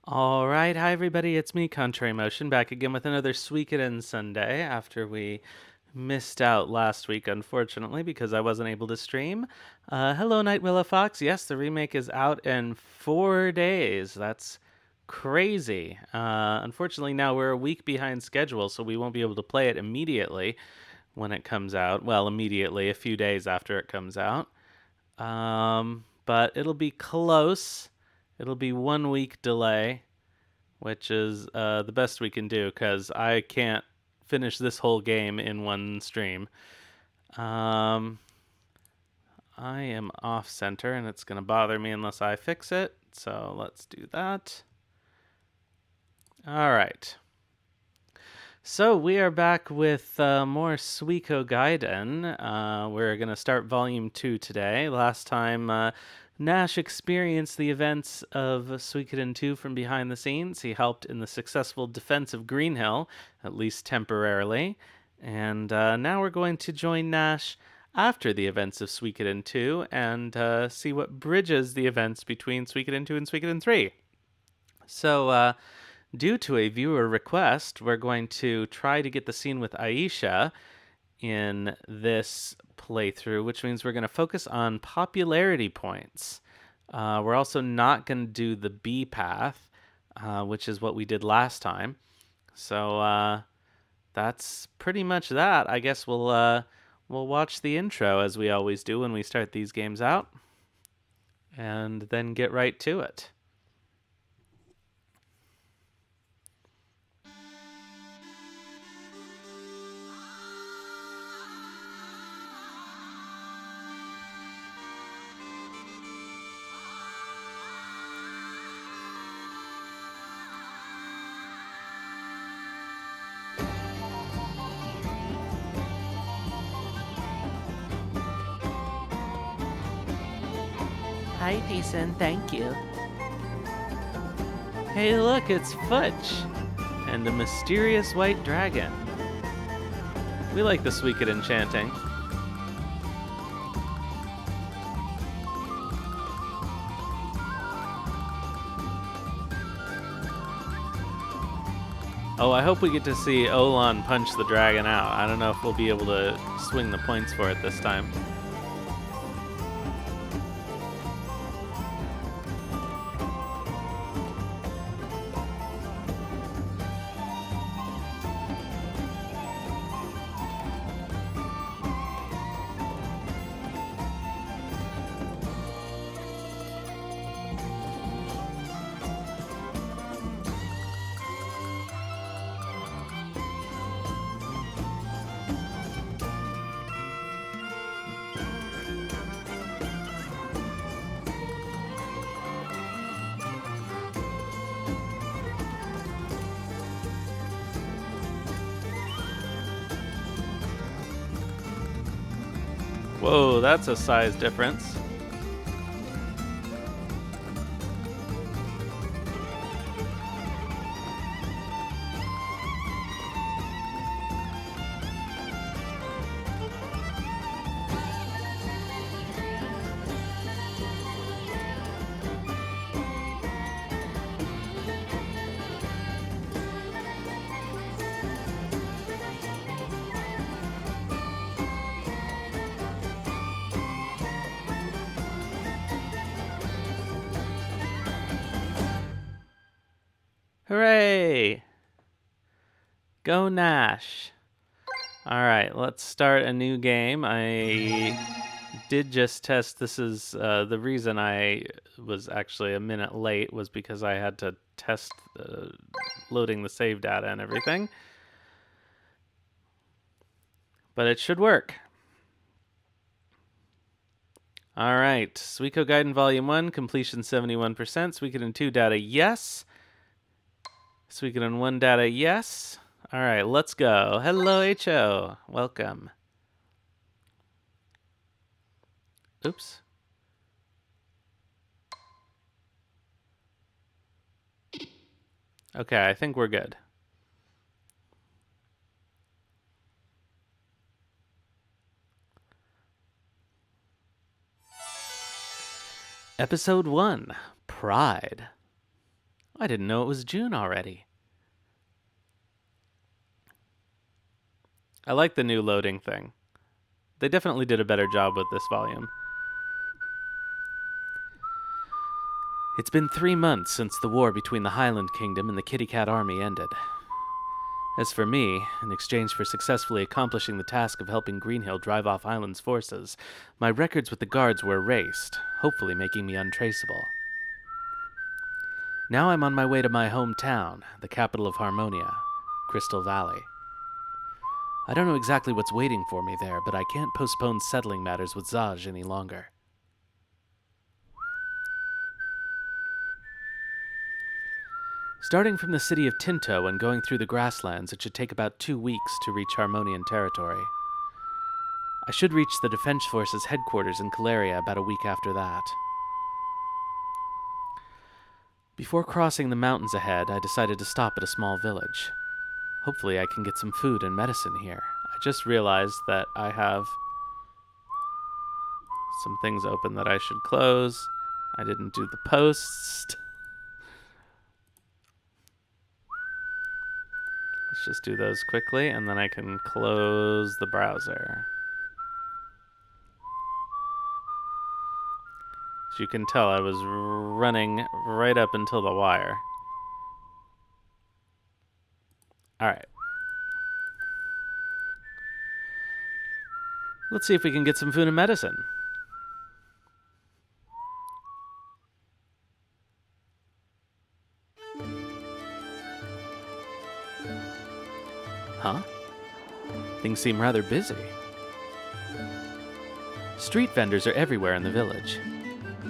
All right, hi everybody, it's me, Contrary Motion, back again with another Suikogaiden Sunday after we missed out last week, unfortunately, because I wasn't able to stream. Hello, Night Willow Fox. Yes, the remake is out in 4 days. That's crazy. Unfortunately, now we're a week behind schedule, so we won't be able to play it immediately when it comes out. Well, immediately, a few days after it comes out. But it'll be close. It'll be 1 week delay, which is the best we can do because I can't finish this whole game in one stream. Um, I am off center and it's going to bother me unless I fix it. So let's do that. All right. So we are back with more Suikogaiden. We're going to start Volume 2 today. Last time, Nash experienced the events of Suikoden 2 from behind the scenes. He helped in the successful defense of Green Hill, at least temporarily. And now we're going to join Nash after the events of Suikoden 2 and see what bridges the events between Suikoden 2 and Suikoden 3. So, due to a viewer request, we're going to try to get the scene with Aisha in this playthrough, which means we're going to focus on popularity points. We're also not going to do the B path, which is what we did last time. So that's pretty much that. I guess we'll watch the intro as we always do when we start these games out, and then get right to it. Hi, Payson. Thank you. Hey, look, it's Futch and a mysterious white dragon. We like this week at Enchanting. Oh, I hope we get to see Olan punch the dragon out. I don't know if we'll be able to swing the points for it this time. Whoa, that's a size difference. Hooray! Go Nash! Alright, let's start a new game. I did just test. This is the reason I was actually a minute late was because I had to test loading the save data and everything. But it should work. All right, Suikogaiden Volume 1, completion 71%. Suikoden 2 data, yes. Suikoden 1 data, yes. All right, let's go. Hello, HO. Welcome. Oops. Okay, I think we're good. Episode 1, Pride. I didn't know it was June already. I like the new loading thing. They definitely did a better job with this volume. It's been 3 months since the war between the Highland Kingdom and the Kitty Cat Army ended. As for me, in exchange for successfully accomplishing the task of helping Greenhill drive off Highland's forces, my records with the guards were erased, hopefully making me untraceable. Now I'm on my way to my hometown, the capital of Harmonia, Crystal Valley. I don't know exactly what's waiting for me there, but I can't postpone settling matters with Zaj any longer. Starting from the city of Tinto and going through the grasslands, it should take about 2 weeks to reach Harmonian territory. I should reach the Defense Forces headquarters in Caleria about a week after that. Before crossing the mountains ahead, I decided to stop at a small village. Hopefully I can get some food and medicine here. I just realized that I have some things open that I should close. I didn't do the posts. Let's just do those quickly, and then I can close the browser. As you can tell, I was running right up until the wire. Alright. Let's see if we can get some food and medicine. Huh? Things seem rather busy. Street vendors are everywhere in the village.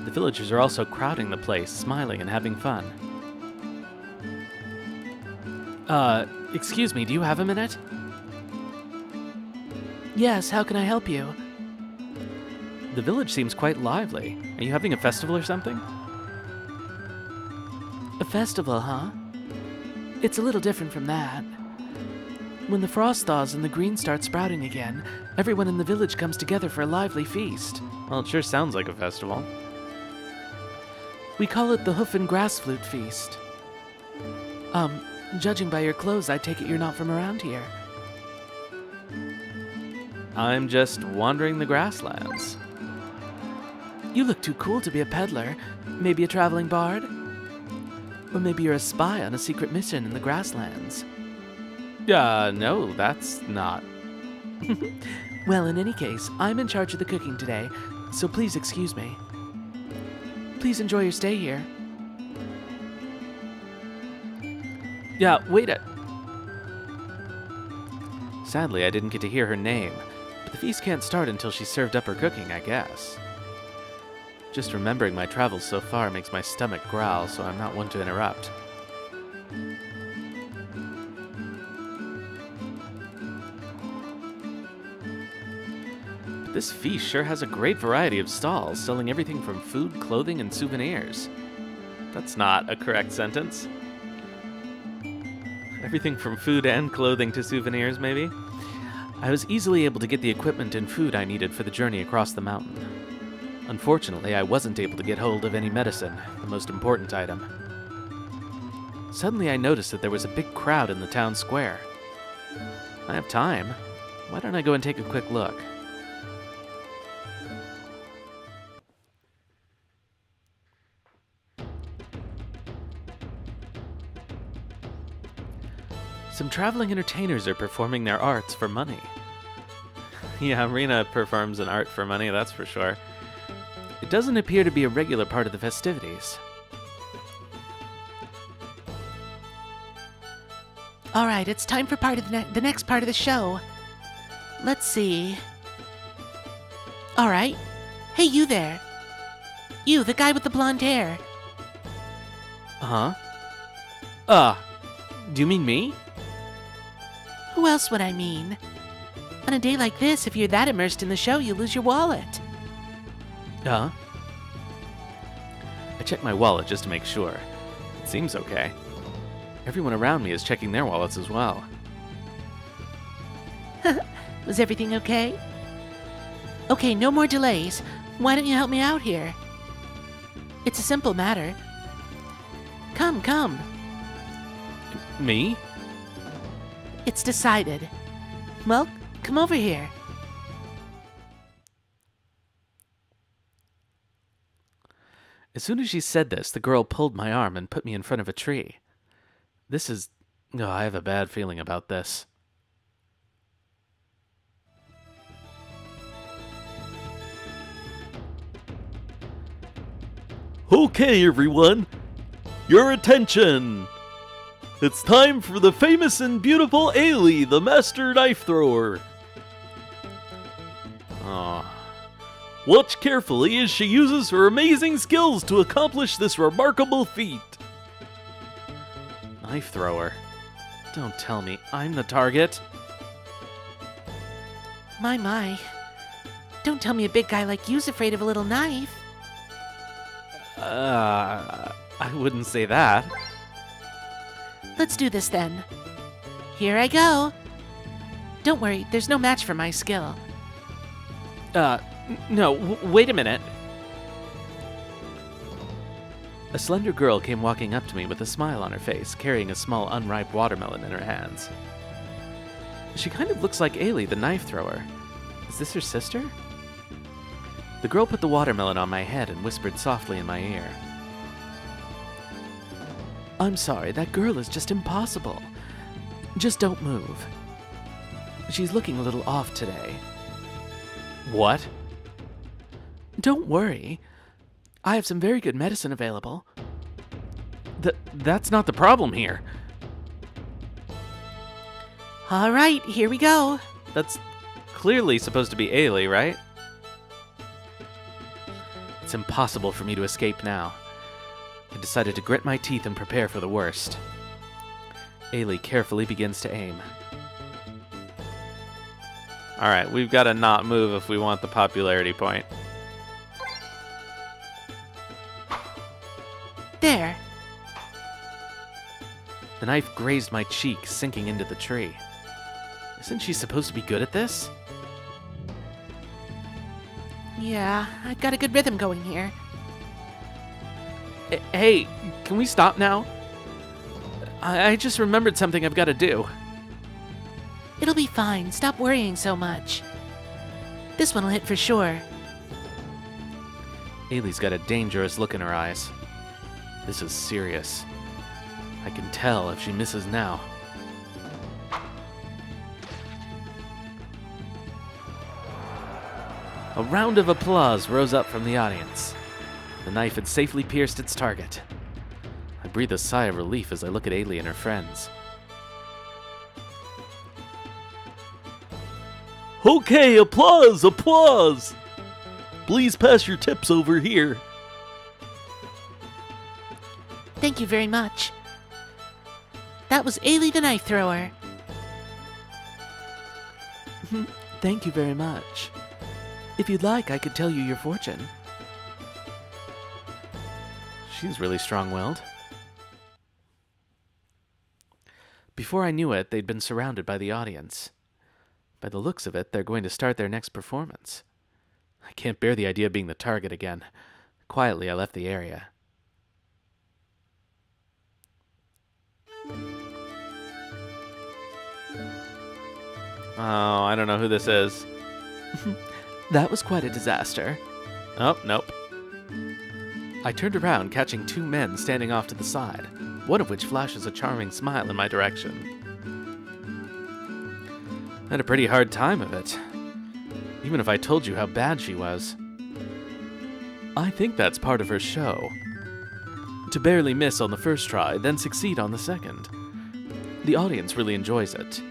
The villagers are also crowding the place, smiling and having fun. Excuse me, do you have a minute? Yes, how can I help you? The village seems quite lively. Are you having a festival or something? A festival, huh? It's a little different from that. When the frost thaws and the green starts sprouting again, everyone in the village comes together for a lively feast. Well, it sure sounds like a festival. We call it the Hoof and Grass Flute Feast. Judging by your clothes, I take it you're not from around here. I'm just wandering the grasslands. You look too cool to be a peddler. Maybe a traveling bard? Or maybe you're a spy on a secret mission in the grasslands. No, that's not. Well, in any case, I'm in charge of the cooking today, so please excuse me. Please enjoy your stay here. Yeah, wait a... Sadly, I didn't get to hear her name, but the feast can't start until she's served up her cooking, I guess. Just remembering my travels so far makes my stomach growl, so I'm not one to interrupt. But this feast sure has a great variety of stalls, selling everything from food, clothing, and souvenirs. That's not a correct sentence. Everything from food and clothing to souvenirs, maybe? I was easily able to get the equipment and food I needed for the journey across the mountain. Unfortunately, I wasn't able to get hold of any medicine, the most important item. Suddenly, I noticed that there was a big crowd in the town square. I have time. Why don't I go and take a quick look? Some traveling entertainers are performing their arts for money. Yeah, Rena performs an art for money, that's for sure. It doesn't appear to be a regular part of the festivities. All right, it's time for the next part of the show. Let's see. All right. Hey, you there. You, the guy with the blonde hair. Huh? Do you mean me? Who else would I mean? On a day like this, if you're that immersed in the show, you lose your wallet. Huh? I checked my wallet just to make sure. It seems okay. Everyone around me is checking their wallets as well. Was everything okay? Okay, no more delays. Why don't you help me out here? It's a simple matter. Come, come. Me? It's decided. Well, come over here. As soon as she said this, the girl pulled my arm and put me in front of a tree. This is... Oh, I have a bad feeling about this. Okay, everyone. Your attention. It's time for the famous and beautiful Ailey, the master knife thrower. Oh, Watch carefully as she uses her amazing skills to accomplish this remarkable feat. knife thrower. Don't tell me I'm the target. My. Don't tell me a big guy like you's afraid of a little knife. I wouldn't say that. Let's do this then. Here I go. Don't worry, there's no match for my skill. No, wait a minute. A slender girl came walking up to me with a smile on her face, carrying a small unripe watermelon in her hands. She kind of looks like Ailey, the knife thrower. Is this her sister? The girl put the watermelon on my head and whispered softly in my ear. I'm sorry, that girl is just impossible. Just don't move. She's looking a little off today. What? Don't worry. I have some very good medicine available. That's not the problem here. All right, here we go. That's clearly supposed to be Ailey, right? It's impossible for me to escape now. I decided to grit my teeth and prepare for the worst. Ailey carefully begins to aim. Alright, we've got to not move if we want the popularity point. There. The knife grazed my cheek, sinking into the tree. Isn't she supposed to be good at this? Yeah, I've got a good rhythm going here. Hey, can we stop now? I just remembered something I've got to do. It'll be fine. Stop worrying so much. This one'll hit for sure. Ailey's got a dangerous look in her eyes. This is serious. I can tell if she misses now. A round of applause rose up from the audience. The knife had safely pierced its target. I breathe a sigh of relief as I look at Ailey and her friends. Okay, applause, applause. Please pass your tips over here. Thank you very much. That was Ailey the knife thrower. Thank you very much. If you'd like, I could tell you your fortune. She's really strong-willed. Before I knew it, they'd been surrounded by the audience. By the looks of it, they're going to start their next performance. I can't bear the idea of being the target again. Quietly, I left the area. Oh, I don't know who this is. That was quite a disaster. Oh, nope. I turned around, catching two men standing off to the side, one of which flashes a charming smile in my direction. I had a pretty hard time of it, even if I told you how bad she was. I think that's part of her show. To barely miss on the first try, then succeed on the second. The audience really enjoys it.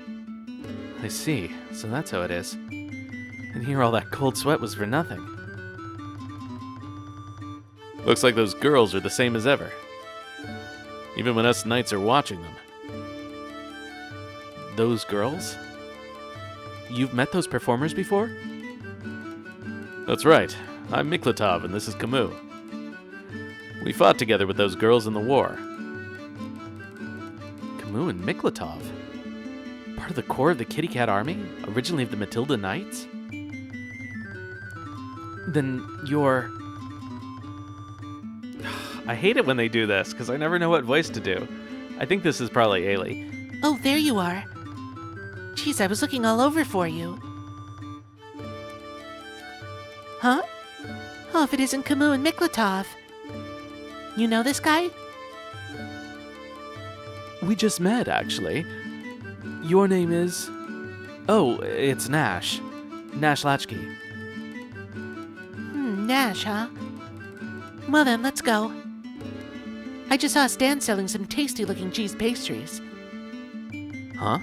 I see, so that's how it is. And here all that cold sweat was for nothing. Looks like those girls are the same as ever. Even when us knights are watching them. Those girls? You've met those performers before? That's right. I'm Miklatov and this is Camus. We fought together with those girls in the war. Camus and Miklatov? Part of the core of the Kitty Cat Army? Originally of the Matilda Knights? Then you're... I hate it when they do this, because I never know what voice to do. I think this is probably Ailey. Oh, there you are. Geez, I was looking all over for you. Huh? Oh, if it isn't Camus and Miklatov. You know this guy? We just met, actually. Your name is... Oh, it's Nash. Nash Latchkey. Nash, huh? Well then, let's go. I just saw a stand selling some tasty-looking cheese pastries. Huh?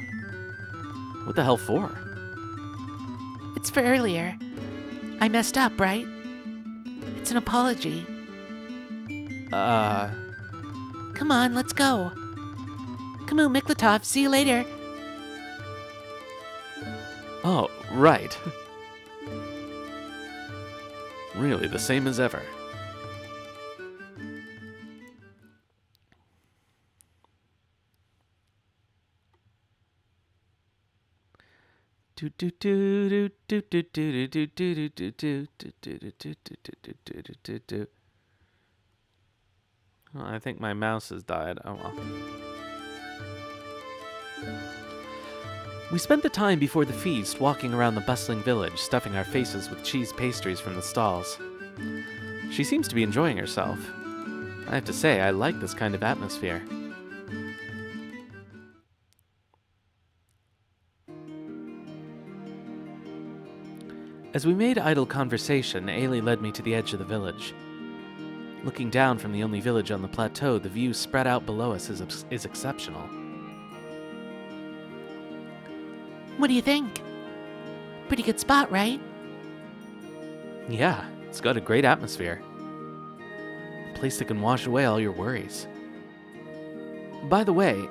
What the hell for? It's for earlier. I messed up, right? It's an apology. Come on, let's go. Camus, Miklatov, see you later. Oh, right. Really, the same as ever. Oh, I think my mouse has died. Oh well. We spent the time before the feast walking around the bustling village, stuffing our faces with cheese pastries from the stalls. She seems to be enjoying herself. I have to say, I like this kind of atmosphere. As we made idle conversation, Ailey led me to the edge of the village. Looking down from the only village on the plateau, the view spread out below us is exceptional. What do you think? Pretty good spot, right? Yeah, it's got a great atmosphere. A place that can wash away all your worries. By the way,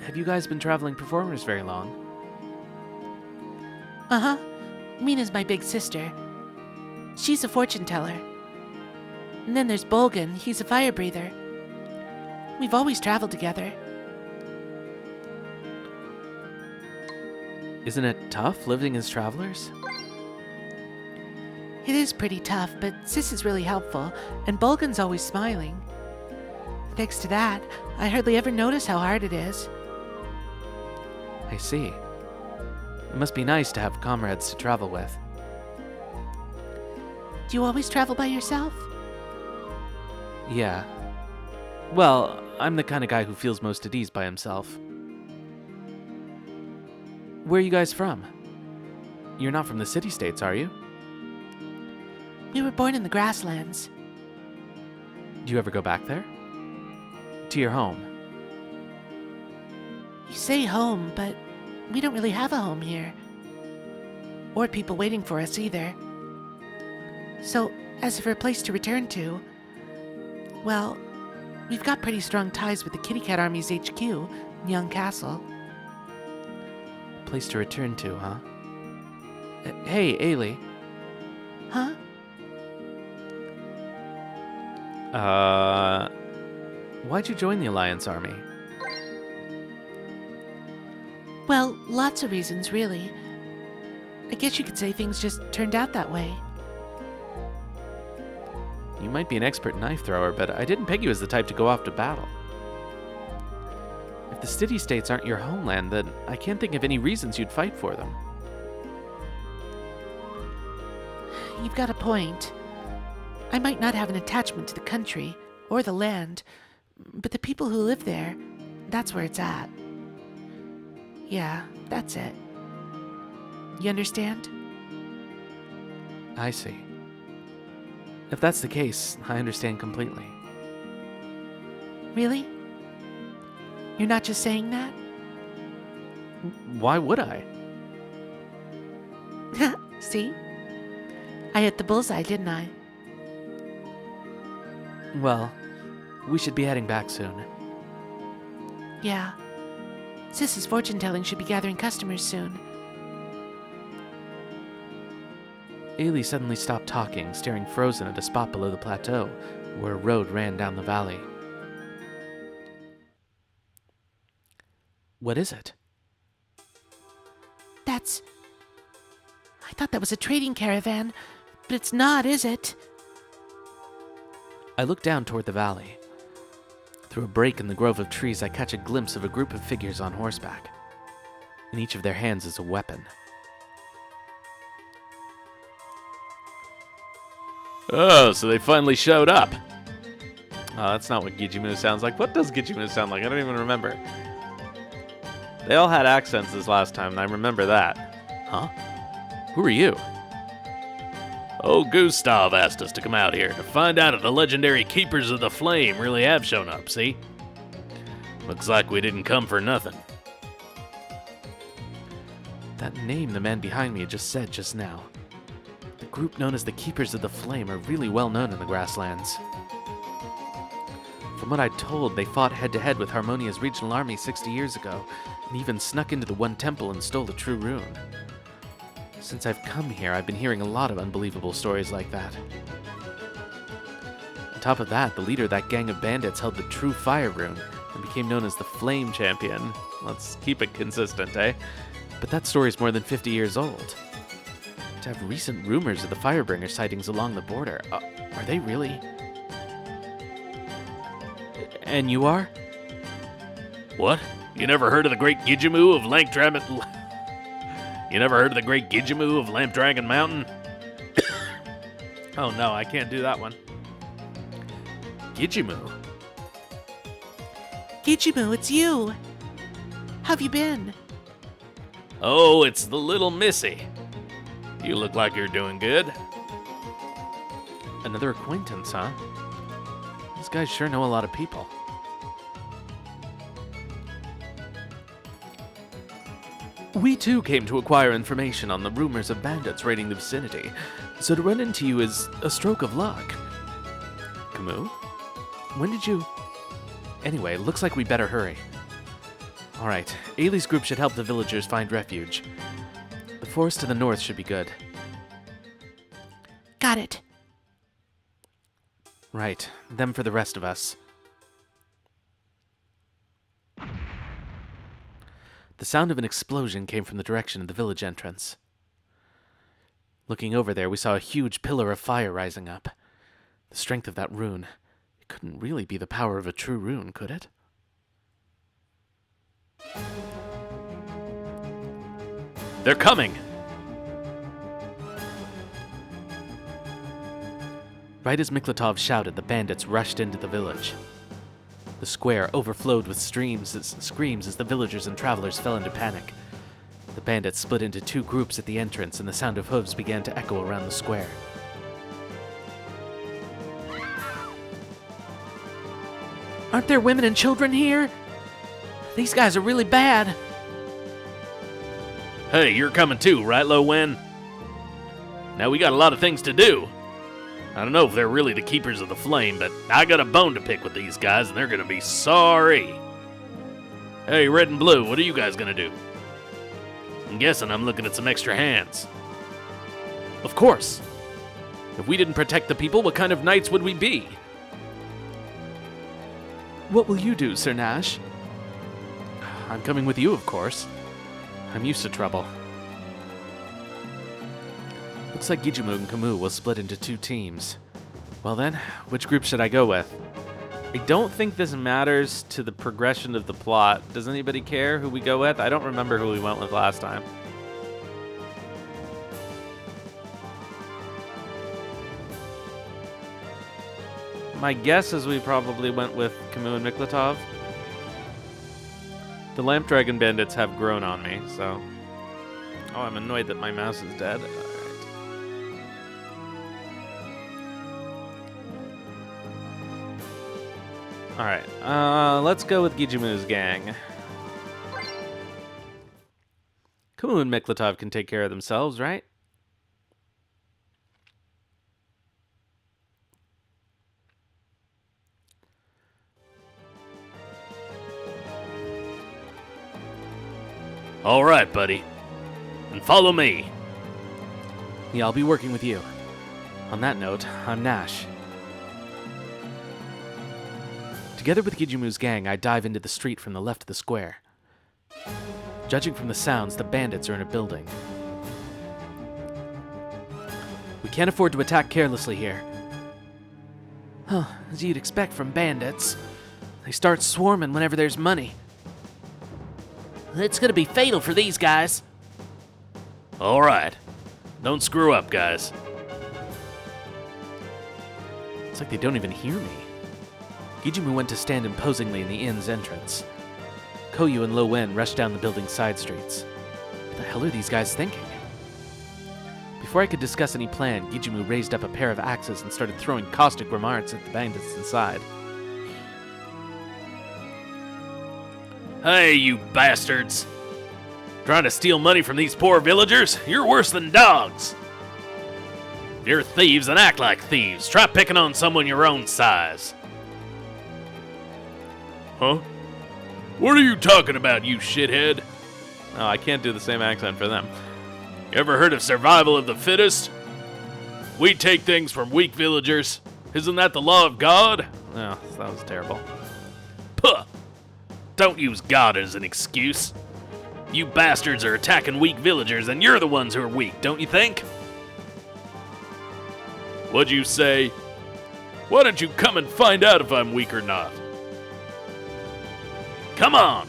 have you guys been traveling performers very long? Uh-huh. Mina's my big sister. She's a fortune teller. And then there's Bolgan, he's a fire breather. We've always traveled together. Isn't it tough living as travelers? It is pretty tough, but Sis is really helpful, and Bolgan's always smiling. Thanks to that, I hardly ever notice how hard it is. I see. It must be nice to have comrades to travel with. Do you always travel by yourself? Yeah. Well, I'm the kind of guy who feels most at ease by himself. Where are you guys from? You're not from the city-states, are you? We were born in the grasslands. Do you ever go back there? To your home? You say home, but we don't really have a home here. Or people waiting for us either. So, as for a place to return to, well, we've got pretty strong ties with the Kitty Cat Army's HQ, Young Castle. Place to return to, huh? Hey, Ailey. Huh? Why'd you join the Alliance Army? Well, lots of reasons, really. I guess you could say things just turned out that way. You might be an expert knife thrower, but I didn't peg you as the type to go off to battle. If the city-states aren't your homeland, then I can't think of any reasons you'd fight for them. You've got a point. I might not have an attachment to the country or the land, but the people who live there, that's where it's at. Yeah, that's it. You understand? I see. If that's the case, I understand completely. Really? You're not just saying that? Why would I? See? I hit the bullseye, didn't I? Well, we should be heading back soon. Yeah. Sis's fortune telling should be gathering customers soon. Ailey suddenly stopped talking, staring frozen at a spot below the plateau, where a road ran down the valley. What is it? That's... I thought that was a trading caravan, but it's not, is it? I looked down toward the valley. Through a break in the grove of trees, I catch a glimpse of a group of figures on horseback. In each of their hands is a weapon. Oh, so they finally showed up. Oh, that's not what Gijimu sounds like. What does Gijimu sound like? I don't even remember. They all had accents this last time, and I remember that. Huh? Who are you? Oh, Gustav asked us to come out here to find out if the legendary Keepers of the Flame really have shown up, see? Looks like we didn't come for nothing. That name the man behind me had just said just now. The group known as the Keepers of the Flame are really well known in the grasslands. From what I'd told, they fought head-to-head with Harmonia's regional army 60 years ago, and even snuck into the one temple and stole a true rune. Since I've come here, I've been hearing a lot of unbelievable stories like that. On top of that, the leader of that gang of bandits held the true fire rune and became known as the Flame Champion. Let's keep it consistent, eh? But that story's more than 50 years old. To have recent rumors of the Firebringer sightings along the border, are they really? And you are? What? You never heard of the great Gijimu of You never heard of the great Gijimu of Lamp Dragon Mountain? Oh no, I can't do that one. Gijimu? Gijimu, it's you. How've you been? Oh, it's the little Missy. You look like you're doing good. Another acquaintance, huh? These guys sure know a lot of people. We too came to acquire information on the rumors of bandits raiding the vicinity, so to run into you is a stroke of luck. Camus? When did you... Anyway, looks like we better hurry. Alright, Ailey's group should help the villagers find refuge. The forest to the north should be good. Got it. Right, them for the rest of us. The sound of an explosion came from the direction of the village entrance. Looking over there, we saw a huge pillar of fire rising up. The strength of that rune. It couldn't really be the power of a true rune, could it? They're coming! Right as Miklatov shouted, the bandits rushed into the village. The square overflowed with screams as the villagers and travelers fell into panic. The bandits split into two groups at the entrance, and the sound of hooves began to echo around the square. Aren't there women and children here? These guys are really bad. Hey, you're coming too, right, Lo Wen? Now we got a lot of things to do. I don't know if they're really the Keepers of the Flame, but I got a bone to pick with these guys, and they're gonna be sorry. Hey, Red and Blue, what are you guys gonna do? I'm guessing I'm looking at some extra hands. Of course! If we didn't protect the people, what kind of knights would we be? What will you do, Sir Nash? I'm coming with you, of course. I'm used to trouble. Looks like Gijimu and Camus will split into two teams. Well then, which group should I go with? I don't think this matters to the progression of the plot. Does anybody care who we go with? I don't remember who we went with last time. My guess is we probably went with Camus and Miklatov. The Lamp Dragon bandits have grown on me, so... Oh, I'm annoyed that my mouse is dead. Alright, let's go with Gijimu's gang. Camus and Miklatov can take care of themselves, right? All right, buddy. And follow me. Yeah, I'll be working with you. On that note, I'm Nash. Together with Gijimu's gang, I dive into the street from the left of the square. Judging from the sounds, the bandits are in a building. We can't afford to attack carelessly here. As you'd expect from bandits. They start swarming whenever there's money. It's gonna be fatal for these guys. All right. Don't screw up, guys. It's like they don't even hear me. Gijimu went to stand imposingly in the inn's entrance. Koyu and Lo Wen rushed down the building's side streets. What the hell are these guys thinking? Before I could discuss any plan, Gijimu raised up a pair of axes and started throwing caustic remarks at the bandits inside. Hey, you bastards! Trying to steal money from these poor villagers? You're worse than dogs! If you're thieves, then act like thieves. Try picking on someone your own size. Huh? What are you talking about, you shithead? Oh, I can't do the same accent for them. You ever heard of survival of the fittest? We take things from weak villagers. Isn't that the law of God? Oh, that was terrible. Puh! Don't use God as an excuse. You bastards are attacking weak villagers, and you're the ones who are weak, don't you think? What'd you say? Why don't you come and find out if I'm weak or not? Come on!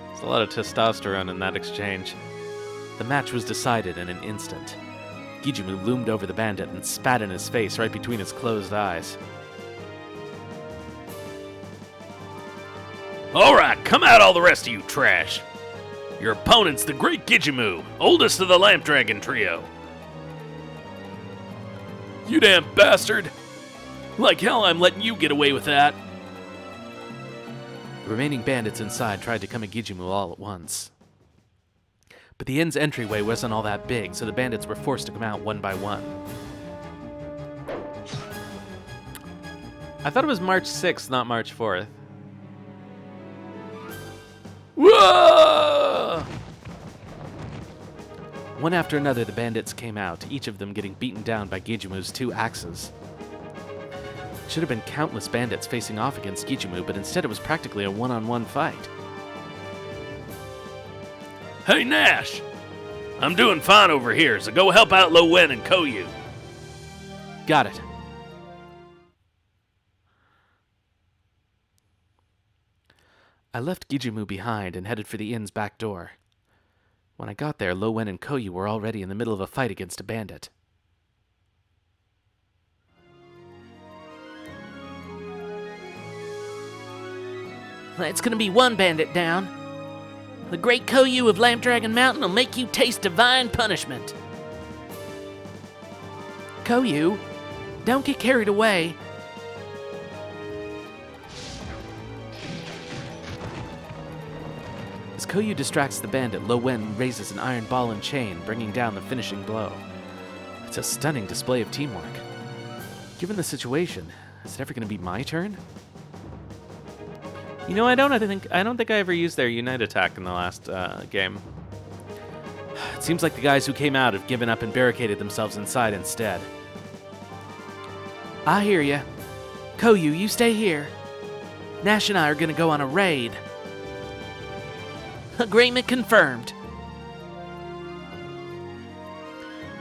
There's a lot of testosterone in that exchange. The match was decided in an instant. Gijimu loomed over the bandit and spat in his face right between his closed eyes. Alright, come out all the rest of you trash. Your opponent's the great Gijimu, oldest of the Lamp Dragon trio. You damn bastard! Like hell I'm letting you get away with that. The remaining bandits inside tried to come at Gijimu all at once. But the inn's entryway wasn't all that big, so the bandits were forced to come out one by one. I thought it was March 6th, not March 4th. Whoa! One after another, the bandits came out, each of them getting beaten down by Gijimu's 2 axes. It should have been countless bandits facing off against Gijimu, but instead it was practically a one-on-one fight. Hey Nash! I'm doing fine over here, so go help out Lo Wen and Koyu. Got it. I left Gijimu behind and headed for the inn's back door. When I got there, Lo Wen and Koyu were already in the middle of a fight against a bandit. It's gonna be one bandit down. The great Koyu of Lamp Dragon Mountain will make you taste divine punishment. Koyu, don't get carried away. As Koyu distracts the bandit, Lo Wen raises an iron ball and chain, bringing down the finishing blow. It's a stunning display of teamwork. Given the situation, is it ever going to be my turn? You know, I don't think I ever used their Unite attack in the last game. It seems like the guys who came out have given up and barricaded themselves inside instead. I hear ya. Koyu, you stay here. Nash and I are gonna go on a raid. Agreement confirmed.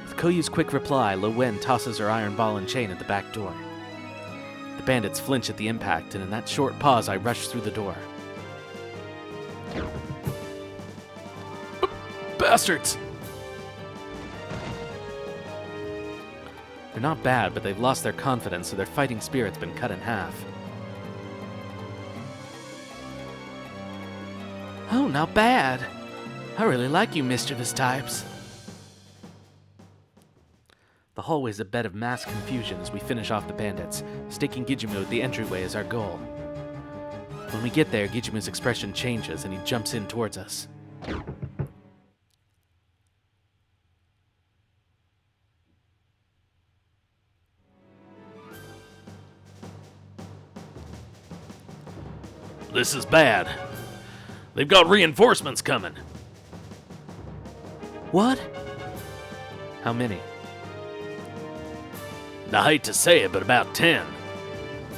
With Koyu's quick reply, Lo Wen tosses her iron ball and chain at the back door. The bandits flinch at the impact, and in that short pause, I rush through the door. Bastards! They're not bad, but they've lost their confidence, so their fighting spirit's been cut in half. Oh, not bad. I really like you mischievous types. The hallway's a bed of mass confusion as we finish off the bandits, staking Gijimu at the entryway as our goal. When we get there, Gijimu's expression changes and he jumps in towards us. This is bad. They've got reinforcements coming. What? How many? I hate to say it, but about 10.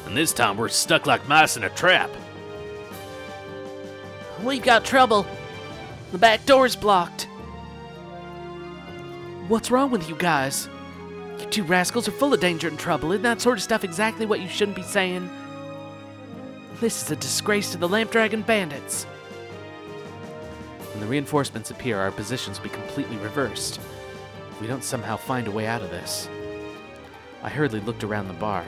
And this time we're stuck like mice in a trap. We've got trouble. The back door's blocked. What's wrong with you guys? You two rascals are full of danger and trouble. Isn't that sort of stuff exactly what you shouldn't be saying? This is a disgrace to the Lamp Dragon bandits. When the reinforcements appear, our positions will be completely reversed. If we don't somehow find a way out of this. I hurriedly looked around the bar.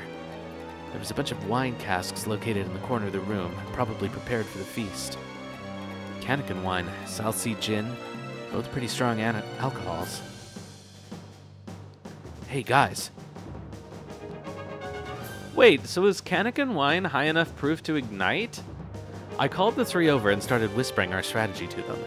There was a bunch of wine casks located in the corner of the room, probably prepared for the feast. Kaneken wine, South Sea gin, both pretty strong alcohols. Hey guys. Wait, so is Kaneken wine high enough proof to ignite? I called the three over and started whispering our strategy to them.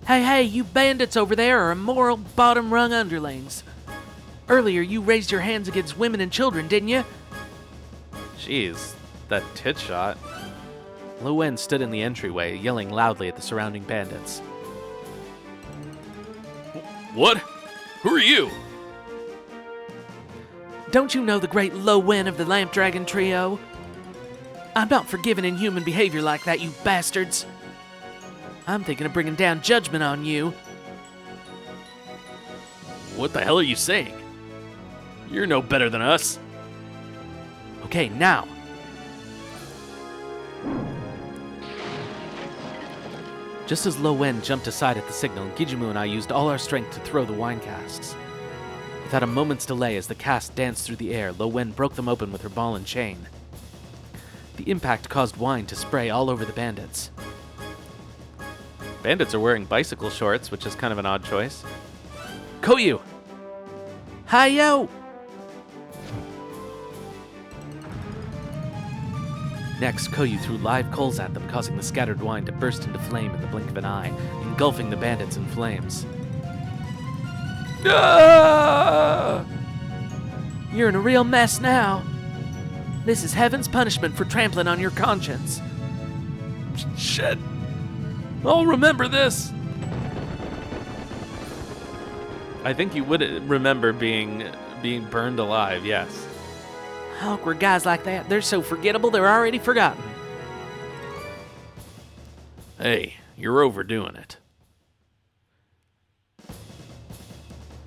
Hey, you bandits over there are immoral, bottom-rung underlings. Earlier, you raised your hands against women and children, didn't you? Jeez, that tit shot. Lo Wen stood in the entryway, yelling loudly at the surrounding bandits. What? Who are you? Don't you know the great Lo Wen of the Lamp Dragon Trio? I'm not forgiving inhuman behavior like that, you bastards. I'm thinking of bringing down judgment on you. What the hell are you saying? You're no better than us. Okay, now. Just as Lo Wen jumped aside at the signal, Gijimu and I used all our strength to throw the wine casks. Without a moment's delay, as the casks danced through the air, Lo Wen broke them open with her ball and chain. The impact caused wine to spray all over the bandits. Bandits are wearing bicycle shorts, which is kind of an odd choice. Koyu! Hi-yo! Next, Koyu threw live coals at them, causing the scattered wine to burst into flame in the blink of an eye, engulfing the bandits in flames. Ah! You're in a real mess now. This is heaven's punishment for trampling on your conscience. Shit. I'll remember this. I think you would remember being burned alive, yes. Awkward guys like that, they're so forgettable they're already forgotten. Hey, you're overdoing it.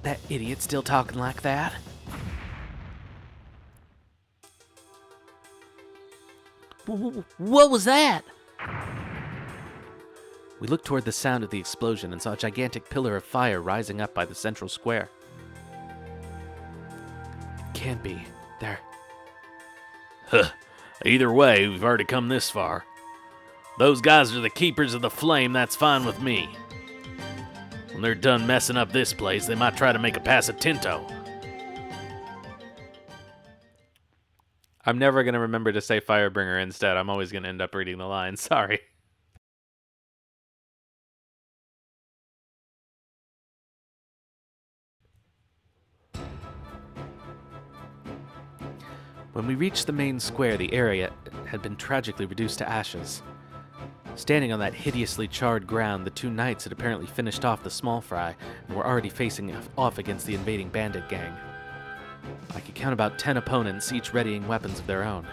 That idiot still talking like that? What was that? We looked toward the sound of the explosion and saw a gigantic pillar of fire rising up by the central square. It can't be. There. Huh. Either way, we've already come this far. Those guys are the keepers of the flame, that's fine with me. When they're done messing up this place, they might try to make a pass at Tinto. I'm never going to remember to say Firebringer instead. I'm always going to end up reading the line. Sorry. When we reached the main square, the area had been tragically reduced to ashes. Standing on that hideously charred ground, the two knights had apparently finished off the small fry and were already facing off against the invading bandit gang. I could count about 10 opponents, each readying weapons of their own.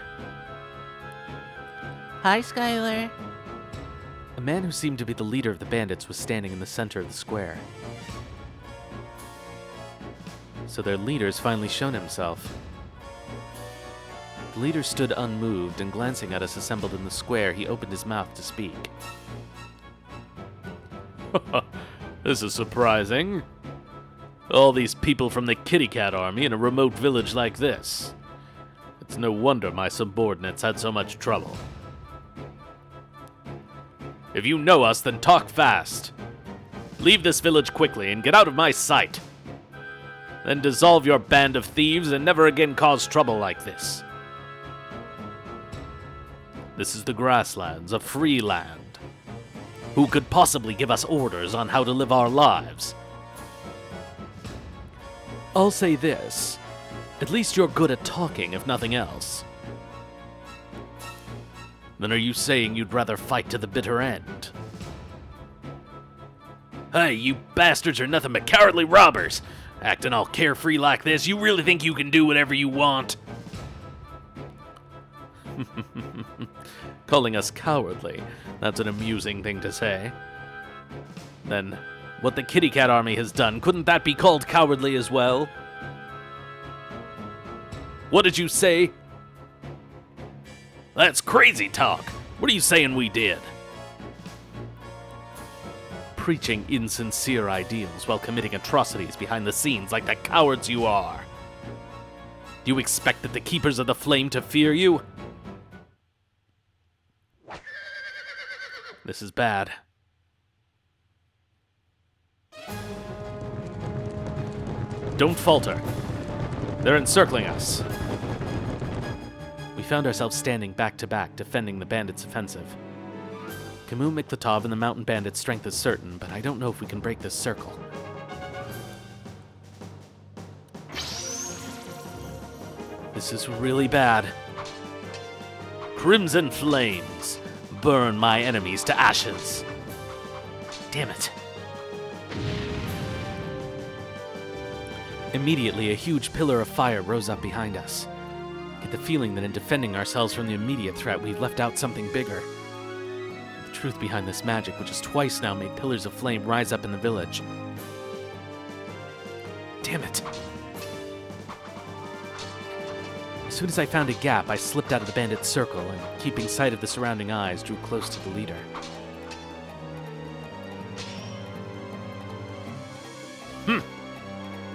Hi, Skylar. A man who seemed to be the leader of the bandits was standing in the center of the square. So their leader's finally shown himself. The leader stood unmoved, and glancing at us assembled in the square, he opened his mouth to speak. This is surprising. All these people from the Kitty Cat Army in a remote village like this. It's no wonder my subordinates had so much trouble. If you know us, then talk fast. Leave this village quickly and get out of my sight. Then dissolve your band of thieves and never again cause trouble like this. This is the grasslands, a free land. Who could possibly give us orders on how to live our lives? I'll say this. At least you're good at talking, if nothing else. Then are you saying you'd rather fight to the bitter end? Hey, you bastards are nothing but cowardly robbers! Acting all carefree like this, you really think you can do whatever you want? Calling us cowardly. That's an amusing thing to say. Then, what the Kitty Cat Army has done, couldn't that be called cowardly as well? What did you say? That's crazy talk. What are you saying we did? Preaching insincere ideals while committing atrocities behind the scenes like the cowards you are. Do you expect that the Keepers of the Flame to fear you? This is bad. Don't falter. They're encircling us. We found ourselves standing back to back, defending the bandits' offensive. Camus, Miklatov, and the mountain bandits' strength is certain, but I don't know if we can break this circle. This is really bad. Crimson flames, burn my enemies to ashes. Damn it. Immediately, a huge pillar of fire rose up behind us. I get the feeling that in defending ourselves from the immediate threat, we've left out something bigger. The truth behind this magic, which has twice now made pillars of flame rise up in the village. Damn it. As soon as I found a gap, I slipped out of the bandit's circle and, keeping sight of the surrounding eyes, drew close to the leader.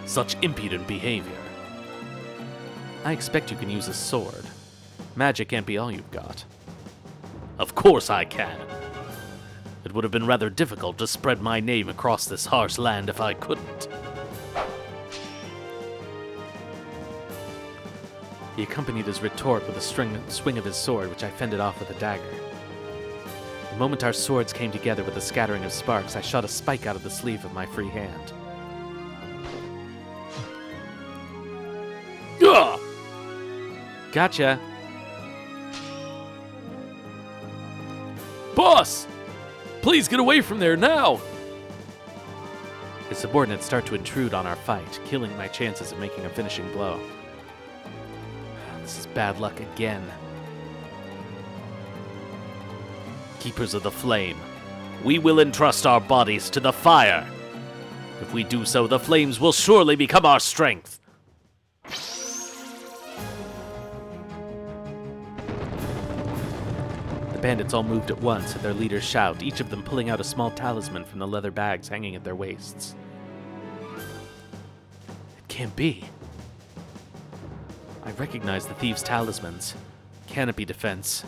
Such impudent behavior. I expect you can use a sword. Magic can't be all you've got. Of course I can. It would have been rather difficult to spread my name across this harsh land if I couldn't. He accompanied his retort with a swing of his sword, which I fended off with a dagger. The moment our swords came together with a scattering of sparks, I shot a spike out of the sleeve of my free hand. Ugh! Gotcha! Boss! Please get away from there now! His subordinates start to intrude on our fight, killing my chances of making a finishing blow. This is bad luck again. Keepers of the Flame, we will entrust our bodies to the fire. If we do so, the flames will surely become our strength. The bandits all moved at once at their leader's shout, each of them pulling out a small talisman from the leather bags hanging at their waists. It can't be. I recognize the thieves' talismans. Canopy defense.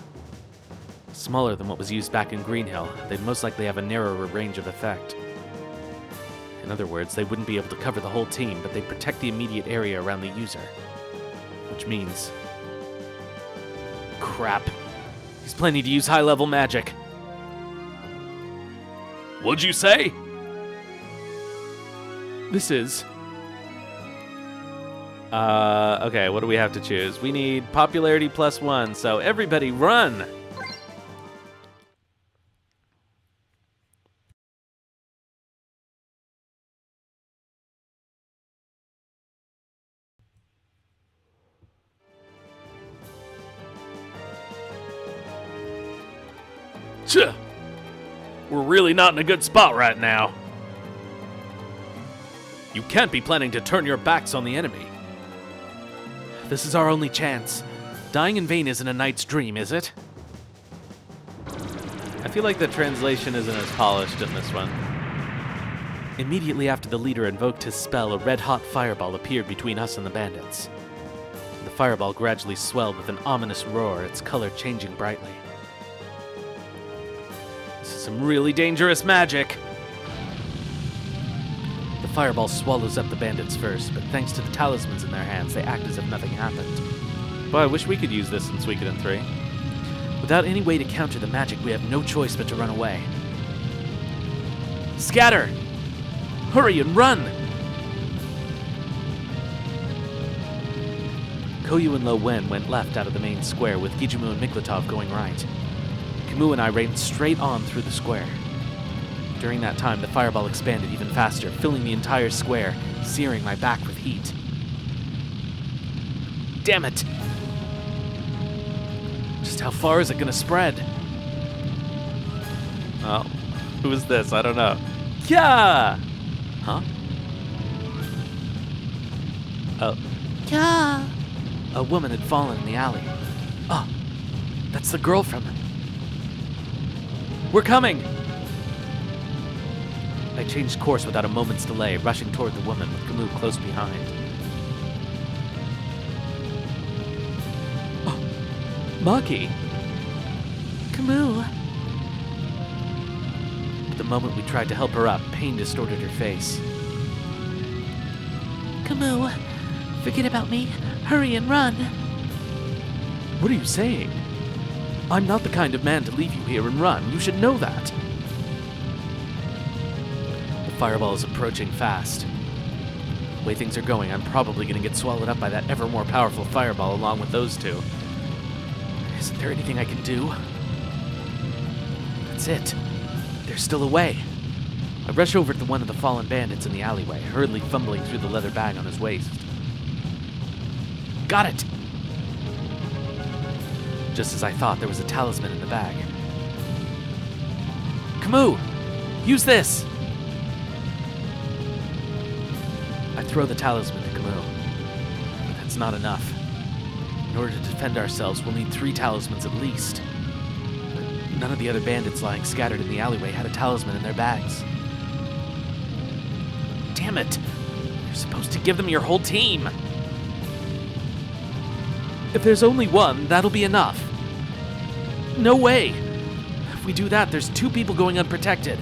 Smaller than what was used back in Greenhill, they'd most likely have a narrower range of effect. In other words, they wouldn't be able to cover the whole team, but they'd protect the immediate area around the user. Which means... crap. He's planning to use high-level magic. What'd you say? This is... okay, what do we have to choose? We need popularity +1, so everybody run! Tch! We're really not in a good spot right now. You can't be planning to turn your backs on the enemy. This is our only chance. Dying in vain isn't a knight's dream, is it? I feel like the translation isn't as polished in this one. Immediately after the leader invoked his spell, a red-hot fireball appeared between us and the bandits. The fireball gradually swelled with an ominous roar, its color changing brightly. This is some really dangerous magic. The fireball swallows up the bandits first, but thanks to the talismans in their hands, they act as if nothing happened. Boy, I wish we could use this in Suikogaiden 3. Without any way to counter the magic, we have no choice but to run away. Scatter! Hurry and run! Koyu and Lo Wen went left out of the main square, with Gijimu and Miklatov going right. Camus and I raced straight on through the square. During that time, the fireball expanded even faster, filling the entire square, searing my back with heat. Damn it! Just how far is it gonna spread? Oh, who is this? I don't know. Yeah! Huh? Oh, Yeah. a woman had fallen in the alley. Oh, that's the girl from... We're coming! I changed course without a moment's delay, rushing toward the woman with Camus close behind. Oh, Maki! Camus. The moment we tried to help her up, pain distorted her face. Camus, forget about me. Hurry and run. What are you saying? I'm not the kind of man to leave you here and run. You should know that. The fireball is approaching fast. The way things are going, I'm probably going to get swallowed up by that ever more powerful fireball along with those two. Isn't there anything I can do? That's it. There's still a way. I rush over to one of the fallen bandits in the alleyway, hurriedly fumbling through the leather bag on his waist. Got it! Just as I thought, there was a talisman in the bag. Camus! Use this! I throw the talisman to Camus. But that's not enough. In order to defend ourselves, we'll need 3 talismans at least. But none of the other bandits lying scattered in the alleyway had a talisman in their bags. Damn it! You're supposed to give them your whole team! If there's only one, that'll be enough. No way! If we do that, there's 2 people going unprotected.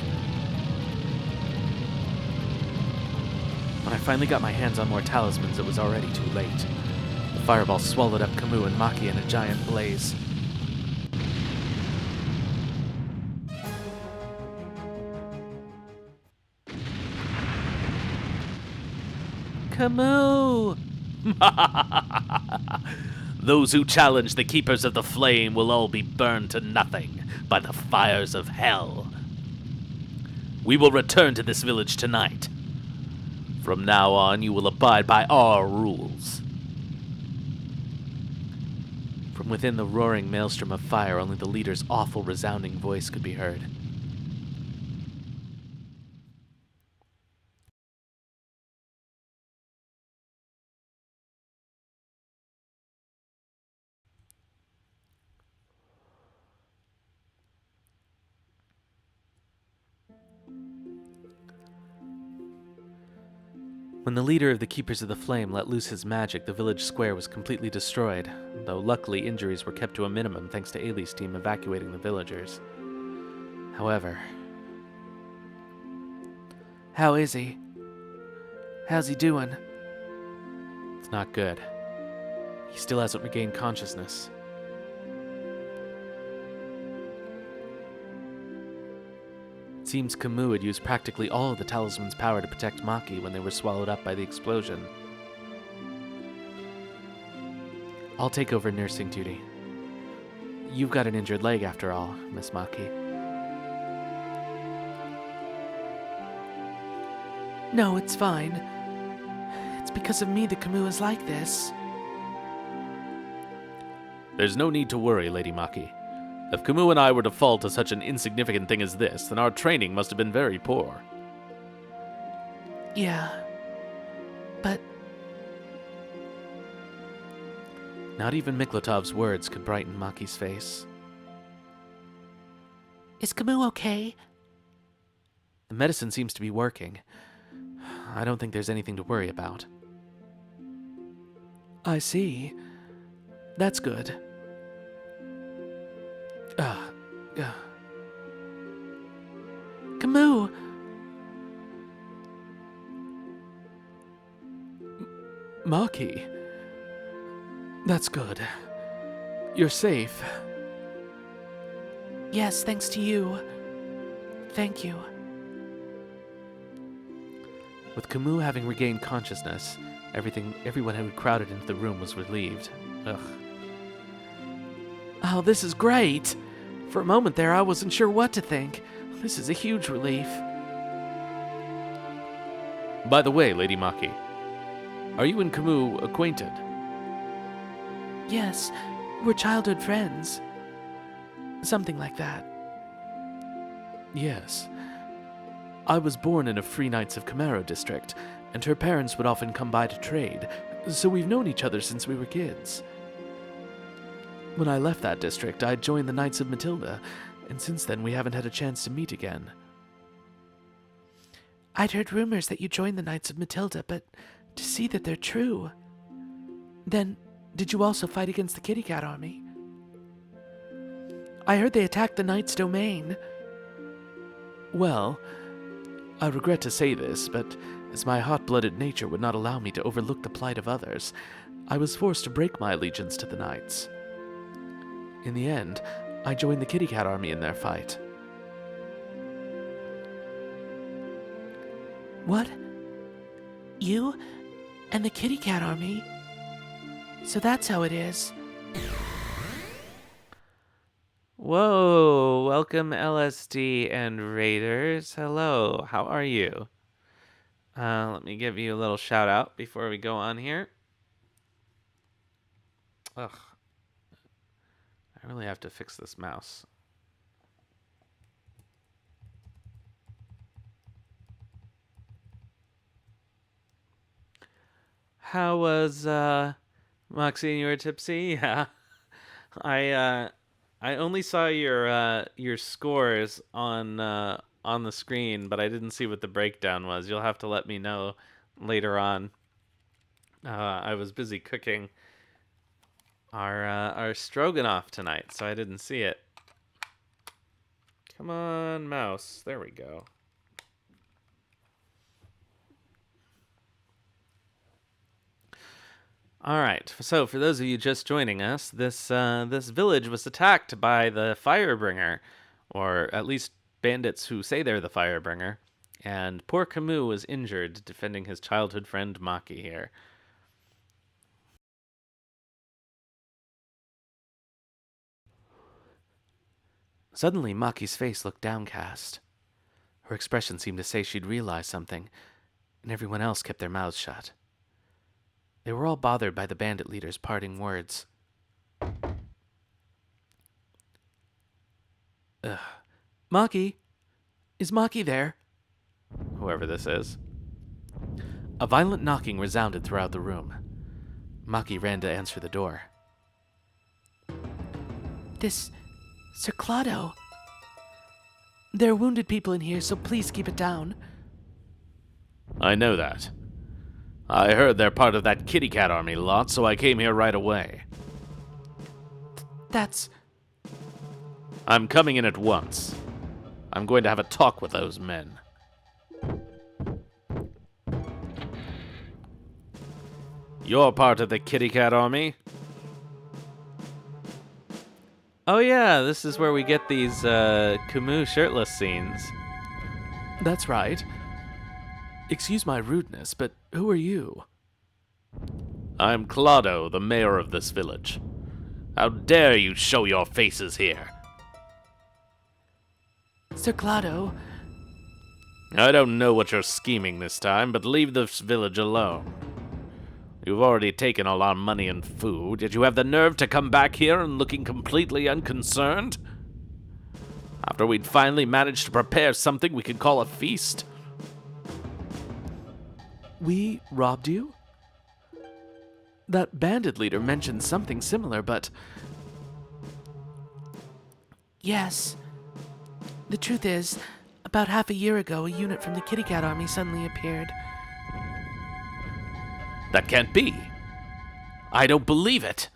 When I finally got my hands on more talismans, it was already too late. The fireball swallowed up Camus and Maki in a giant blaze. Camus! Those who challenge the Keepers of the Flame will all be burned to nothing by the fires of hell. We will return to this village tonight. From now on, you will abide by our rules. From within the roaring maelstrom of fire, only the leader's awful, resounding voice could be heard. When the leader of the Keepers of the Flame let loose his magic, the village square was completely destroyed, though luckily injuries were kept to a minimum thanks to Ailey's team evacuating the villagers. However... How is he? How's he doing? It's not good. He still hasn't regained consciousness. It seems Camus had used practically all of the talisman's power to protect Maki when they were swallowed up by the explosion. I'll take over nursing duty. You've got an injured leg after all, Miss Maki. No, it's fine. It's because of me that Camus is like this. There's no need to worry, Lady Maki. If Camus and I were to fall to such an insignificant thing as this, then our training must have been very poor. Yeah. But Not even Miklotov's words could brighten Maki's face. is Camus okay? The medicine seems to be working. I don't think there's anything to worry about. I see. That's good. Camus! Maki. That's good. You're safe. Yes, thanks to you. Thank you. With Camus having regained consciousness, everyone who had crowded into the room was relieved. Ugh. Oh, this is great! For a moment there, I wasn't sure what to think. This is a huge relief. By the way, Lady Maki, are you and Camus acquainted? Yes, we're childhood friends. Something like that. Yes. I was born in a Free Knights of Camaro district, and her parents would often come by to trade, so we've known each other since we were kids. When I left that district, I joined the Knights of Matilda, and since then we haven't had a chance to meet again. I'd heard rumors that you joined the Knights of Matilda, but to see that they're true. Then, did you also fight against the Kitty Cat Army? I heard they attacked the Knight's domain. Well, I regret to say this, but as my hot-blooded nature would not allow me to overlook the plight of others, I was forced to break my allegiance to the Knights. In the end, I joined the Kitty Cat Army in their fight. What? You and the Kitty Cat Army? So that's how it is. Whoa, welcome LSD and Raiders. Hello, how are you? Let me give you a little shout out before we go on here. Ugh. I really have to fix this mouse. How was Moxie and you were tipsy? Yeah. I only saw your scores on the screen, but I didn't see what the breakdown was. You'll have to let me know later on. I was busy cooking our stroganoff tonight, so I didn't see it. Come on, mouse. There we go. All right. So, for those of you just joining us, this village was attacked by the Firebringer, or at least bandits who say they're the Firebringer, and poor Camus was injured defending his childhood friend Maki here. Suddenly, Maki's face looked downcast. Her expression seemed to say she'd realized something, and everyone else kept their mouths shut. They were all bothered by the bandit leader's parting words. Maki? Is Maki there? Whoever this is. A violent knocking resounded throughout the room. Maki ran to answer the door. This Sir Claudio. There are wounded people in here, so please keep it down. I know that. I heard they're part of that Kitty Cat Army lot, so I came here right away. That's... I'm coming in at once. I'm going to have a talk with those men. You're part of the Kitty Cat Army? Oh yeah, this is where we get these Camus shirtless scenes. That's right. Excuse my rudeness, but who are you? I'm Claudio, the mayor of this village. How dare you show your faces here? Sir Claudio. I don't know what you're scheming this time, but leave this village alone. You've already taken all our money and food, yet you have the nerve to come back here and looking completely unconcerned? After we'd finally managed to prepare something we could call a feast? We robbed you? That bandit leader mentioned something similar, but... Yes. The truth is, about half a year ago, a unit from the Kitty Cat Army suddenly appeared. That can't be. I don't believe it.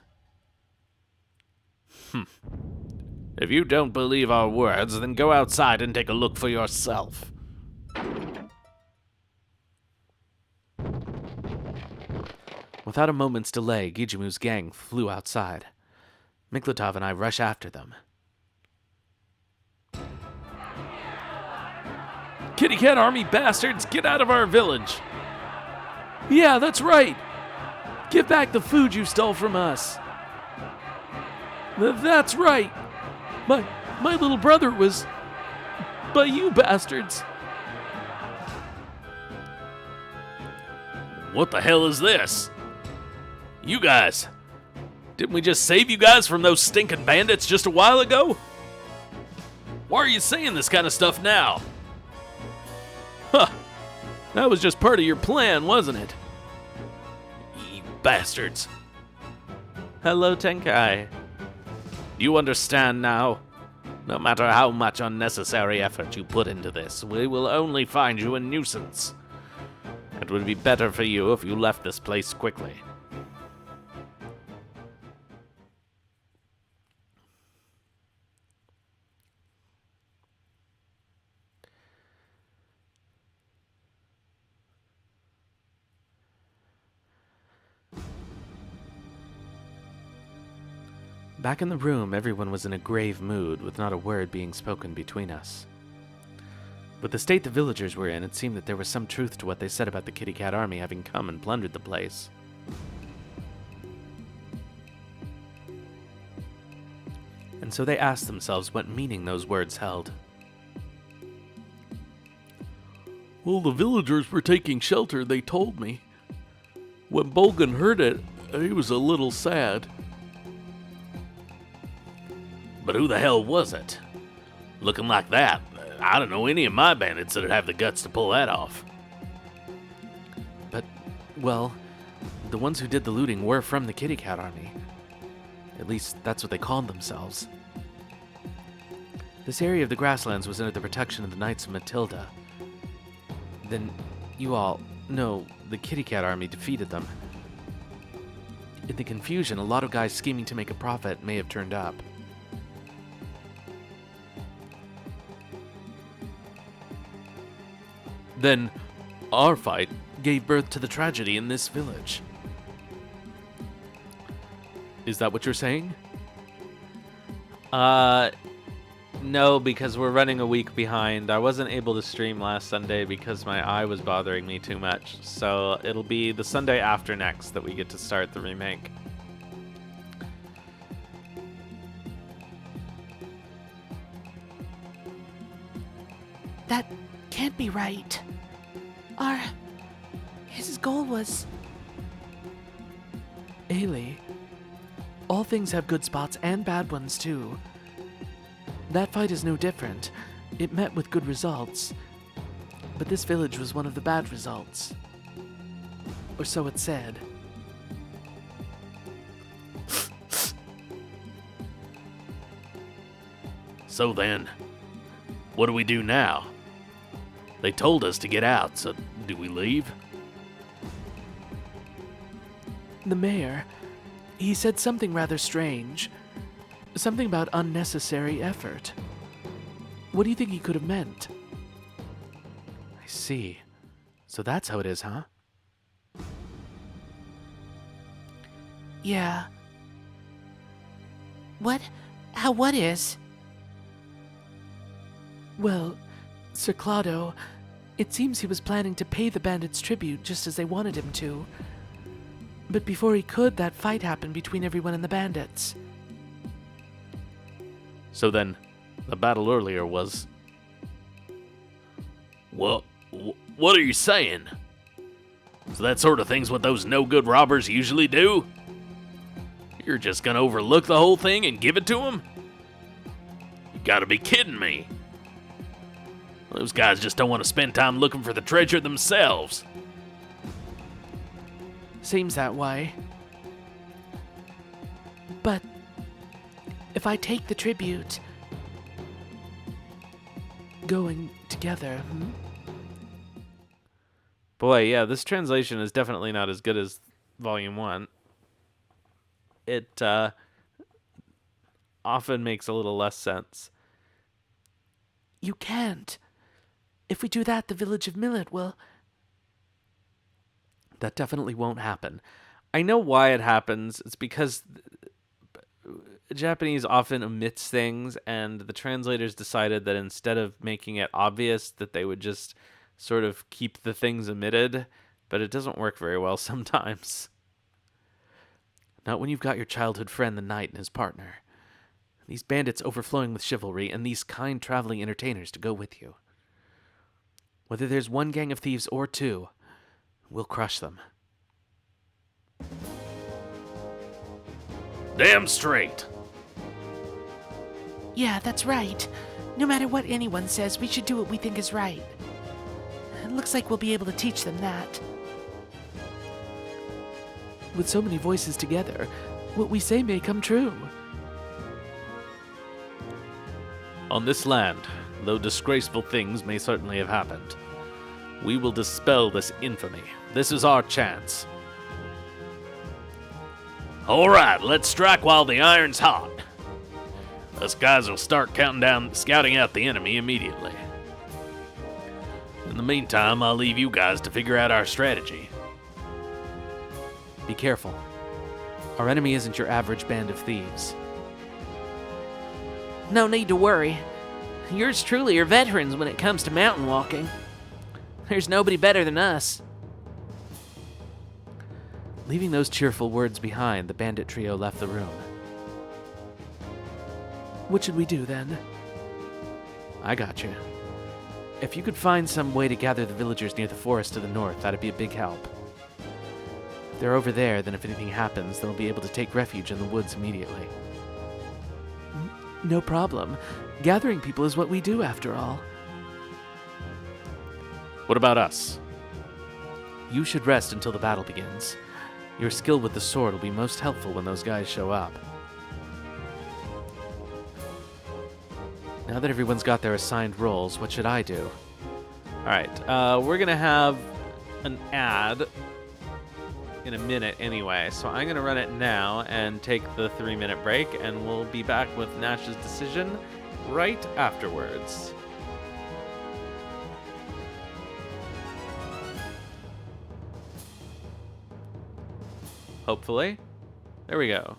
If you don't believe our words, then go outside and take a look for yourself. Without a moment's delay, Gijimu's gang flew outside. Miklatov and I rush after them. Kitty Cat Army bastards, get out of our village! Yeah, that's right! Give back the food you stole from us! That's right! My little brother was... by you bastards. What the hell is this? You guys, didn't we just save you guys from those stinking bandits just a while ago? Why are you saying this kind of stuff now? Huh. That was just part of your plan, wasn't it? You bastards. Hello, Tenkai. You understand now? No matter how much unnecessary effort you put into this, we will only find you a nuisance. It would be better for you if you left this place quickly. Back in the room, everyone was in a grave mood, with not a word being spoken between us. With the state the villagers were in, it seemed that there was some truth to what they said about the Kitty Cat army having come and plundered the place. And so they asked themselves what meaning those words held. Well, the villagers were taking shelter, they told me. When Bolgan heard it, he was a little sad. But who the hell was it? Looking like that, I don't know any of my bandits that'd have the guts to pull that off. But, well, the ones who did the looting were from the Kitty Cat army. At least, that's what they called themselves. This area of the grasslands was under the protection of the Knights of Matilda. Then, you all know the Kitty Cat army defeated them. In the confusion, a lot of guys scheming to make a profit may have turned up. Then, our fight gave birth to the tragedy in this village. Is that what you're saying? No, because we're running a week behind. I wasn't able to stream last Sunday because my eye was bothering me too much. So it'll be the Sunday after next that we get to start the remake. That can't be right. His goal was... Ailey, all things have good spots and bad ones too. That fight is no different. It met with good results. But this village was one of the bad results. Or so it said. So then, what do we do now? They told us to get out, so do we leave? The mayor, he said something rather strange. Something about unnecessary effort. What do you think he could have meant? I see. So that's how it is, huh? Yeah. What? What is? Well, Sir Claudio, it seems he was planning to pay the bandits tribute just as they wanted him to. But before he could, that fight happened between everyone and the bandits. So then, the battle earlier was... What are you saying? So that sort of thing's what those no-good robbers usually do? You're just gonna overlook the whole thing and give it to them? You gotta be kidding me. Those guys just don't want to spend time looking for the treasure themselves. Seems that way. But if I take the tribute, going together, Boy, yeah, this translation is definitely not as good as Volume 1. It often makes a little less sense. You can't. If we do that, the village of Millet will... That definitely won't happen. I know why it happens. It's because Japanese often omits things, and the translators decided that instead of making it obvious, that they would just sort of keep the things omitted, but it doesn't work very well sometimes. Not when you've got your childhood friend, the knight, and his partner. these bandits overflowing with chivalry, and these kind traveling entertainers to go with you. Whether there's one gang of thieves or two, we'll crush them. Damn straight. Yeah, that's right. No matter what anyone says, we should do what we think is right. It looks like we'll be able to teach them that. With so many voices together, what we say may come true. On this land, though disgraceful things may certainly have happened, we will dispel this infamy. This is our chance. All right, let's strike while the iron's hot. Us guys will start scouting out the enemy immediately. In the meantime, I'll leave you guys to figure out our strategy. Be careful. Our enemy isn't your average band of thieves. No need to worry. Yours truly are veterans when it comes to mountain walking. There's nobody better than us. Leaving those cheerful words behind, the bandit trio left the room. What should we do then? I got you. If you could find some way to gather the villagers near the forest to the north, that'd be a big help. If they're over there, then if anything happens, they'll be able to take refuge in the woods immediately. No problem. Gathering people is what we do, after all. What about us? You should rest until the battle begins. Your skill with the sword will be most helpful when those guys show up. Now that everyone's got their assigned roles, what should I do? Alright, we're gonna have an ad in a minute anyway, so I'm gonna run it now and take the 3-minute break, and we'll be back with Nash's decision right afterwards. Hopefully. There we go.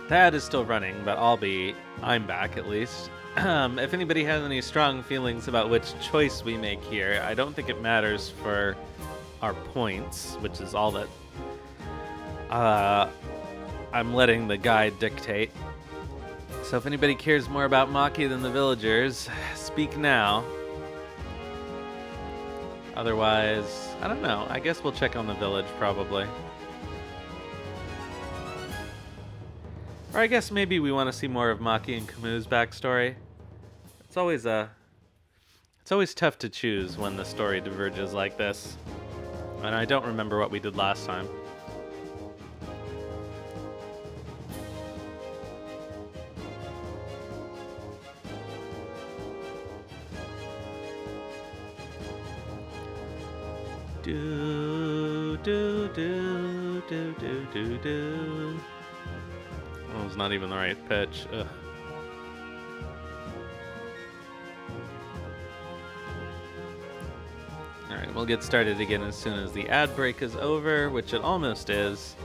That is still running, but I'm back at least. If anybody has any strong feelings about which choice we make here, I don't think it matters for our points, which is all that I'm letting the guide dictate. So if anybody cares more about Maki than the villagers, speak now. Otherwise, I don't know. I guess we'll check on the village probably. Or I guess maybe we want to see more of Maki and Camus' backstory. It's always tough to choose when the story diverges like this. And I don't remember what we did last time. Do do do do do do do. Oh, it's not even the right pitch. Ugh. Alright, we'll get started again as soon as the ad break is over, which it almost is.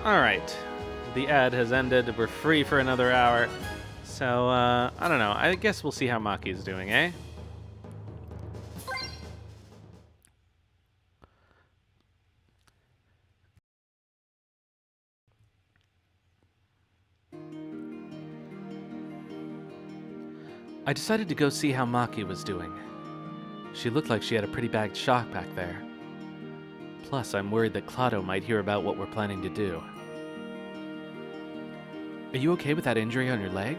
Alright. The ad has ended. We're free for another hour. So, I don't know. I guess we'll see how Maki's doing, eh? I decided to go see how Maki was doing. She looked like she had a pretty bad shock back there. Plus, I'm worried that Clado might hear about what we're planning to do. Are you okay with that injury on your leg?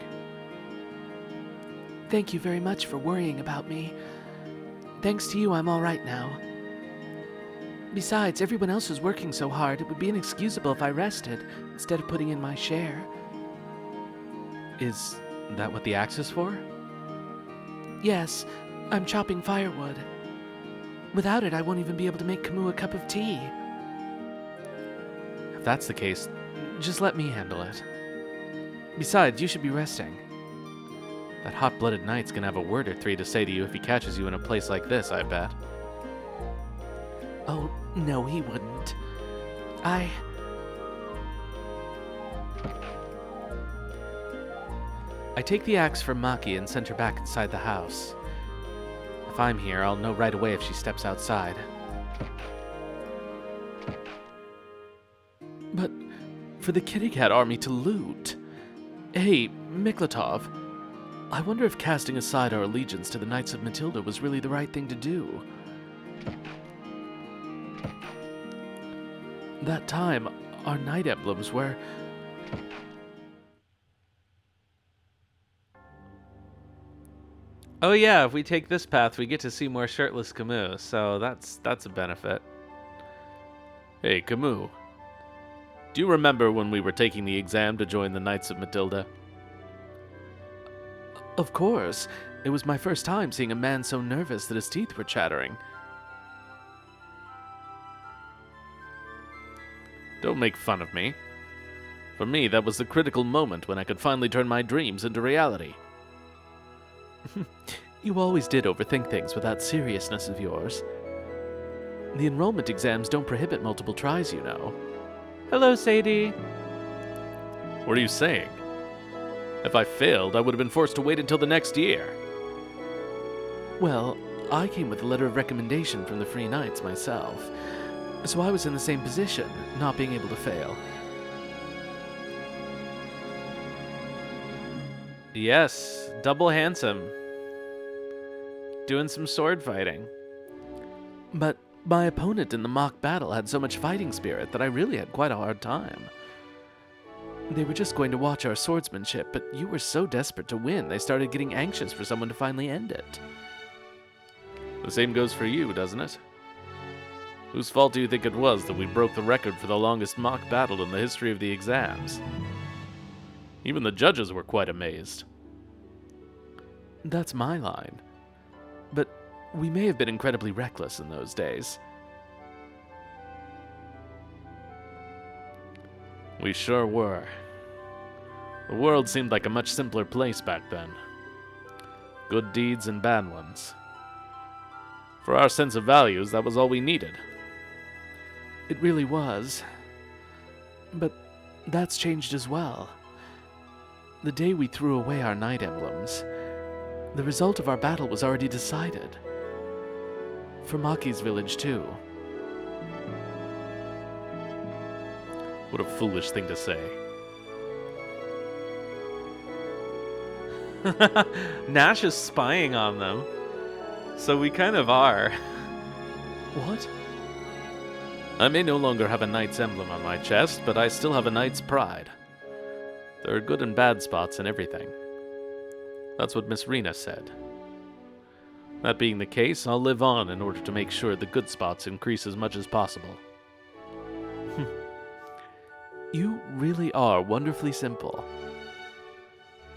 Thank you very much for worrying about me. Thanks to you, I'm all right now. Besides, everyone else is working so hard, it would be inexcusable if I rested instead of putting in my share. Is that what the axe is for? Yes, I'm chopping firewood. Without it, I won't even be able to make Camus a cup of tea. If that's the case, just let me handle it. Besides, you should be resting. That hot-blooded knight's gonna have a word or three to say to you if he catches you in a place like this, I bet. Oh, no, he wouldn't. I take the axe from Maki and send her back inside the house. If I'm here, I'll know right away if she steps outside. But for the kitty cat army to loot... Hey, Miklatov, I wonder if casting aside our allegiance to the Knights of Matilda was really the right thing to do. That time, our knight emblems were... Oh yeah, if we take this path, we get to see more shirtless Camus, so that's a benefit. Hey, Camus. Do you remember when we were taking the exam to join the Knights of Matilda? Of course. It was my first time seeing a man so nervous that his teeth were chattering. Don't make fun of me. For me, that was the critical moment when I could finally turn my dreams into reality. You always did overthink things with that seriousness of yours. The enrollment exams don't prohibit multiple tries, you know. Hello, Sadie. What are you saying? If I failed, I would have been forced to wait until the next year. Well, I came with a letter of recommendation from the Free Knights myself, so I was in the same position, not being able to fail. Yes, double handsome. Doing some sword fighting. But my opponent in the mock battle had so much fighting spirit that I really had quite a hard time. They were just going to watch our swordsmanship, but you were so desperate to win, they started getting anxious for someone to finally end it. The same goes for you, doesn't it? Whose fault do you think it was that we broke the record for the longest mock battle in the history of the exams? Even the judges were quite amazed. That's my line. But we may have been incredibly reckless in those days. We sure were. The world seemed like a much simpler place back then. Good deeds and bad ones. For our sense of values, that was all we needed. It really was. But that's changed as well. The day we threw away our knight emblems, the result of our battle was already decided. For Maki's village, too. What a foolish thing to say. Nash is spying on them. So we kind of are. What? I may no longer have a knight's emblem on my chest, but I still have a knight's pride. There are good and bad spots in everything. That's what Miss Rena said. That being the case, I'll live on in order to make sure the good spots increase as much as possible. You really are wonderfully simple.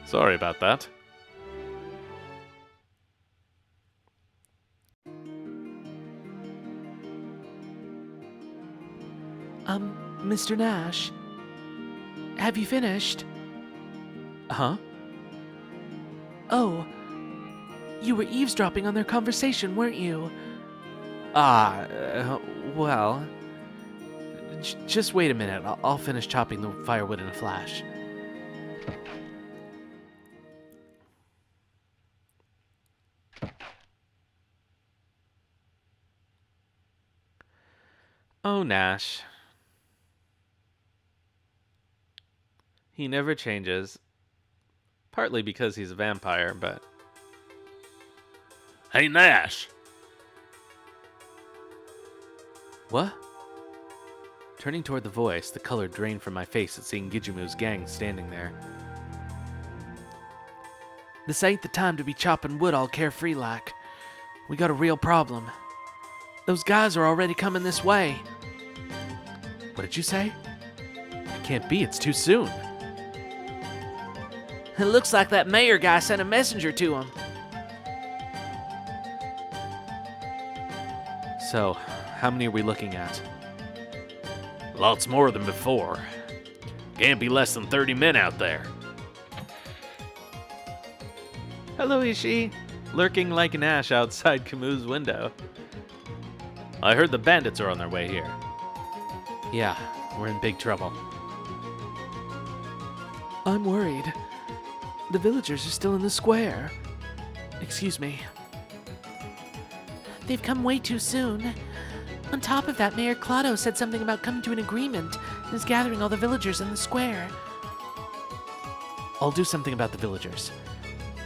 Sorry about that. Mr. Nash, have you finished? Huh? Oh, you were eavesdropping on their conversation, weren't you? Ah, well... Just wait a minute. I'll finish chopping the firewood in a flash. Oh, Nash. He never changes. Partly because he's a vampire, but... Hey, Nash. What? Turning toward the voice, the color drained from my face at seeing Gijimu's gang standing there. This ain't the time to be chopping wood all carefree like. We got a real problem. Those guys are already coming this way. What did you say? It can't be, it's too soon. It looks like that mayor guy sent a messenger to him. So, how many are we looking at? Lots more than before. Can't be less than 30 men out there. Hello, Ishii. Lurking like Nash outside Camus' window. I heard the bandits are on their way here. Yeah, we're in big trouble. I'm worried. The villagers are still in the square. Excuse me. They've come way too soon. On top of that, Mayor Claudio said something about coming to an agreement and is gathering all the villagers in the square. I'll do something about the villagers.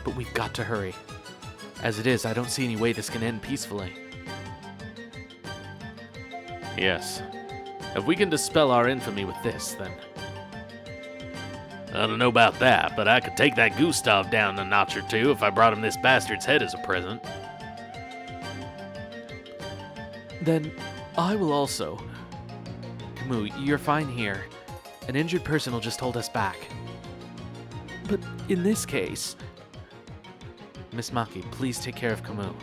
But we've got to hurry. As it is, I don't see any way this can end peacefully. Yes. If we can dispel our infamy with this, then... I don't know about that, but I could take that Gustav down a notch or two if I brought him this bastard's head as a present. Then I will also. Camus, you're fine here. An injured person will just hold us back. But in this case... Miss Maki, please take care of Camus.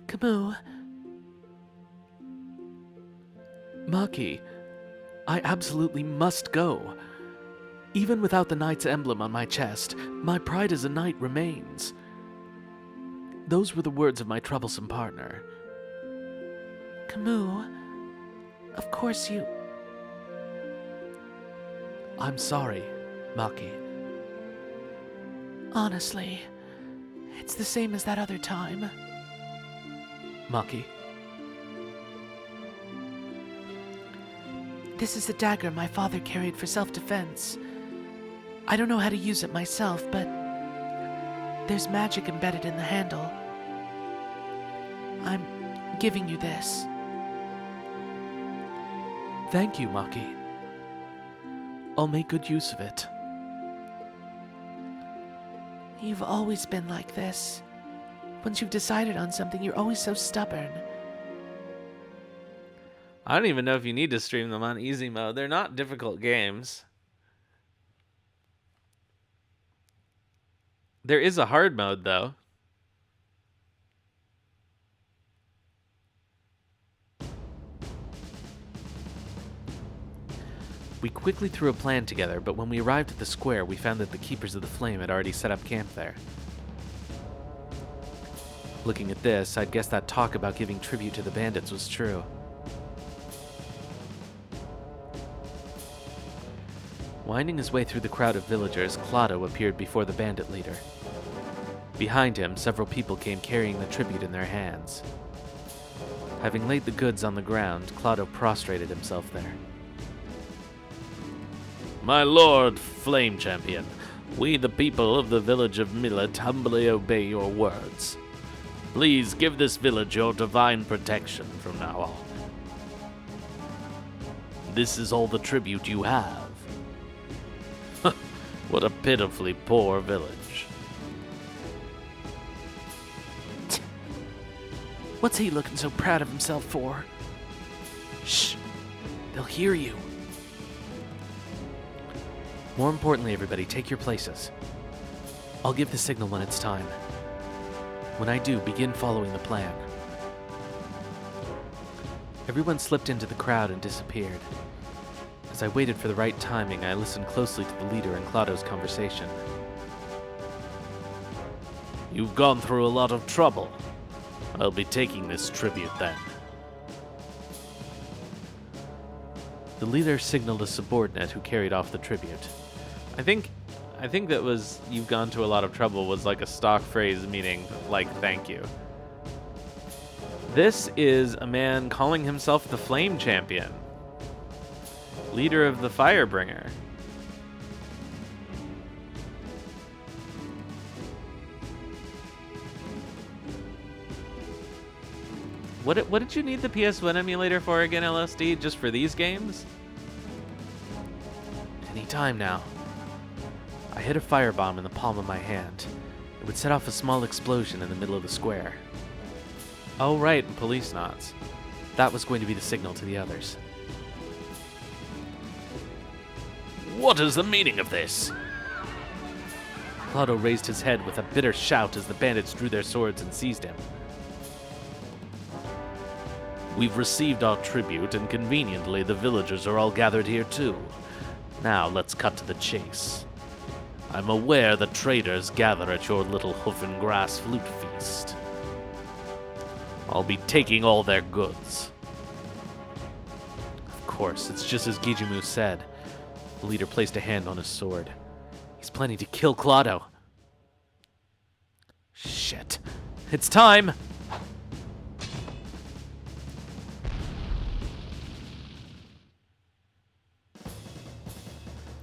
Camus, Maki, I absolutely must go. Even without the knight's emblem on my chest, my pride as a knight remains. Those were the words of my troublesome partner. Camus, of course you... I'm sorry, Maki. Honestly, it's the same as that other time. Maki, This is the dagger my father carried for self-defense. I don't know how to use it myself, but there's magic embedded in the handle. I'm giving you this. thank you, Maki. I'll make good use of it. You've always been like this. Once you've decided on something, you're always so stubborn. I don't even know if you need to stream them on easy mode. They're not difficult games. There is a hard mode, though. We quickly threw a plan together, but when we arrived at the square, we found that the Keepers of the Flame had already set up camp there. Looking at this, I'd guess that talk about giving tribute to the bandits was true. Winding his way through the crowd of villagers, Claudio appeared before the bandit leader. Behind him, several people came carrying the tribute in their hands. Having laid the goods on the ground, Claudio prostrated himself there. My lord Flame Champion, we the people of the village of Millet humbly obey your words. Please give this village your divine protection from now on. This is all the tribute you have. What a pitifully poor village. What's he looking so proud of himself for? Shh! They'll hear you. More importantly, everybody, take your places. I'll give the signal when it's time. When I do, begin following the plan. Everyone slipped into the crowd and disappeared. As As I waited for the right timing, I listened closely to the leader and Claudo's conversation. You've gone through a lot of trouble. I'll be taking this tribute then. The leader signaled a subordinate who carried off the tribute. I think that was "you've gone to a lot of trouble" was like a stock phrase meaning like thank you. This is a man calling himself the Flame Champion, leader of the Firebringer. What did you need the PS1 emulator for again, LSD? Just for these games? Any time now. I hit a firebomb in the palm of my hand. It would set off a small explosion in the middle of the square. Oh right, police knots. That was going to be the signal to the others. What is the meaning of this? Claudio raised his head with a bitter shout as the bandits drew their swords and seized him. We've received our tribute, and conveniently the villagers are all gathered here too. Now let's cut to the chase. I'm aware that traders gather at your little hoof and grass flute feast. I'll be taking all their goods. Of course, it's just as Gijumu said. The leader placed a hand on his sword. He's planning to kill Claudio. Shit. It's time!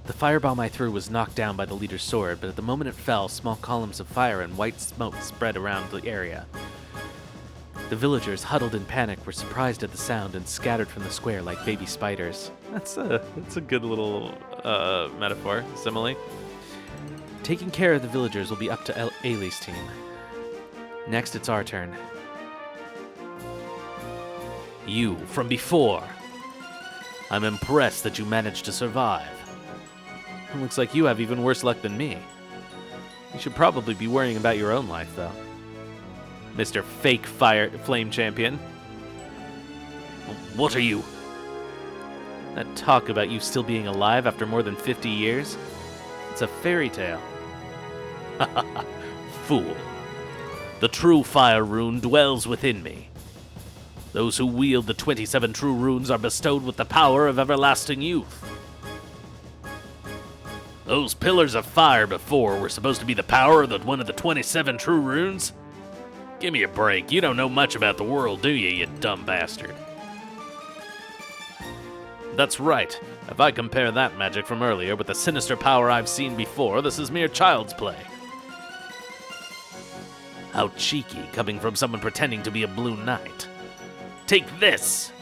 The firebomb I threw was knocked down by the leader's sword, but at the moment it fell, small columns of fire and white smoke spread around the area. The villagers, huddled in panic, were surprised at the sound and scattered from the square like baby spiders. That's a good little metaphor, simile. Taking care of the villagers will be up to Ailey's team. Next, it's our turn. You, from before. I'm impressed that you managed to survive. Looks like you have even worse luck than me. You should probably be worrying about your own life, though. Mr. Fake Flame Champion. What are you? That talk about you still being alive after more than 50 years? It's a fairy tale. Fool. The true fire rune dwells within me. Those who wield the 27 true runes are bestowed with the power of everlasting youth. Those pillars of fire before were supposed to be the power of one of the 27 true runes? Give me a break. You don't know much about the world, do you dumb bastard? That's right. If I compare that magic from earlier with the sinister power I've seen before, this is mere child's play. How cheeky, coming from someone pretending to be a blue knight. Take this!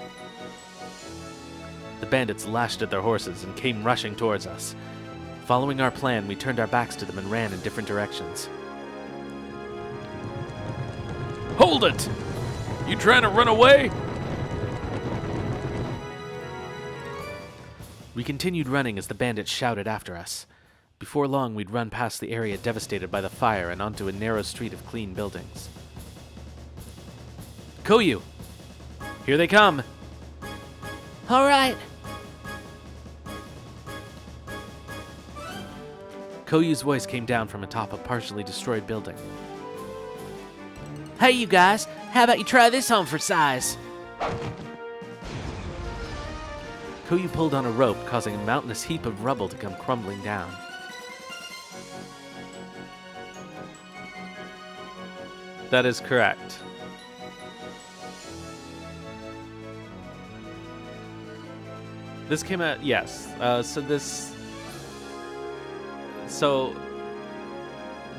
The bandits lashed at their horses and came rushing towards us. Following our plan, we turned our backs to them and ran in different directions. Hold it! You trying to run away? We continued running as the bandits shouted after us. Before long, we'd run past the area devastated by the fire and onto a narrow street of clean buildings. Koyu! Here they come! All right. Koyu's voice came down from atop a partially destroyed building. Hey, you guys, how about you try this on for size? Koyu pulled on a rope, causing a mountainous heap of rubble to come crumbling down. That is correct. This came out, yes.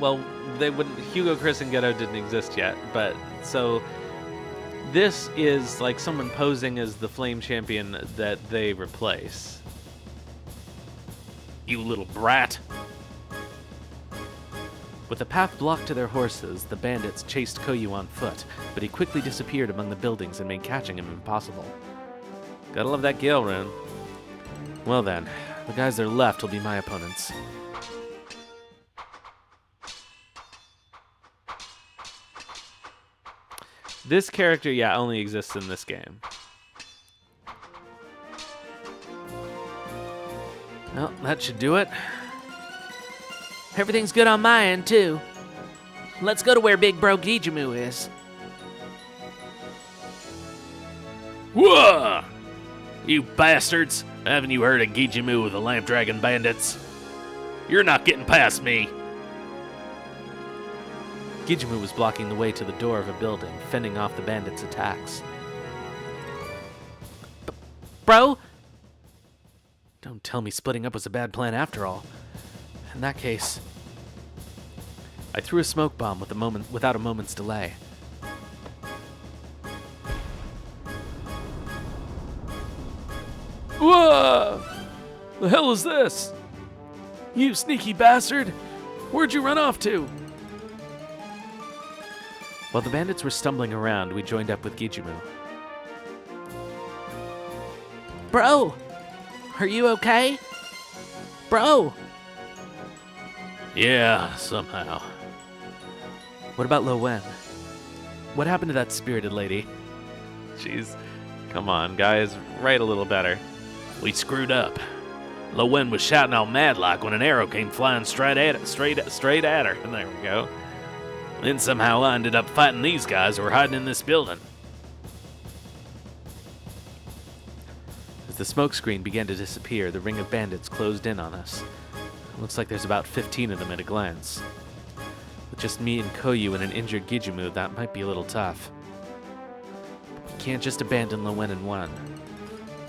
Well, they wouldn't. Hugo, Chris, and Ghetto didn't exist yet, but so this is like someone posing as the Flame Champion that they replace. You little brat. With the path blocked to their horses, the bandits chased Koyu on foot, but he quickly disappeared among the buildings and made catching him impossible. Gotta love that Gale rune. Well then, the guys that are left will be my opponents. This character, yeah, only exists in this game. Well, that should do it. Everything's good on my end, too. Let's go to where Big Bro Gijamu is. Whoa! You bastards! Haven't you heard of Gijamu with the Lamp Dragon Bandits? You're not getting past me! Gijamu was blocking the way to the door of a building, fending off the bandits' attacks. Bro? Don't tell me splitting up was a bad plan after all. In that case, I threw a smoke bomb without a moment's delay. Whoa! The hell is this? You sneaky bastard! Where'd you run off to? While the bandits were stumbling around, we joined up with Gijamu. Bro! Are you okay? Bro! Yeah, somehow. What about Lo Wen? What happened to that spirited lady? Jeez, come on, guys, write a little better. We screwed up. Lo Wen was shouting all mad like when an arrow came flying straight at her. And there we go. Then somehow I ended up fighting these guys who were hiding in this building. As the smoke screen began to disappear, the ring of bandits closed in on us. Looks like there's about 15 of them at a glance. With just me and Koyu and an injured Gijamu, that might be a little tough. We can't just abandon Lo Wen and one.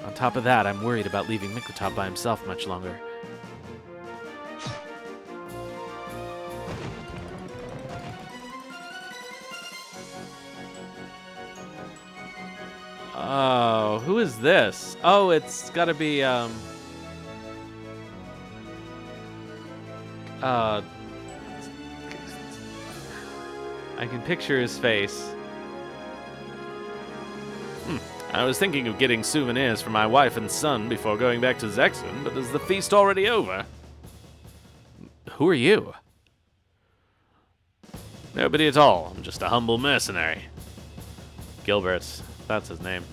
On top of that, I'm worried about leaving Miklotov by himself much longer. Oh, who is this? Oh, it's gotta be, I can picture his face. I was thinking of getting souvenirs for my wife and son before going back to Zexen, but is the feast already over? Who are you? Nobody at all. I'm just a humble mercenary. Gilbert. That's his name.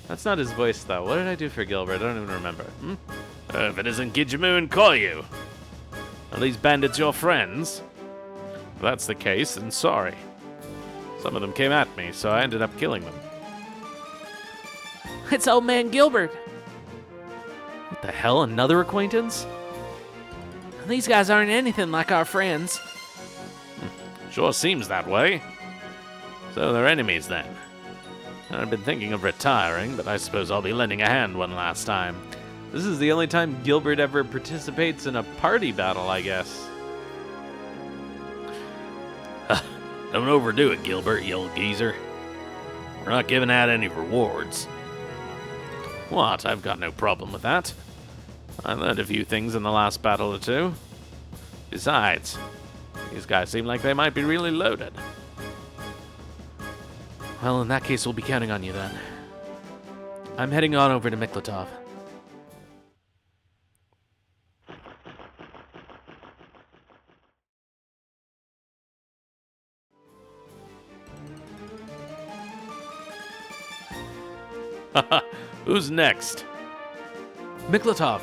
That's not his voice, though. What did I do for Gilbert? I don't even remember. If it isn't Gijamu and Koyu. Are these bandits your friends? If that's the case, then sorry. Some of them came at me, so I ended up killing them. It's old man Gilbert. What the hell? Another acquaintance? These guys aren't anything like our friends. Sure seems that way. So they're enemies then. I've been thinking of retiring, but I suppose I'll be lending a hand one last time. This is the only time Gilbert ever participates in a party battle, I guess. Don't overdo it, Gilbert, you old geezer. We're not giving out any rewards. What? I've got no problem with that. I learned a few things in the last battle or two. Besides, these guys seem like they might be really loaded. Well, in that case, we'll be counting on you then. I'm heading on over to Miklotov. Who's next? Miklotov!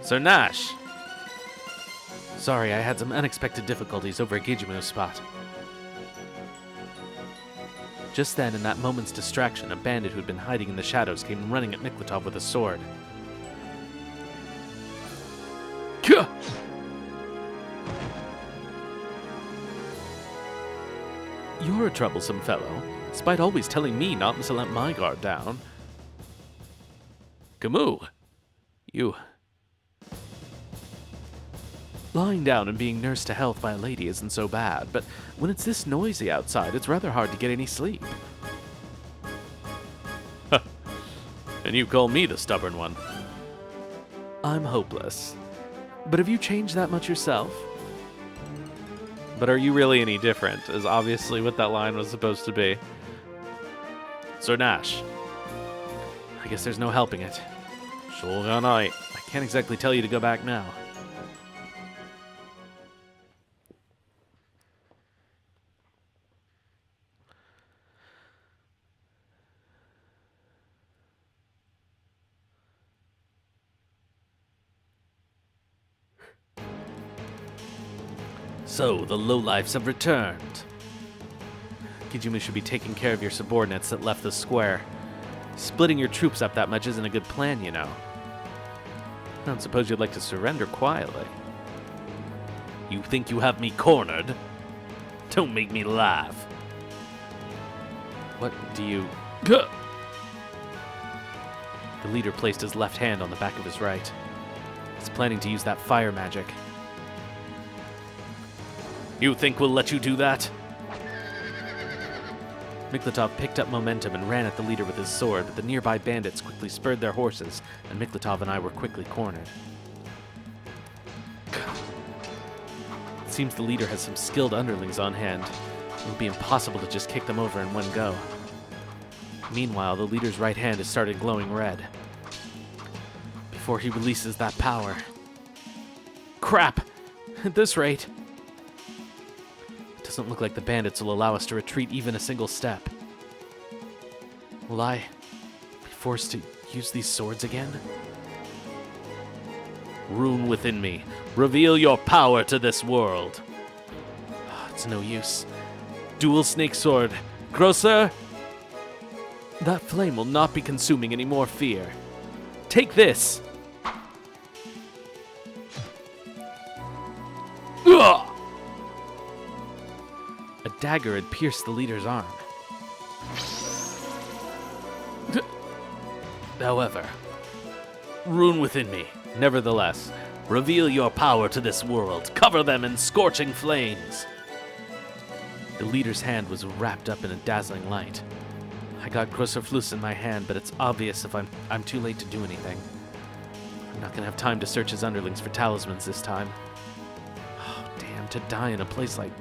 Sir Nash. Sorry, I had some unexpected difficulties over at Gijamu's spot. Just then, in that moment's distraction, a bandit who'd been hiding in the shadows came running at Miklotov with a sword. Kuh! You're a troublesome fellow, despite always telling me not to let my guard down. Camus, you... Lying down and being nursed to health by a lady isn't so bad, but when it's this noisy outside, it's rather hard to get any sleep. And you call me the stubborn one. I'm hopeless. But have you changed that much yourself? But are you really any different, is obviously what that line was supposed to be. Sir Nash. I guess there's no helping it. Sure gone I. I can't exactly tell you to go back now. So, the lowlifes have returned. Kijumu should be taking care of your subordinates that left the square. Splitting your troops up that much isn't a good plan, you know. I don't suppose you'd like to surrender quietly. You think you have me cornered? Don't make me laugh. What do you... The leader placed his left hand on the back of his right. He's planning to use that fire magic. You think we'll let you do that? Miklatov picked up momentum and ran at the leader with his sword, but the nearby bandits quickly spurred their horses, and Miklatov and I were quickly cornered. It seems the leader has some skilled underlings on hand. It will be impossible to just kick them over in one go. Meanwhile, the leader's right hand has started glowing red. Before he releases that power... Crap! At this rate... It doesn't look like the bandits will allow us to retreat even a single step. Will I be forced to use these swords again? Rune within me. Reveal your power to this world. It's no use. Dual snake sword. Grosser! That flame will not be consuming any more fear. Take this! Ugh! A dagger had pierced the leader's arm. However, rune within me. Nevertheless, reveal your power to this world. Cover them in scorching flames. The leader's hand was wrapped up in a dazzling light. I got Grosserfluss in my hand, but it's obvious if I'm too late to do anything. I'm not gonna have time to search his underlings for talismans this time. Oh, damn, to die in a place like...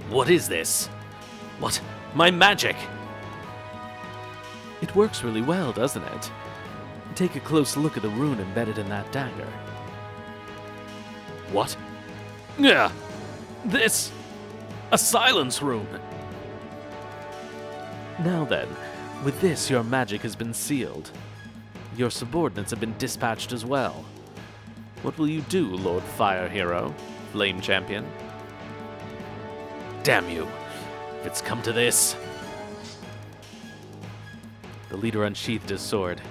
What is this? What? My magic! It works really well, doesn't it? Take a close look at the rune embedded in that dagger. What? Yeah, this... a silence rune. Now then, with this your magic has been sealed. Your subordinates have been dispatched as well. What will you do, Lord Fire Hero, Flame Champion? Damn you, if it's come to this. The leader unsheathed his sword.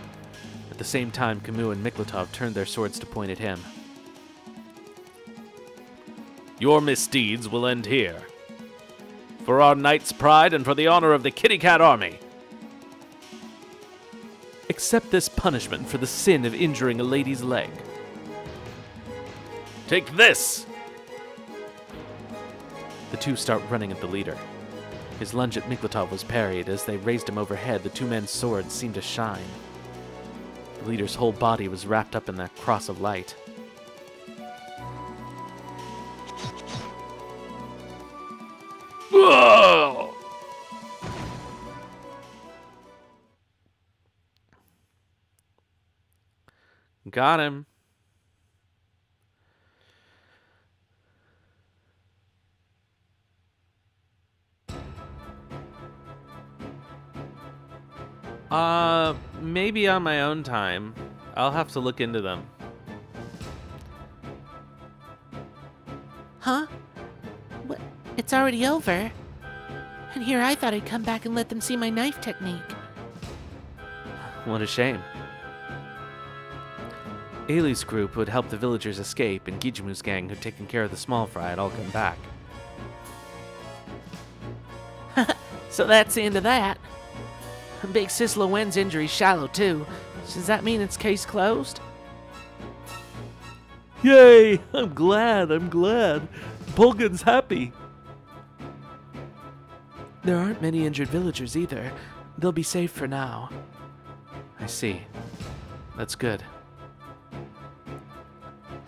At the same time, Camus and Miklatov turned their swords to point at him. Your misdeeds will end here. For our knight's pride and for the honor of the Kitty Cat Army. Accept this punishment for the sin of injuring a lady's leg. Take this! The two start running at the leader. His lunge at Miklatov was parried. As they raised him overhead, the two men's swords seemed to shine. The leader's whole body was wrapped up in that cross of light. Whoa! Got him. Maybe on my own time. I'll have to look into them. Huh? What? It's already over? And here I thought I'd come back and let them see my knife technique. What a shame. Ailey's group who had helped the villagers escape, and Gijimu's gang who'd taken care of the small fry had all come back. So that's the end of that. Big Sis Lowen's injury's shallow, too. Does that mean it's case closed? Yay! I'm glad. Polgan's happy. There aren't many injured villagers either. They'll be safe for now. I see. That's good.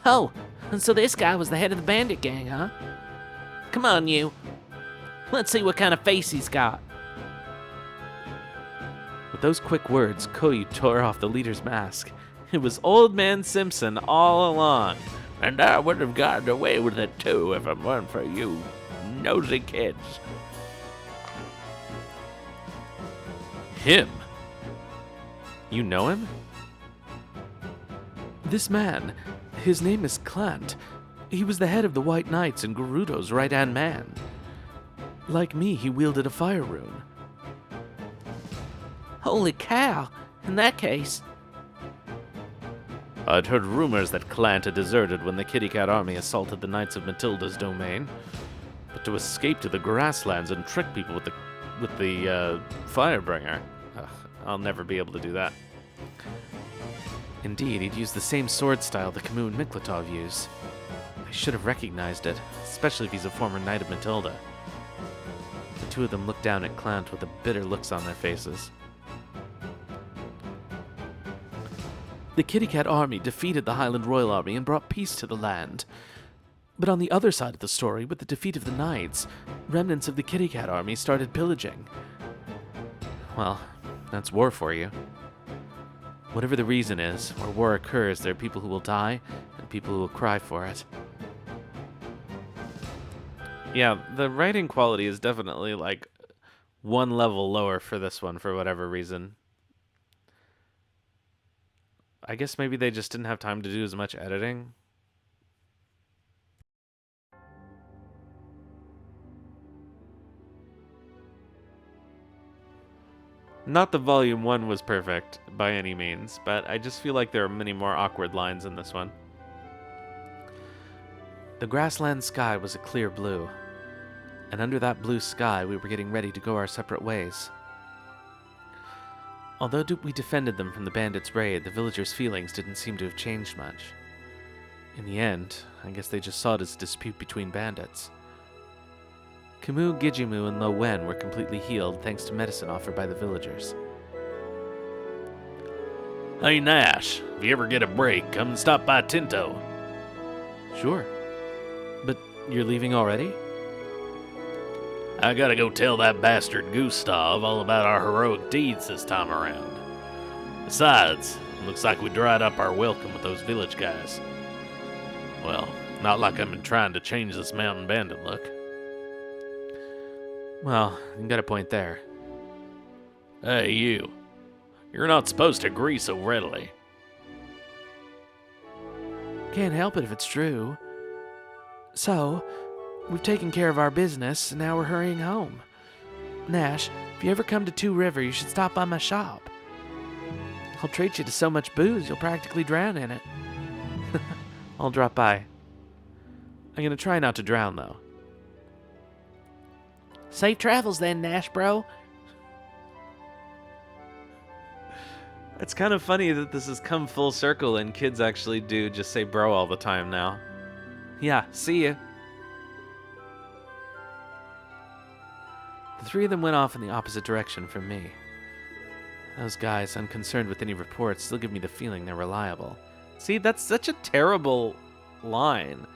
Oh, and so this guy was the head of the bandit gang, huh? Come on, you. Let's see what kind of face he's got. With those quick words, Koyu tore off the leader's mask. It was Old Man Simpson all along. And I would have gotten away with it too if it weren't for you nosy kids. Him? You know him? This man, his name is Clant. He was the head of the White Knights and Gerudo's right-hand man. Like me, he wielded a fire rune. Holy cow! In that case, I'd heard rumors that Clant had deserted when the Kitty Cat army assaulted the Knights of Matilda's domain. But to escape to the grasslands and trick people with the Firebringer, I'll never be able to do that. Indeed, he'd used the same sword style that Camus and Miklatov use. I should have recognized it, especially if he's a former Knight of Matilda. The two of them looked down at Clant with the bitter looks on their faces. The Kitty Cat army defeated the Highland Royal Army and brought peace to the land. But on the other side of the story, with the defeat of the Knights, remnants of the Kitty Cat army started pillaging. Well, that's war for you. Whatever the reason is, where war occurs, there are people who will die and people who will cry for it. Yeah, the writing quality is definitely like one level lower for this one for whatever reason. I guess maybe they just didn't have time to do as much editing. Not that Volume 1 was perfect, by any means, but I just feel like there are many more awkward lines in this one. The grassland sky was a clear blue, and under that blue sky we were getting ready to go our separate ways. Although we defended them from the bandits' raid, the villagers' feelings didn't seem to have changed much. In the end, I guess they just saw it as a dispute between bandits. Camus, Gijimu, and Lo Wen were completely healed thanks to medicine offered by the villagers. Hey Nash, if you ever get a break, come and stop by Tinto. Sure. But you're leaving already? I gotta go tell that bastard Gustav all about our heroic deeds this time around. Besides, looks like we dried up our welcome with those village guys. Well, not like I've been trying to change this mountain bandit look. Well, you got a point there. Hey, you. You're not supposed to agree so readily. Can't help it if it's true. So, we've taken care of our business, and now we're hurrying home. Nash, if you ever come to Two River, you should stop by my shop. I'll treat you to so much booze, you'll practically drown in it. I'll drop by. I'm gonna try not to drown, though. safe travels then, Nash bro. It's kind of funny that this has come full circle and kids actually do just say bro all the time now. Yeah, see ya. The three of them went off in the opposite direction from me. Those guys, unconcerned with any reports, still give me the feeling they're reliable. See, that's such a terrible line.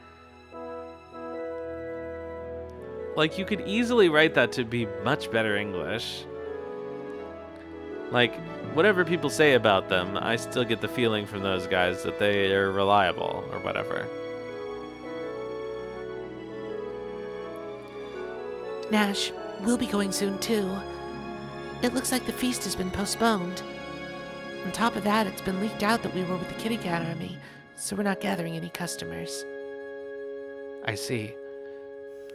Like, you could easily write that to be much better English. Like, whatever people say about them, I still get the feeling from those guys that they are reliable, or whatever. Nash, we'll be going soon too. It looks like the feast has been postponed. On top of that, it's been leaked out that we were with the Kitty Cat army, so we're not gathering any customers. I see.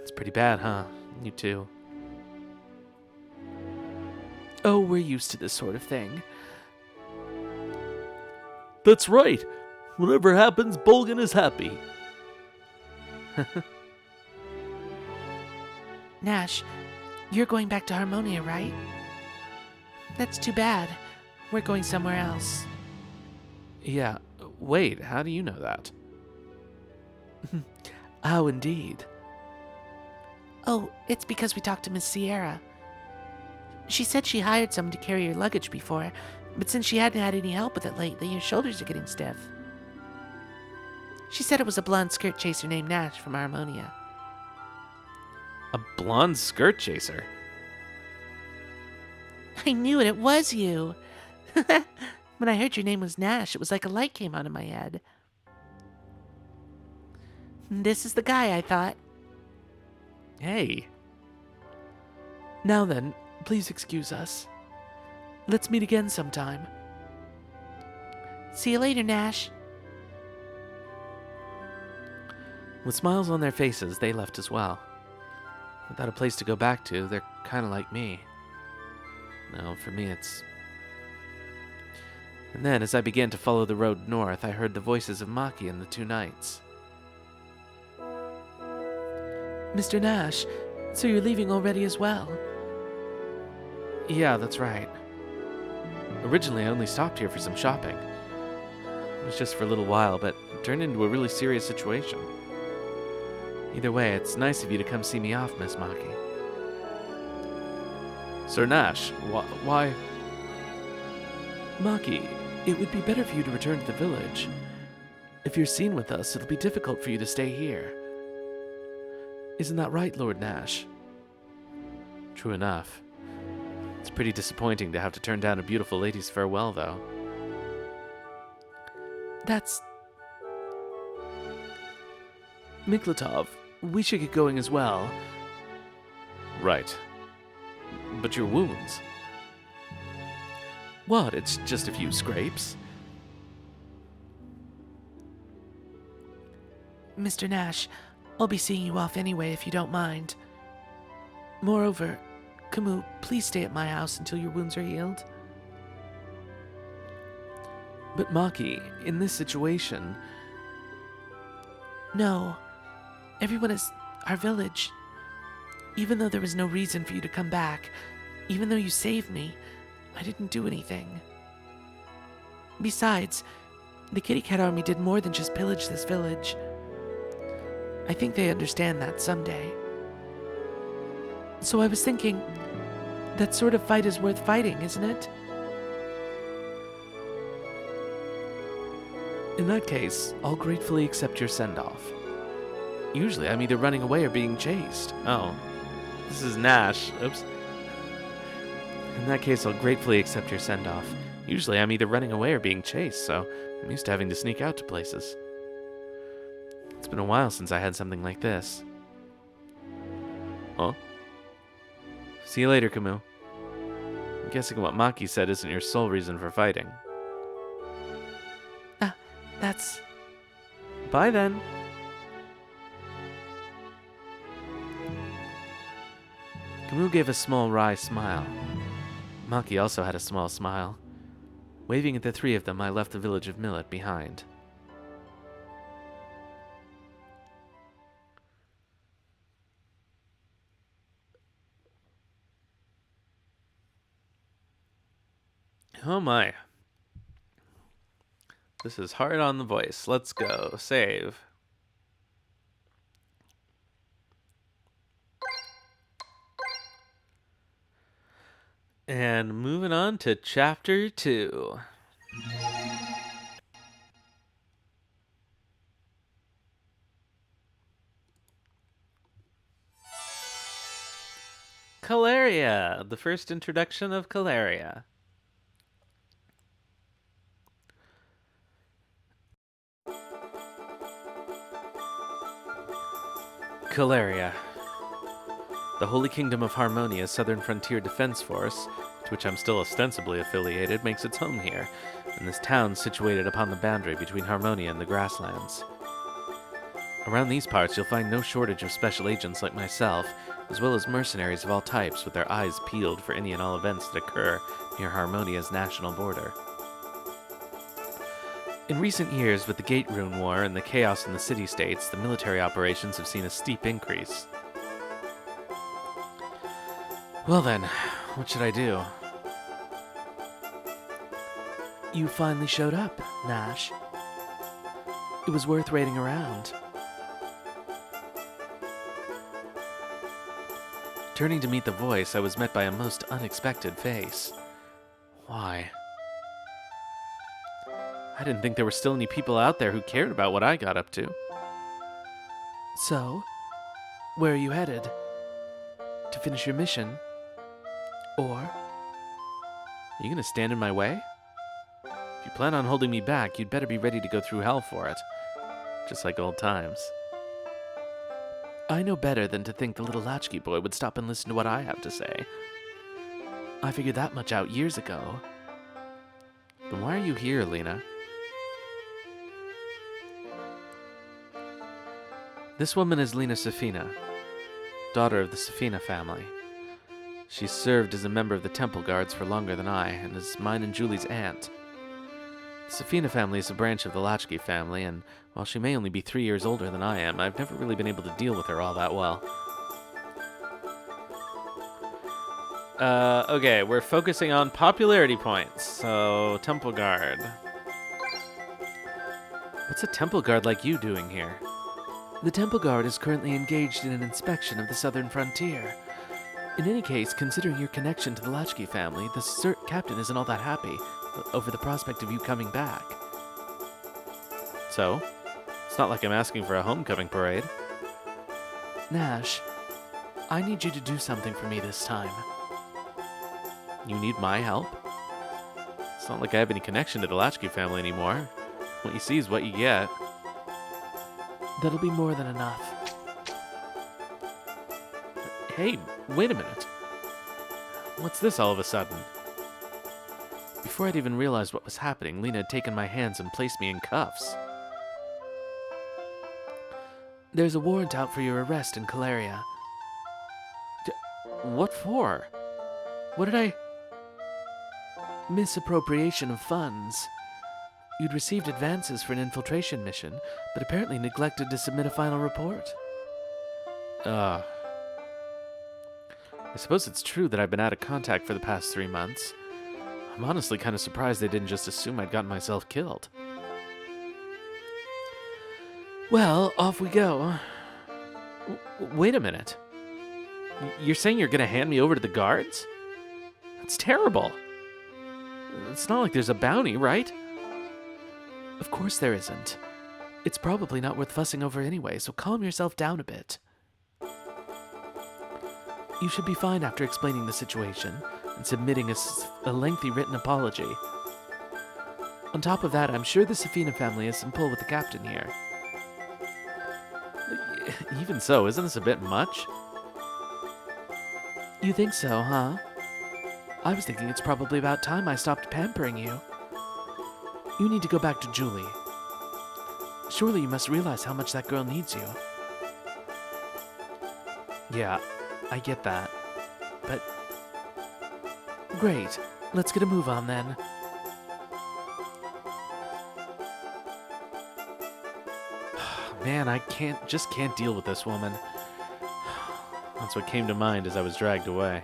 It's pretty bad, huh? You too. Oh, we're used to this sort of thing. That's right. Whatever happens, Bolgan is happy. Nash, you're going back to Harmonia, right? That's too bad. We're going somewhere else. Yeah, wait, how do you know that? How indeed. Oh, it's because we talked to Miss Sierra. She said she hired someone to carry your luggage before, but since she hadn't had any help with it lately, your shoulders are getting stiff. She said it was a blonde skirt chaser named Nash from Harmonia. A blonde skirt chaser? I knew it, it was you. When I heard your name was Nash, it was like a light came on in my head. This is the guy, I thought. Hey. Now then, please excuse us. Let's meet again sometime. See you later, Nash. With smiles on their faces, they left as well. Without a place to go back to, they're kind of like me. No, for me it's... And then, as I began to follow the road north, I heard the voices of Maki and the two knights. Mr. Nash, so you're leaving already as well? Yeah, that's right. Originally, I only stopped here for some shopping. It was just for a little while, but it turned into a really serious situation. Either way, it's nice of you to come see me off, Miss Maki. Sir Nash, why... Maki, it would be better for you to return to the village. If you're seen with us, it'll be difficult for you to stay here. Isn't that right, Lord Nash? True enough. It's pretty disappointing to have to turn down a beautiful lady's farewell, though. That's... Miklatov, we should get going as well. Right. But your wounds... What, it's just a few scrapes? Mr. Nash, I'll be seeing you off anyway if you don't mind. Moreover, Camus, please stay at my house until your wounds are healed. But Maki, in this situation... No. Everyone is our village. Even though there was no reason for you to come back, even though you saved me, I didn't do anything. Besides, the Kitty Cat Army did more than just pillage this village. I think they understand that someday. So I was thinking, that sort of fight is worth fighting, isn't it? In that case, I'll gratefully accept your send-off. Usually I'm either running away or being chased. Oh. This is Nash. Oops. In that case, I'll gratefully accept your send-off. Usually I'm either running away or being chased, so I'm used to having to sneak out to places. It's been a while since I had something like this. Huh? See you later, Camus. I'm guessing what Maki said isn't your sole reason for fighting. That's... Bye then. Camus gave a small wry smile. Maki also had a small smile. Waving at the three of them, I left the village of Millet behind. Oh my. This is hard on the voice. Let's go. Save. And moving on to chapter 2. Caleria, the first introduction of Caleria. Caleria. The Holy Kingdom of Harmonia's Southern Frontier Defense Force, to which I'm still ostensibly affiliated, makes its home here, in this town situated upon the boundary between Harmonia and the grasslands. Around these parts you'll find no shortage of special agents like myself, as well as mercenaries of all types with their eyes peeled for any and all events that occur near Harmonia's national border. In recent years, with the Gate Rune War and the chaos in the city-states, the military operations have seen a steep increase. Well then, what should I do? You finally showed up, Nash. It was worth waiting around. Turning to meet the voice, I was met by a most unexpected face. Why? I didn't think there were still any people out there who cared about what I got up to. So, where are you headed? To finish your mission? Or... You gonna stand in my way? If you plan on holding me back, you'd better be ready to go through hell for it. Just like old times. I know better than to think the little latchkey boy would stop and listen to what I have to say. I figured that much out years ago. Then why are you here, Lena? This woman is Lena Safina, daughter of the Safina family. She served as a member of the Temple Guards for longer than I, and is mine and Julie's aunt. The Safina family is a branch of the Latchkey family, and while she may only be 3 years older than I am, I've never really been able to deal with her all that well. Okay, we're focusing on popularity points, so Temple Guard. What's a Temple Guard like you doing here? The Temple Guard is currently engaged in an inspection of the southern frontier. In any case, considering your connection to the Latchkey family, the captain isn't all that happy over the prospect of you coming back. So? It's not like I'm asking for a homecoming parade. Nash, I need you to do something for me this time. You need my help? It's not like I have any connection to the Latchkey family anymore. What you see is what you get. That'll be more than enough. Hey, wait a minute. What's this all of a sudden? Before I'd even realized what was happening, Lena had taken my hands and placed me in cuffs. There's a warrant out for your arrest in Caleria. What for? What did I... Misappropriation of funds. You'd received advances for an infiltration mission, but apparently neglected to submit a final report. I suppose it's true that I've been out of contact for the past 3 months. I'm honestly kind of surprised they didn't just assume I'd gotten myself killed. Well, off we go. Wait a minute. You're saying you're going to hand me over to the guards? That's terrible. It's not like there's a bounty, right? Of course there isn't. It's probably not worth fussing over anyway, so calm yourself down a bit. You should be fine after explaining the situation and submitting a lengthy written apology. On top of that, I'm sure the Safina family has some pull with the captain here. Even so, isn't this a bit much? You think so, huh? I was thinking it's probably about time I stopped pampering you. You need to go back to Julie. Surely you must realize how much that girl needs you. Yeah, I get that. But... Great. Let's get a move on then. Man, I just can't deal with this woman. That's what came to mind as I was dragged away.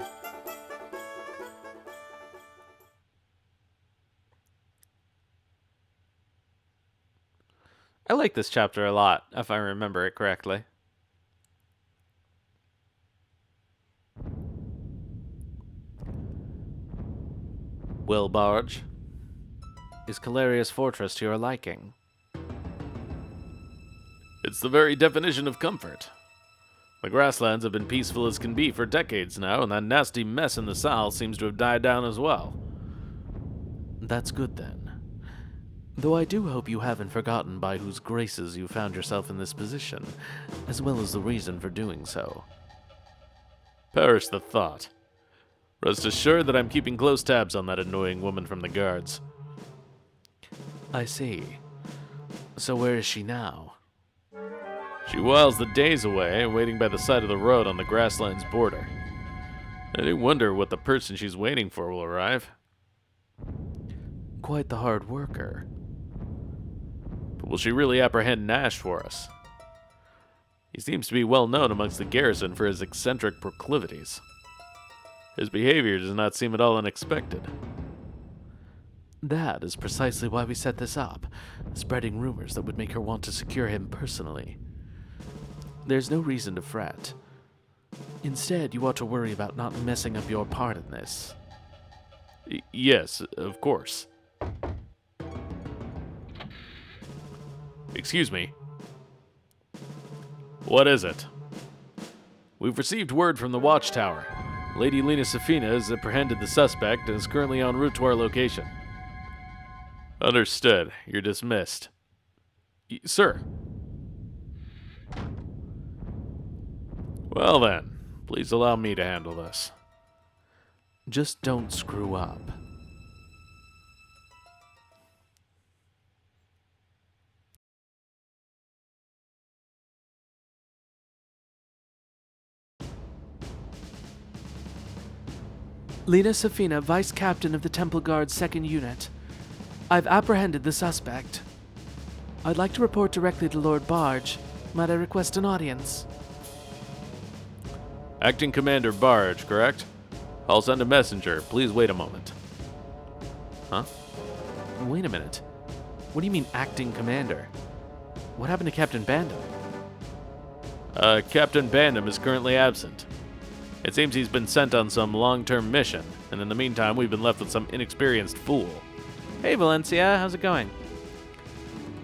I like this chapter a lot, if I remember it correctly. Will Barge, is Caleria's fortress to your liking? It's the very definition of comfort. The grasslands have been peaceful as can be for decades now, and that nasty mess in the south seems to have died down as well. That's good then. Though I do hope you haven't forgotten by whose graces you found yourself in this position, as well as the reason for doing so. Perish the thought. Rest assured that I'm keeping close tabs on that annoying woman from the guards. I see. So where is she now? She whiles the days away, waiting by the side of the road on the grasslands border. I do wonder what the person she's waiting for will arrive. Quite the hard worker. But will she really apprehend Nash for us? He seems to be well known amongst the garrison for his eccentric proclivities. His behavior does not seem at all unexpected. That is precisely why we set this up, spreading rumors that would make her want to secure him personally. There's no reason to fret. Instead, you ought to worry about not messing up your part in this. Yes, of course. Excuse me. What is it? We've received word from the watchtower. Lady Lena Safina has apprehended the suspect and is currently en route to our location. Understood. You're dismissed. Sir. Well then, please allow me to handle this. Just don't screw up. Lena Safina, Vice Captain of the Temple Guard's 2nd Unit. I've apprehended the suspect. I'd like to report directly to Lord Barge. Might I request an audience? Acting Commander Barge, correct? I'll send a messenger. Please wait a moment. Huh? Wait a minute. What do you mean, acting commander? What happened to Captain Bandham? Captain Bandham is currently absent. It seems he's been sent on some long-term mission, and in the meantime we've been left with some inexperienced fool. Hey, Valencia, how's it going?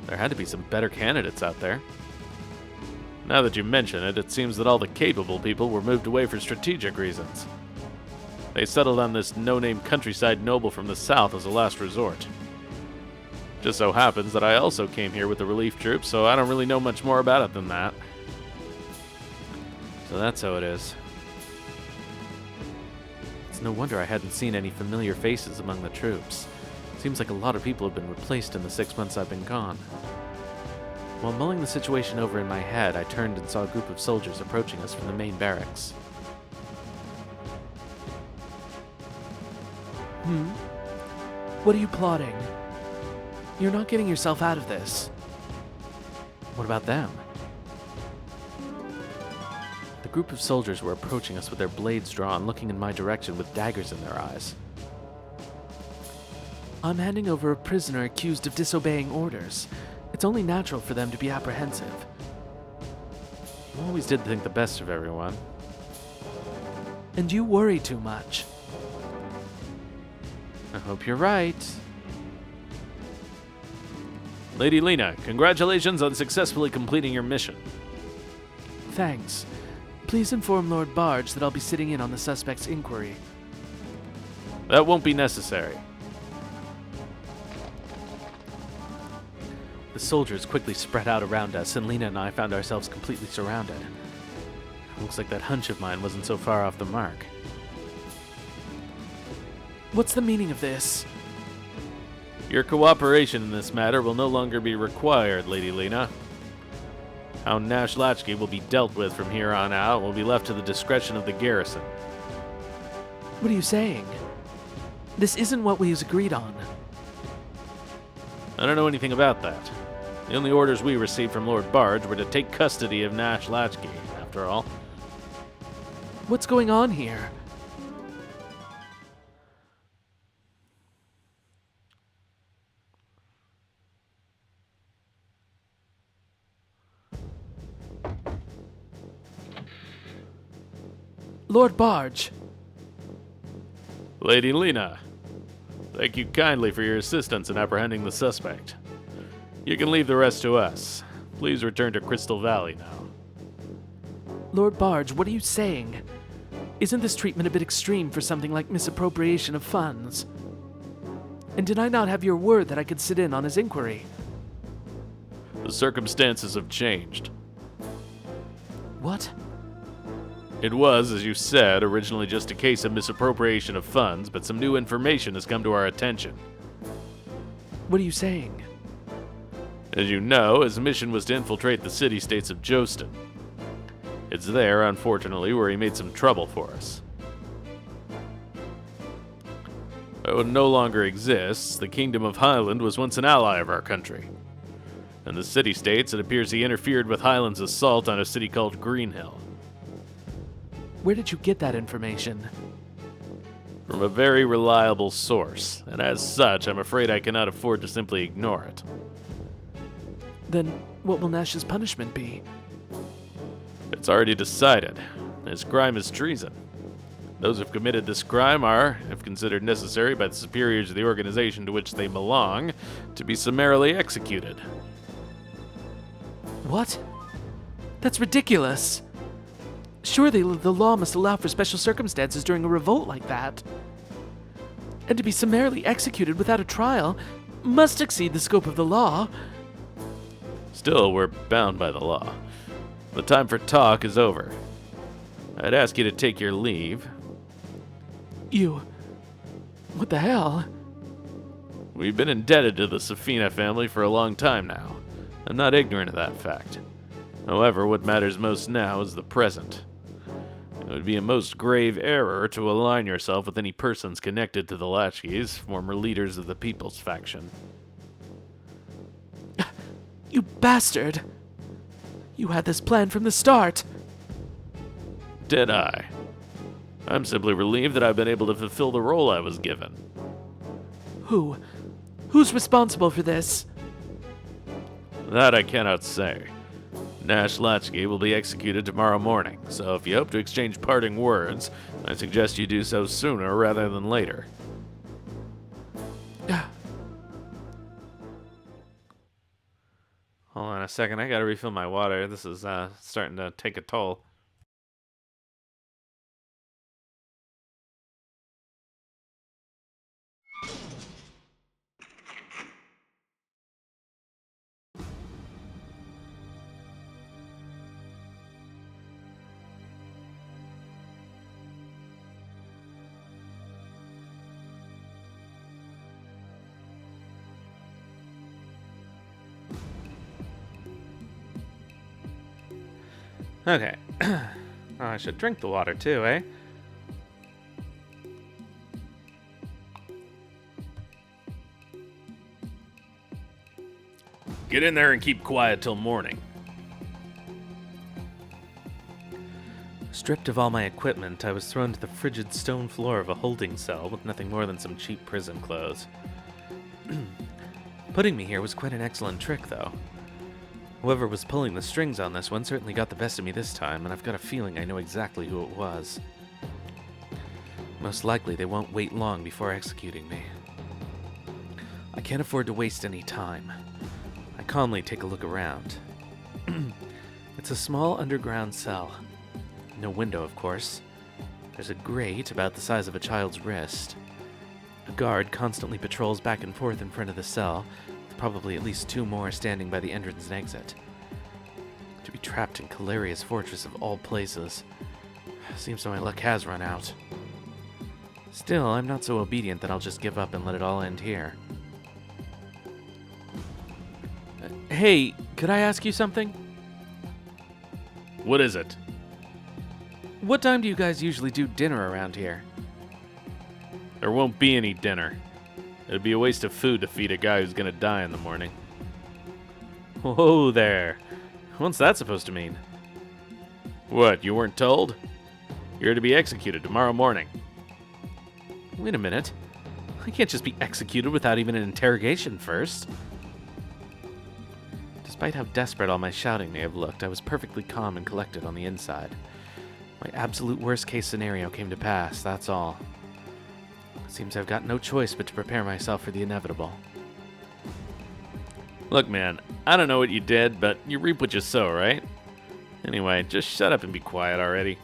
There had to be some better candidates out there. Now that you mention it, it seems that all the capable people were moved away for strategic reasons. They settled on this no-name countryside noble from the south as a last resort. Just so happens that I also came here with the relief troops, so I don't really know much more about it than that. So that's how it is. It's no wonder I hadn't seen any familiar faces among the troops. Seems like a lot of people have been replaced in the 6 months I've been gone. While mulling the situation over in my head, I turned and saw a group of soldiers approaching us from the main barracks. What are you plotting? You're not getting yourself out of this. What about them? The group of soldiers were approaching us with their blades drawn, looking in my direction with daggers in their eyes. I'm handing over a prisoner accused of disobeying orders. It's only natural for them to be apprehensive. I always did think the best of everyone. And you worry too much. I hope you're right. Lady Lena, congratulations on successfully completing your mission. Thanks. Please inform Lord Barge that I'll be sitting in on the suspect's inquiry. That won't be necessary. The soldiers quickly spread out around us, and Lena and I found ourselves completely surrounded. Looks like that hunch of mine wasn't so far off the mark. What's the meaning of this? Your cooperation in this matter will no longer be required, Lady Lena. How Nash Latchkey will be dealt with from here on out will be left to the discretion of the garrison. What are you saying? This isn't what we agreed on. I don't know anything about that. The only orders we received from Lord Barge were to take custody of Nash Latchkey, after all. What's going on here? Lord Barge. Lady Lena, thank you kindly for your assistance in apprehending the suspect. You can leave the rest to us. Please return to Crystal Valley now. Lord Barge, what are you saying? Isn't this treatment a bit extreme for something like misappropriation of funds? And did I not have your word that I could sit in on his inquiry? The circumstances have changed. What? It was, as you said, originally just a case of misappropriation of funds, but some new information has come to our attention. What are you saying? As you know, his mission was to infiltrate the city-states of Jostin. It's there, unfortunately, where he made some trouble for us. Though it no longer exists, the Kingdom of Highland was once an ally of our country. In the city-states, it appears he interfered with Highland's assault on a city called Greenhill. Where did you get that information? From a very reliable source, and as such, I'm afraid I cannot afford to simply ignore it. Then what will Nash's punishment be? It's already decided. His crime is treason. Those who've committed this crime are, if considered necessary by the superiors of the organization to which they belong, to be summarily executed. What? That's ridiculous. Surely the law must allow for special circumstances during a revolt like that. And to be summarily executed without a trial must exceed the scope of the law. Still, we're bound by the law. The time for talk is over. I'd ask you to take your leave. You... What the hell? We've been indebted to the Safina family for a long time now. I'm not ignorant of that fact. However, what matters most now is the present. It would be a most grave error to align yourself with any persons connected to the Latchkeys, former leaders of the People's Faction. You bastard! You had this plan from the start! Did I? I'm simply relieved that I've been able to fulfill the role I was given. Who? Who's responsible for this? That I cannot say. Nash Latchkey will be executed tomorrow morning, so if you hope to exchange parting words, I suggest you do so sooner rather than later. Hold on a second, I gotta refill my water. This is starting to take a toll. Okay. Oh, I should drink the water too, eh? Get in there and keep quiet till morning. Stripped of all my equipment, I was thrown to the frigid stone floor of a holding cell with nothing more than some cheap prison clothes. Putting me here was quite an excellent trick, though. Whoever was pulling the strings on this one certainly got the best of me this time, and I've got a feeling I know exactly who it was. Most likely they won't wait long before executing me. I can't afford to waste any time. I calmly take a look around. It's a small underground cell. No window, of course. There's a grate about the size of a child's wrist. A guard constantly patrols back and forth in front of the cell, with probably at least 2 more standing by the entrance and exit. To be trapped in Calaria's fortress of all places. Seems my luck has run out. Still, I'm not so obedient that I'll just give up and let it all end here. Hey, could I ask you something? What is it? What time do you guys usually do dinner around here? There won't be any dinner. It'd be a waste of food to feed a guy who's gonna die in the morning. Whoa there. What's that supposed to mean? What, you weren't told? You're to be executed tomorrow morning. Wait a minute. I can't just be executed without even an interrogation first. Despite how desperate all my shouting may have looked, I was perfectly calm and collected on the inside. My absolute worst-case scenario came to pass, that's all. It seems I've got no choice but to prepare myself for the inevitable. Look, man, I don't know what you did, but you reap what you sow, right? Anyway, just shut up and be quiet already.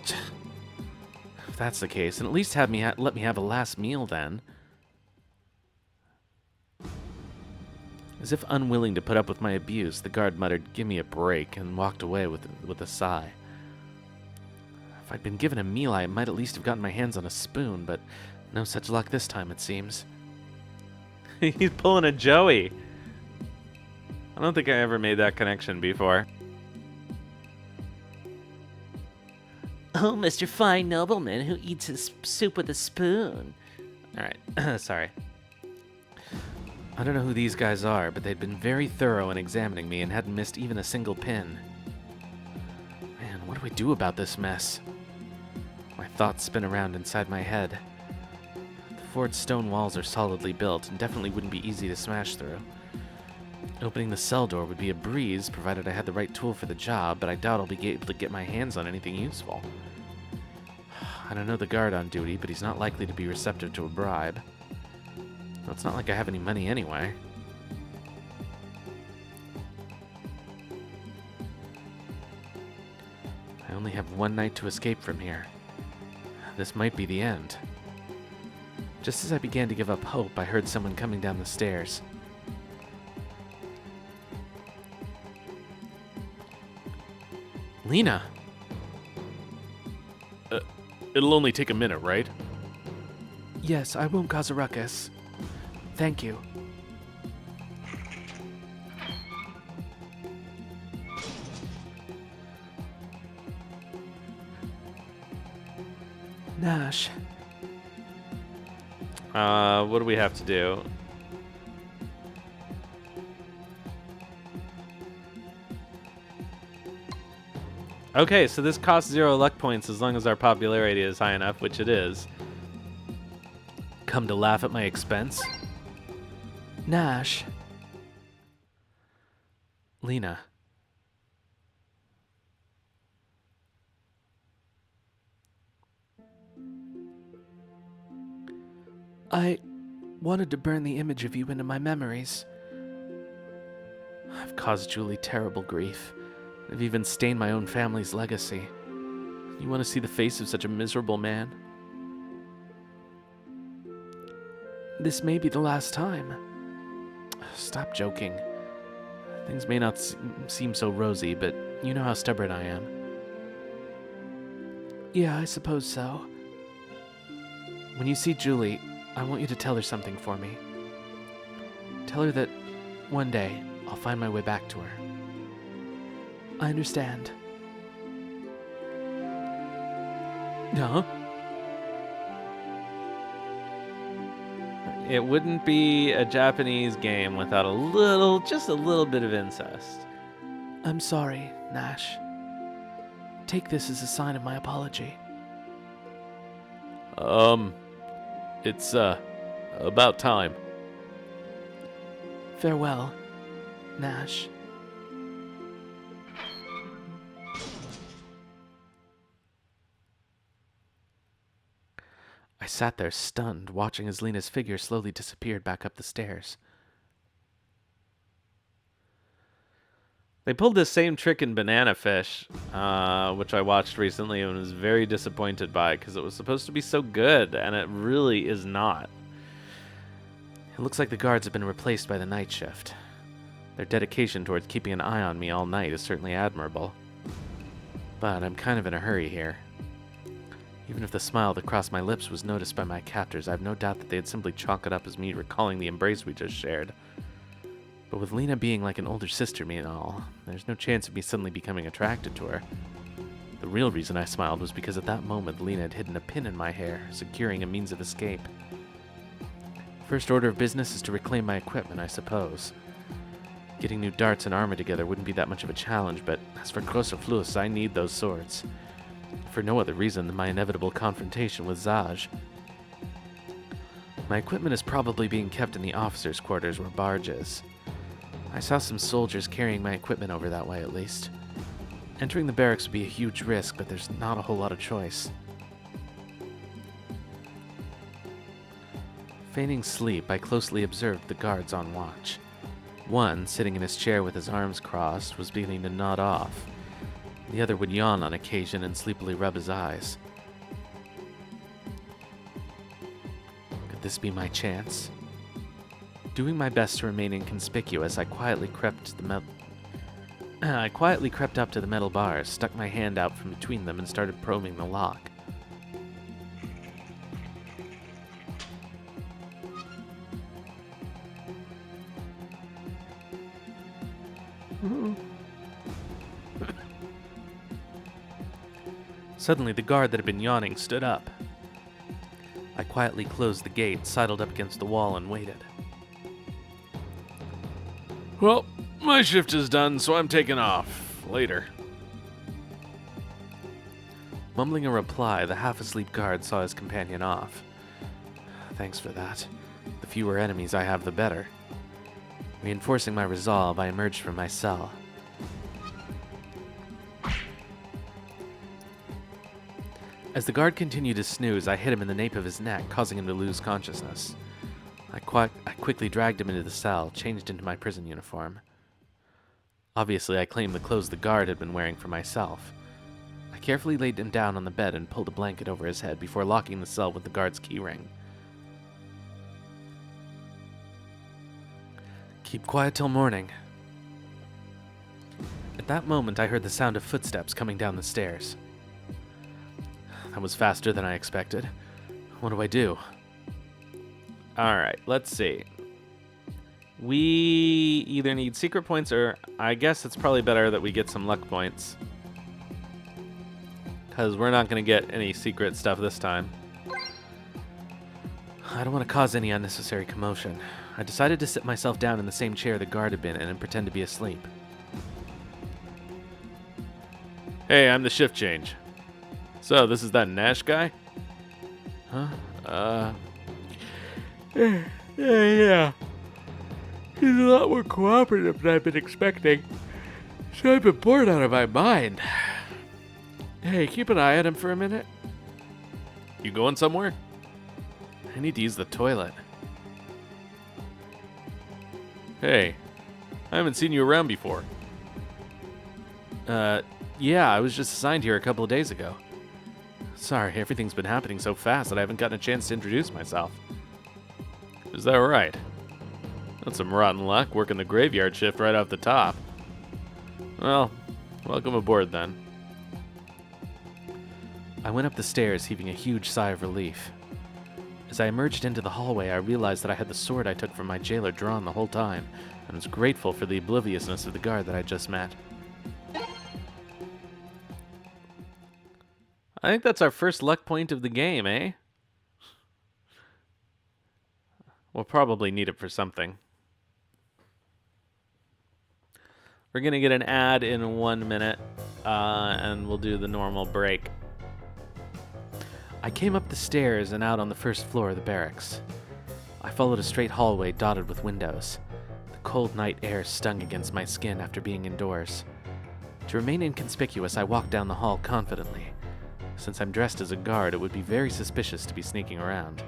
If that's the case, then at least let me have a last meal then. As if unwilling to put up with my abuse, the guard muttered, "Give me a break," and walked away with a sigh. If I'd been given a meal, I might at least have gotten my hands on a spoon, but no such luck this time, it seems. He's pulling a Joey. I don't think I ever made that connection before. Oh, Mr. Fine Nobleman who eats his soup with a spoon. Alright, sorry. I don't know who these guys are, but they'd been very thorough in examining me and hadn't missed even a single pin. Man, what do we do about this mess? My thoughts spin around inside my head. The fort's stone walls are solidly built and definitely wouldn't be easy to smash through. Opening the cell door would be a breeze, provided I had the right tool for the job, but I doubt I'll be able to get my hands on anything useful. I don't know the guard on duty, but he's not likely to be receptive to a bribe. Well, it's not like I have any money anyway. I only have one night to escape from here. This might be the end. Just as I began to give up hope, I heard someone coming down the stairs. Lena! It'll only take a minute, right? Yes, I won't cause a ruckus. Thank you. Nash, What do we have to do? Okay, so this costs 0 luck points as long as our popularity is high enough, which it is. Come to laugh at my expense? Nash, Lena. I wanted to burn the image of you into my memories. I've caused Julie terrible grief. I've even stained my own family's legacy. You want to see the face of such a miserable man? This may be the last time. Stop joking. Things may not seem so rosy, but you know how stubborn I am. Yeah, I suppose so. When you see Julie, I want you to tell her something for me. Tell her that one day I'll find my way back to her. I understand. Huh? It wouldn't be a Japanese game without just a little bit of incest. I'm sorry, Nash. Take this as a sign of my apology. It's, about time. Farewell, Nash. I sat there stunned, watching as Lena's figure slowly disappeared back up the stairs. They pulled this same trick in Banana Fish, which I watched recently and was very disappointed by because it was supposed to be so good, and it really is not. It looks like the guards have been replaced by the night shift. Their dedication towards keeping an eye on me all night is certainly admirable. But I'm kind of in a hurry here. Even if the smile that crossed my lips was noticed by my captors, I have no doubt that they'd simply chalk it up as me recalling the embrace we just shared. But with Lena being like an older sister to me and all, there's no chance of me suddenly becoming attracted to her. The real reason I smiled was because at that moment Lena had hidden a pin in my hair, securing a means of escape. First order of business is to reclaim my equipment, I suppose. Getting new darts and armor together wouldn't be that much of a challenge, but as for Grosser Fluss, I need those swords. For no other reason than my inevitable confrontation with Zaj. My equipment is probably being kept in the officers' quarters where Barge is. I saw some soldiers carrying my equipment over that way at least. Entering the barracks would be a huge risk, but there's not a whole lot of choice. Feigning sleep, I closely observed the guards on watch. One, sitting in his chair with his arms crossed, was beginning to nod off. The other would yawn on occasion and sleepily rub his eyes. Could this be my chance? Doing my best to remain inconspicuous, I quietly crept up to the metal bars, stuck my hand out from between them, and started probing the lock. Suddenly, the guard that had been yawning stood up. I quietly closed the gate, sidled up against the wall, and waited. Well, my shift is done, so I'm taking off. Later. Mumbling a reply, the half-asleep guard saw his companion off. Thanks for that. The fewer enemies I have, the better. Reinforcing my resolve, I emerged from my cell. As the guard continued to snooze, I hit him in the nape of his neck, causing him to lose consciousness. I quickly dragged him into the cell, changed into my prison uniform. Obviously, I claimed the clothes the guard had been wearing for myself. I carefully laid him down on the bed and pulled a blanket over his head before locking the cell with the guard's keyring. Keep quiet till morning. At that moment, I heard the sound of footsteps coming down the stairs. That was faster than I expected. What do I do? Alright, let's see. We either need secret points or I guess it's probably better that we get some luck points. because we're not going to get any secret stuff this time. I don't want to cause any unnecessary commotion. I decided to sit myself down in the same chair the guard had been in and pretend to be asleep. Hey, I'm the shift change. So, this is that Nash guy? Huh? Yeah. He's a lot more cooperative than I've been expecting. So I've been bored out of my mind. Hey, keep an eye on him for a minute. You going somewhere? I need to use the toilet. Hey, I haven't seen you around before. Yeah, I was just assigned here a couple of days ago. Sorry, everything's been happening so fast that I haven't gotten a chance to introduce myself. Is that right? That's some rotten luck, working the graveyard shift right off the top. Well, welcome aboard then. I went up the stairs, heaving a huge sigh of relief. As I emerged into the hallway, I realized that I had the sword I took from my jailer drawn the whole time, and was grateful for the obliviousness of the guard that I just met. I think that's our first luck point of the game, eh? We'll probably need it for something. We're going to get an ad in 1 minute, and we'll do the normal break. I came up the stairs and out on the first floor of the barracks. I followed a straight hallway dotted with windows. The cold night air stung against my skin after being indoors. To remain inconspicuous, I walked down the hall confidently. Since I'm dressed as a guard, it would be very suspicious to be sneaking around.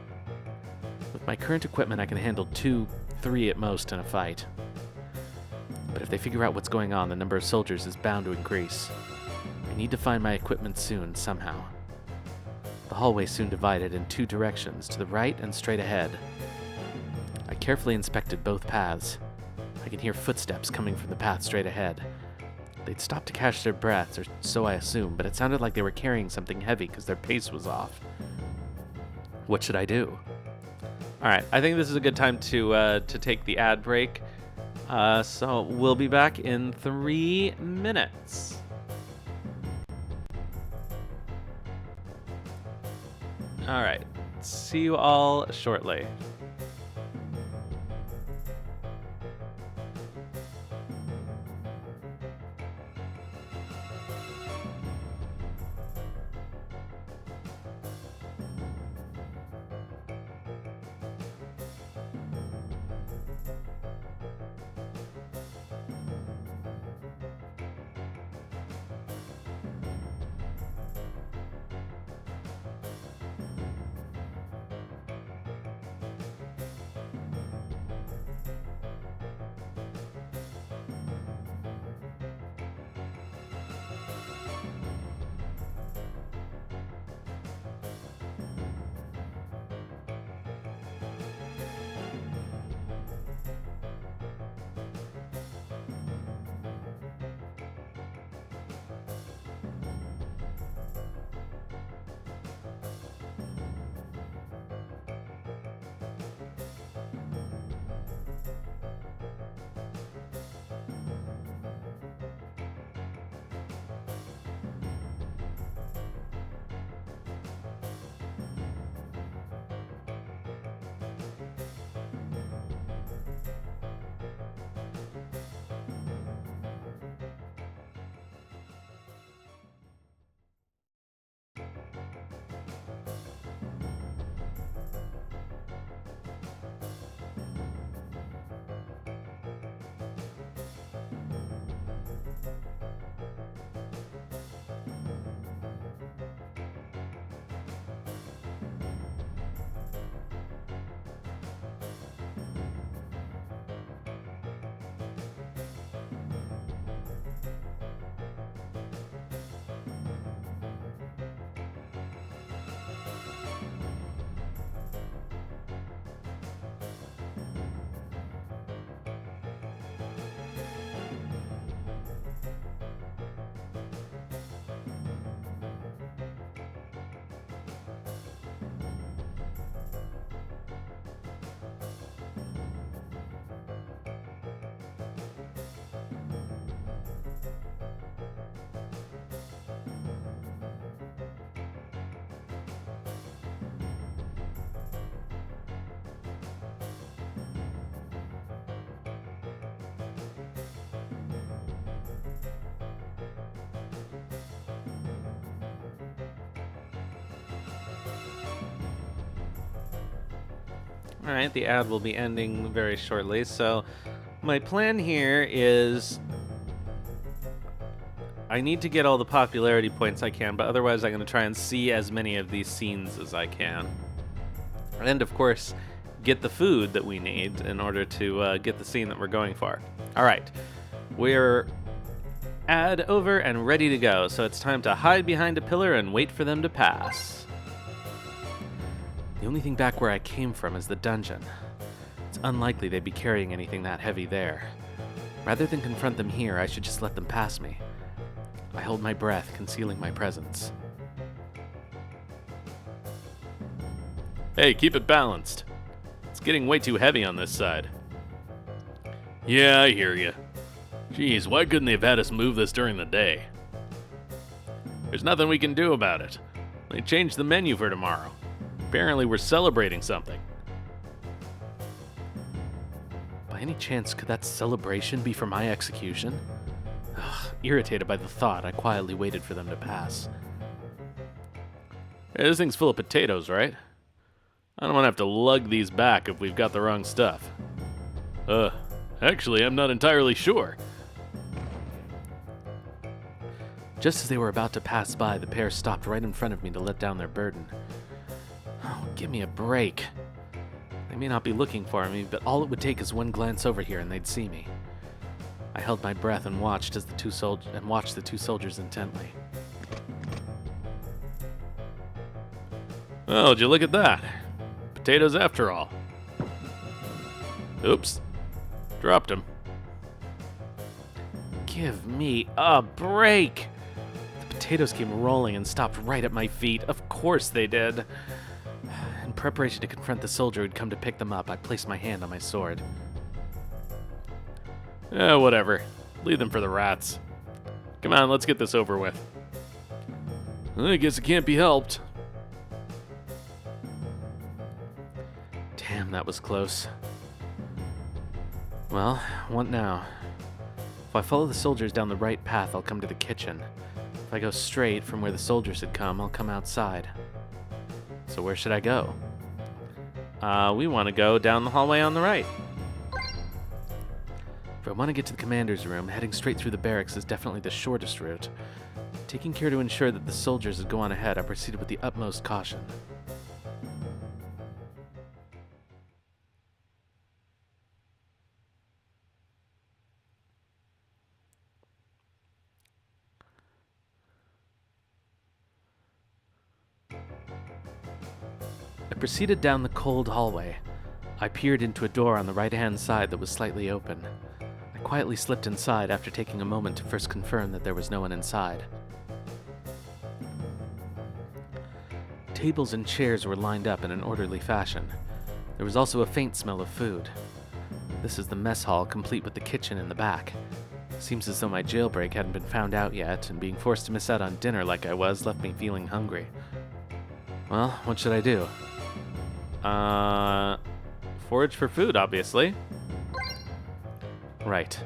With my current equipment, I can handle 2, 3 at most in a fight. But if they figure out what's going on, the number of soldiers is bound to increase. I need to find my equipment soon, somehow. The hallway soon divided in 2 directions, to the right and straight ahead. I carefully inspected both paths. I can hear footsteps coming from the path straight ahead. They'd stopped to catch their breaths, or so I assumed, but it sounded like they were carrying something heavy because their pace was off. What should I do? All right, I think this is a good time to take the ad break. So we'll be back in 3 minutes. All right, see you all shortly. All right, the ad will be ending very shortly. So, my plan here is I need to get all the popularity points I can, but otherwise I'm going to try and see as many of these scenes as I can. And of course, get the food that we need in order to get the scene that we're going for. All right, we're ad over and ready to go, so it's time to hide behind a pillar and wait for them to pass. The only thing back where I came from is the dungeon. It's unlikely they'd be carrying anything that heavy there. Rather than confront them here, I should just let them pass me. I hold my breath, concealing my presence. Hey, keep it balanced. It's getting way too heavy on this side. Yeah, I hear you. Jeez, why couldn't they have had us move this during the day? There's nothing we can do about it. They changed the menu for tomorrow. Apparently we're celebrating something. By any chance, could that celebration be for my execution? Irritated by the thought, I quietly waited for them to pass. Hey, this thing's full of potatoes, right? I don't want to have to lug these back if we've got the wrong stuff. Actually, I'm not entirely sure. Just as they were about to pass by, the pair stopped right in front of me to let down their burden. Oh, give me a break. They may not be looking for me, but all it would take is one glance over here and they'd see me. I held my breath and watched the two soldiers intently. Well, would you look at that? Potatoes after all. Oops. Dropped him. Give me a break! The potatoes came rolling and stopped right at my feet. Of course they did. In preparation to confront the soldier who'd come to pick them up, I placed my hand on my sword. Whatever. Leave them for the rats. Come on, let's get this over with. I guess it can't be helped. Damn, that was close. Well, what now? If I follow the soldiers down the right path, I'll come to the kitchen. If I go straight from where the soldiers had come, I'll come outside. So where should I go? We want to go down the hallway on the right. If I want to get to the commander's room, heading straight through the barracks is definitely the shortest route. Taking care to ensure that the soldiers would go on ahead, I proceeded with the utmost caution. I proceeded down the cold hallway. I peered into a door on the right-hand side that was slightly open. I quietly slipped inside after taking a moment to first confirm that there was no one inside. Tables and chairs were lined up in an orderly fashion. There was also a faint smell of food. This is the mess hall, complete with the kitchen in the back. Seems as though my jailbreak hadn't been found out yet, and being forced to miss out on dinner like I was left me feeling hungry. Well, what should I do? Forage for food, obviously. Right.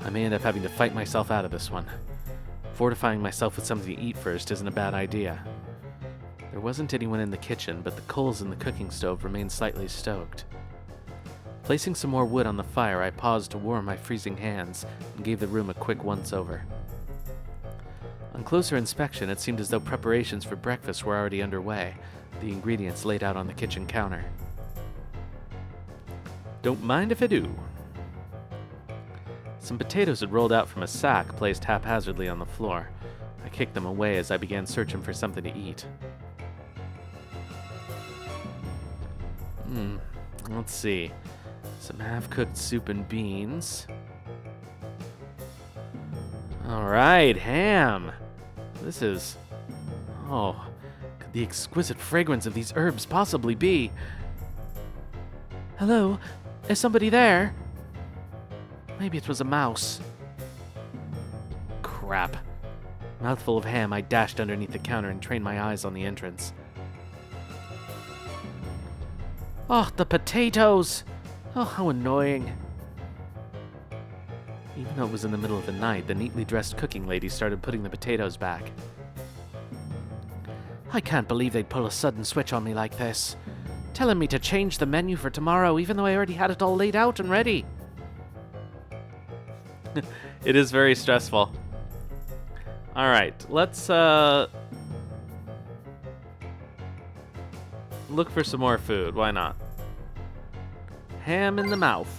I may end up having to fight myself out of this one. Fortifying myself with something to eat first isn't a bad idea. There wasn't anyone in the kitchen, but the coals in the cooking stove remained slightly stoked. Placing some more wood on the fire, I paused to warm my freezing hands and gave the room a quick once-over. On closer inspection, it seemed as though preparations for breakfast were already underway, the ingredients laid out on the kitchen counter. Don't mind if I do. Some potatoes had rolled out from a sack placed haphazardly on the floor. I kicked them away as I began searching for something to eat. Let's see. Some half-cooked soup and beans. Alright, ham! This is... Oh, could the exquisite fragrance of these herbs possibly be? Hello? Is somebody there? Maybe it was a mouse. Crap. Mouthful of ham, I dashed underneath the counter and trained my eyes on the entrance. Oh, the potatoes! Oh, how annoying. Even though it was in the middle of the night, the neatly dressed cooking lady started putting the potatoes back. I can't believe they'd pull a sudden switch on me like this. telling me to change the menu for tomorrow even though I already had it all laid out and ready. It is very stressful. All right, let's look for some more food. Why not? Ham in the mouth.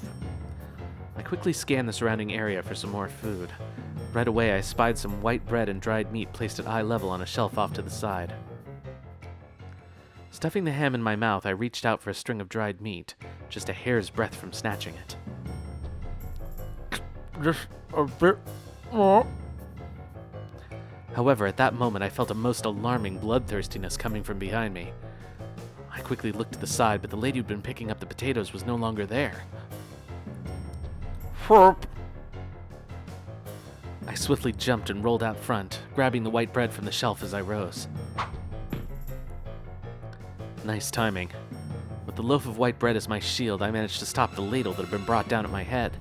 I quickly scanned the surrounding area for some more food. Right away, I spied some white bread and dried meat placed at eye level on a shelf off to the side. Stuffing the ham in my mouth, I reached out for a string of dried meat, just a hair's breadth from snatching it. Just a bit more. However, at that moment, I felt a most alarming bloodthirstiness coming from behind me. I quickly looked to the side, but the lady who'd been picking up the potatoes was no longer there. Flop. I swiftly jumped and rolled out front, grabbing the white bread from the shelf as I rose. Nice timing. With the loaf of white bread as my shield, I managed to stop the ladle that had been brought down at my head.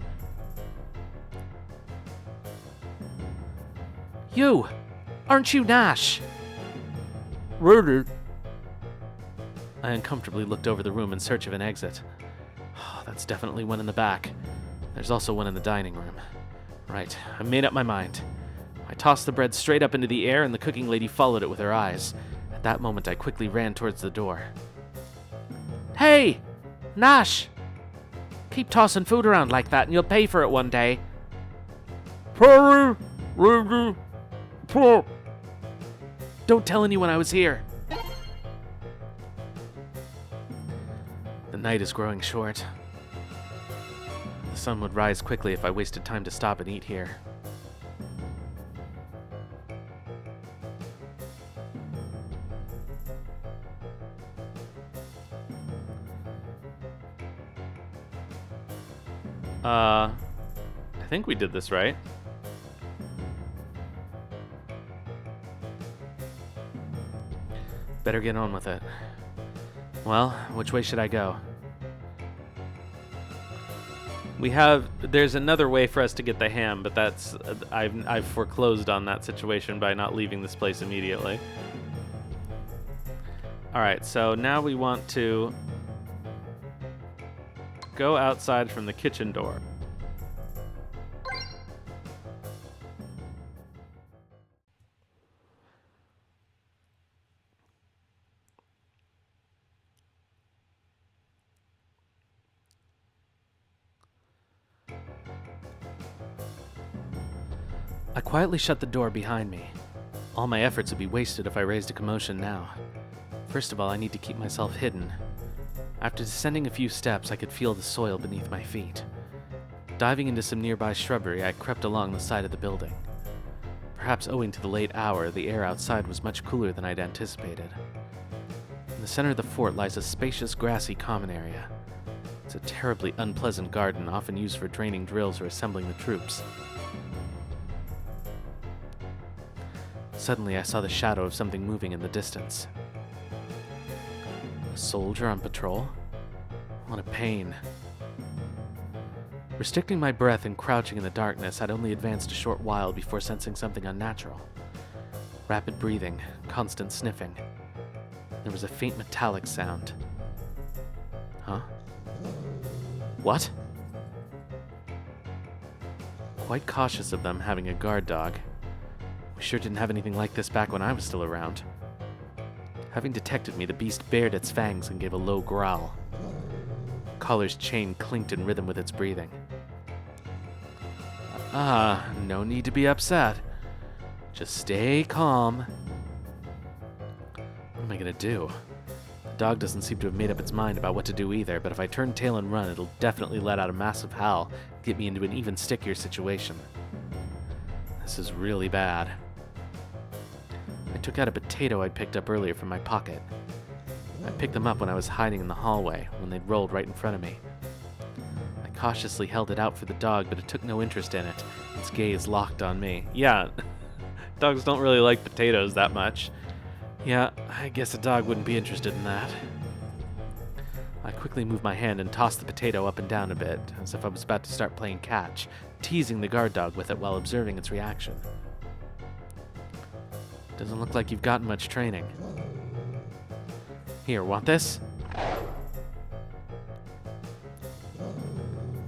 You! Aren't you Nash? Really? I uncomfortably looked over the room in search of an exit. Oh, that's definitely one in the back. There's also one in the dining room. Right, I made up my mind. I tossed the bread straight up into the air, and the cooking lady followed it with her eyes. At that moment, I quickly ran towards the door. Hey! Nash! Keep tossing food around like that, and you'll pay for it one day. Sorry, lady. Flop. Don't tell anyone I was here. The night is growing short. The sun would rise quickly if I wasted time to stop and eat here. I think we did this right. Better get on with it. Well, which way should I go? There's another way for us to get the ham, but that's I've foreclosed on that situation by not leaving this place immediately. All right, so now we want to go outside from the kitchen door. I quietly shut the door behind me. All my efforts would be wasted if I raised a commotion now. First of all, I need to keep myself hidden. After descending a few steps, I could feel the soil beneath my feet. Diving into some nearby shrubbery, I crept along the side of the building. Perhaps owing to the late hour, the air outside was much cooler than I'd anticipated. In the center of the fort lies a spacious grassy common area. It's a terribly unpleasant garden, often used for training drills or assembling the troops. Suddenly, I saw the shadow of something moving in the distance. A soldier on patrol? What a pain. Restricting my breath and crouching in the darkness, I'd only advanced a short while before sensing something unnatural. Rapid breathing, constant sniffing. There was a faint metallic sound. Huh? What? Quite cautious of them having a guard dog. We sure didn't have anything like this back when I was still around. Having detected me, the beast bared its fangs and gave a low growl. Collar's chain clinked in rhythm with its breathing. No need to be upset. Just stay calm. What am I gonna do? The dog doesn't seem to have made up its mind about what to do either, but if I turn tail and run, it'll definitely let out a massive howl, get me into an even stickier situation. This is really bad. I took out a potato I'd picked up earlier from my pocket. I picked them up when I was hiding in the hallway, when they'd rolled right in front of me. I cautiously held it out for the dog, but it took no interest in it. Its gaze locked on me. Yeah, dogs don't really like potatoes that much. Yeah, I guess a dog wouldn't be interested in that. I quickly moved my hand and tossed the potato up and down a bit, as if I was about to start playing catch, teasing the guard dog with it while observing its reaction. Doesn't look like you've gotten much training. Here, want this?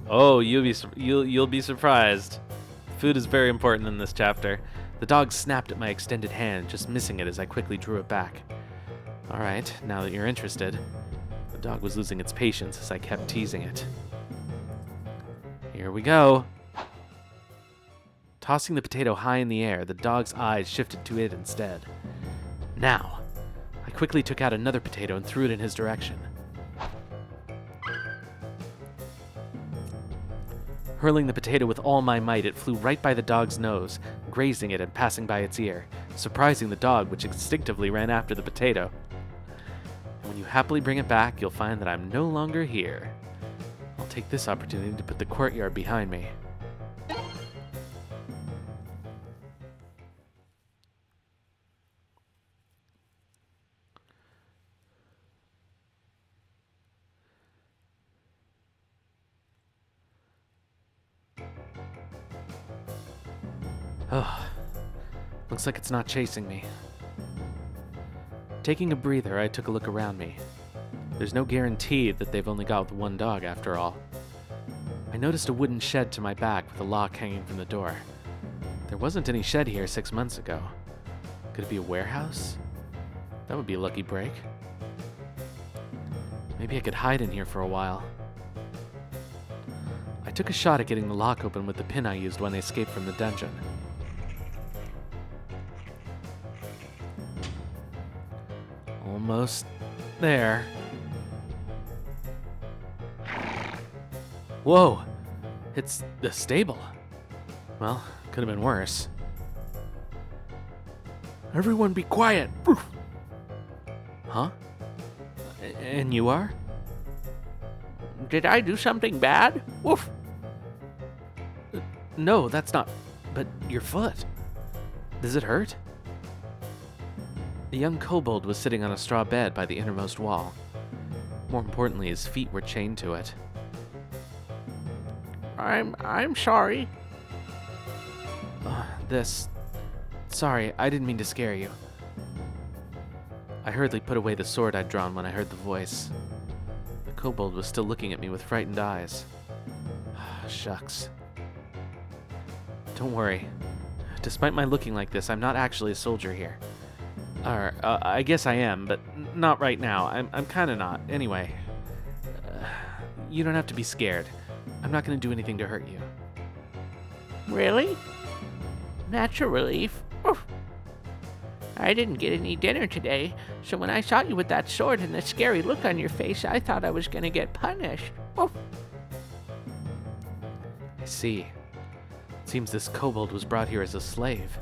Oh, you'll be surprised. Food is very important in this chapter. The dog snapped at my extended hand, just missing it as I quickly drew it back. All right, now that you're interested. The dog was losing its patience as I kept teasing it. Here we go. Tossing the potato high in the air, the dog's eyes shifted to it instead. Now, I quickly took out another potato and threw it in his direction. Hurling the potato with all my might, it flew right by the dog's nose, grazing it and passing by its ear, surprising the dog, which instinctively ran after the potato. And when you happily bring it back, you'll find that I'm no longer here. I'll take this opportunity to put the courtyard behind me. Oh, looks like it's not chasing me. Taking a breather, I took a look around me. There's no guarantee that they've only got one dog after all. I noticed a wooden shed to my back with a lock hanging from the door. There wasn't any shed here 6 months ago. Could it be a warehouse? That would be a lucky break. Maybe I could hide in here for a while. I took a shot at getting the lock open with the pin I used when I escaped from the dungeon. Almost there. Whoa! It's the stable. Well, could have been worse. Everyone be quiet! Huh? And you are? Did I do something bad? Woof. No, that's not. But your foot. Does it hurt? A young kobold was sitting on a straw bed by the innermost wall. More importantly, his feet were chained to it. I'm sorry. Sorry, I didn't mean to scare you. I hurriedly put away the sword I'd drawn when I heard the voice. The kobold was still looking at me with frightened eyes. Shucks. Don't worry. Despite my looking like this, I'm not actually a soldier here. I guess I am, but not right now. I'm kind of not. Anyway, you don't have to be scared. I'm not going to do anything to hurt you. Really? That's a relief. Oof. I didn't get any dinner today, so when I saw you with that sword and the scary look on your face, I thought I was going to get punished. Oof. I see. It seems this kobold was brought here as a slave.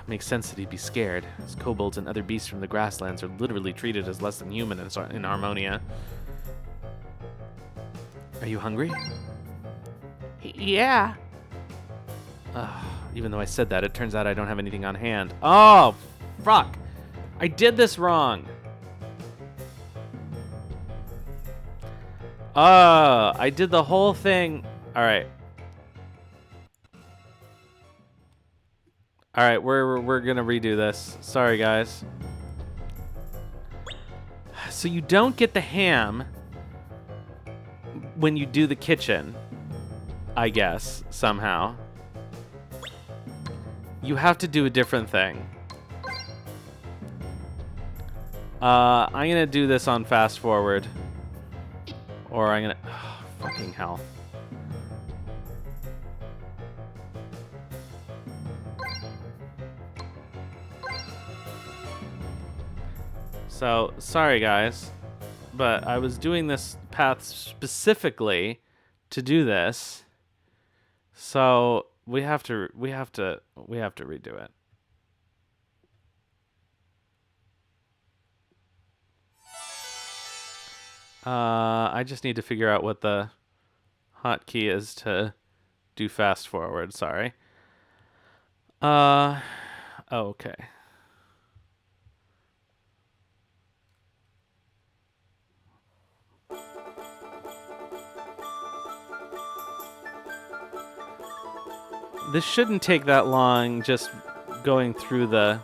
Makes sense that he'd be scared, as kobolds and other beasts from the grasslands are literally treated as less than human in Harmonia. Are you hungry? Yeah. Even though I said that, it turns out I don't have anything on hand. Oh, fuck. I did this wrong. I did the whole thing. All right. All right, we're going to redo this. Sorry, guys. So you don't get the ham when you do the kitchen, I guess, somehow. You have to do a different thing. I'm gonna do this on fast forward. Or I'm gonna... Oh, fucking hell. So, sorry guys, but I was doing this path specifically to do this. So, we have to redo it. I just need to figure out what the hotkey is to do fast forward, sorry. Okay. This shouldn't take that long, just going through the...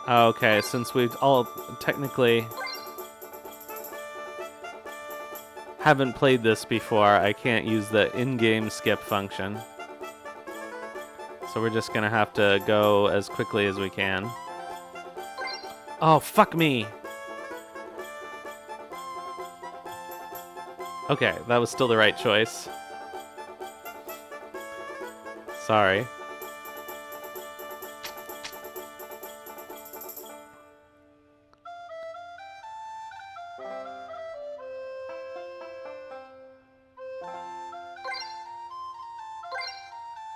Okay, since we've all technically haven't played this before, I can't use the in-game skip function. So we're just gonna have to go as quickly as we can. Oh, fuck me! Okay, that was still the right choice. Sorry.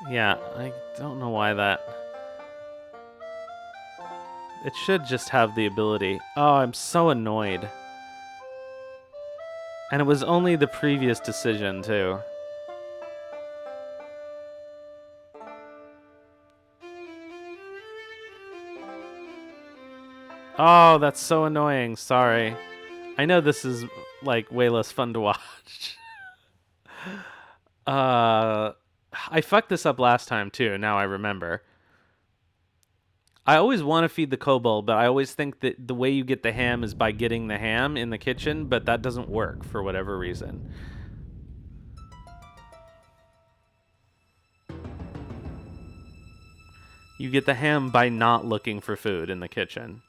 Yeah, I don't know why that... It should just have the ability. Oh, I'm so annoyed. And it was only the previous decision, too. Oh, that's so annoying. Sorry. I know this is, like, way less fun to watch. I fucked this up last time, too. Now I remember. I always want to feed the kobold, but I always think that the way you get the ham is by getting the ham in the kitchen, but that doesn't work for whatever reason. You get the ham by not looking for food in the kitchen.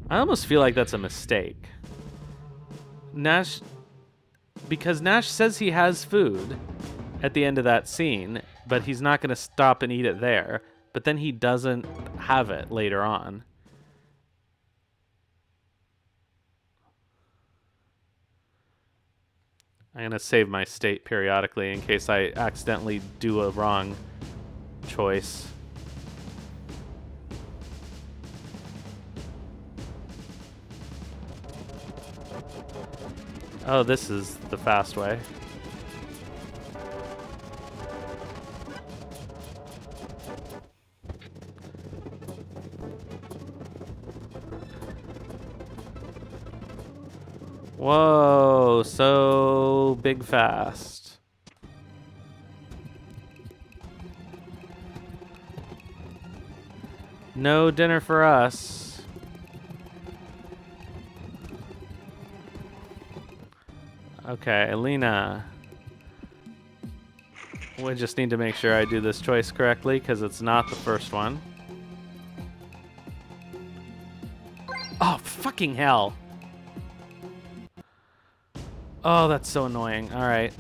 I almost feel like that's a mistake. Nash... Because Nash says he has food at the end of that scene, but he's not going to stop and eat it there. But then he doesn't have it later on. I'm going to save my state periodically in case I accidentally do a wrong choice. Oh, this is the fast way. Whoa, so big fast. No dinner for us. Okay, Alina. We just need to make sure I do this choice correctly because it's not the first one. Oh, fucking hell. Oh, that's so annoying. All right.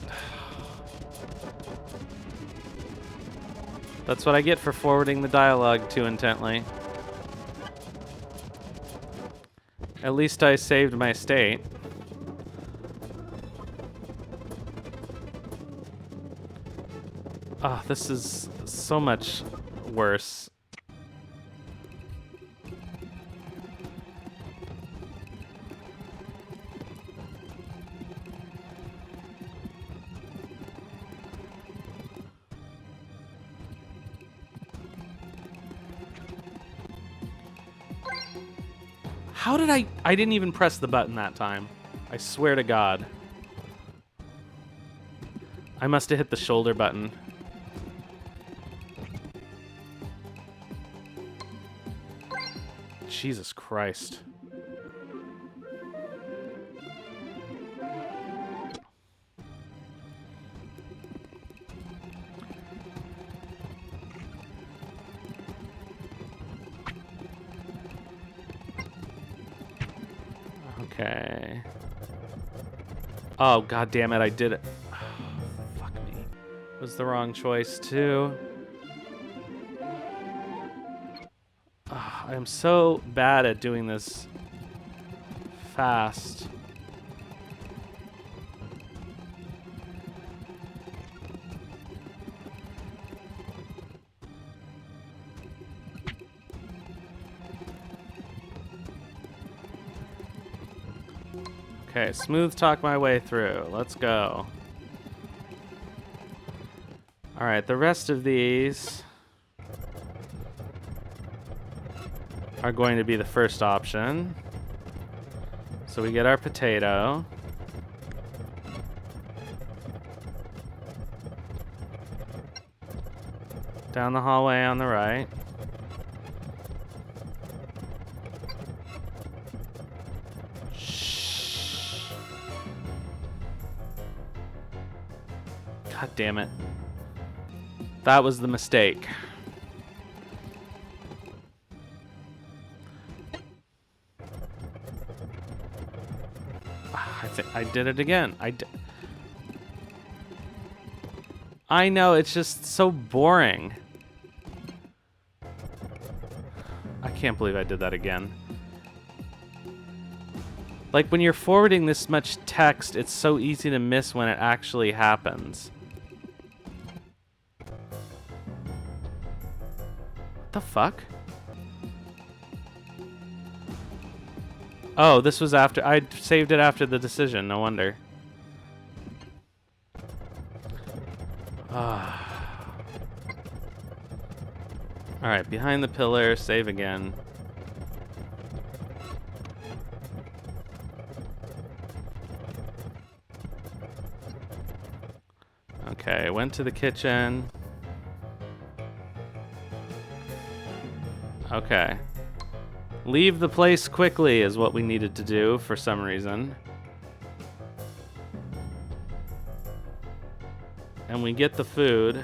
That's what I get for forwarding the dialogue too intently. At least I saved my state. Ah, oh, this is so much worse. How did I didn't even press the button that time. I swear to God. I must have hit the shoulder button. Jesus Christ. Okay. Oh, God damn it, I did it. Fuck me. It was the wrong choice, too. I am so bad at doing this fast. Okay, smooth talk my way through. Let's go. All right, the rest of these are going to be the first option. So we get our potato. Down the hallway on the right. Shh. God damn it. That was the mistake. I think I did it again. I know, it's just so boring. I can't believe I did that again. Like, when you're forwarding this much text, it's so easy to miss when it actually happens. What the fuck? Oh, this was after... I saved it after the decision, no wonder. Alright, behind the pillar, save again. Okay, went to the kitchen. Okay. Leave the place quickly is what we needed to do for some reason. And we get the food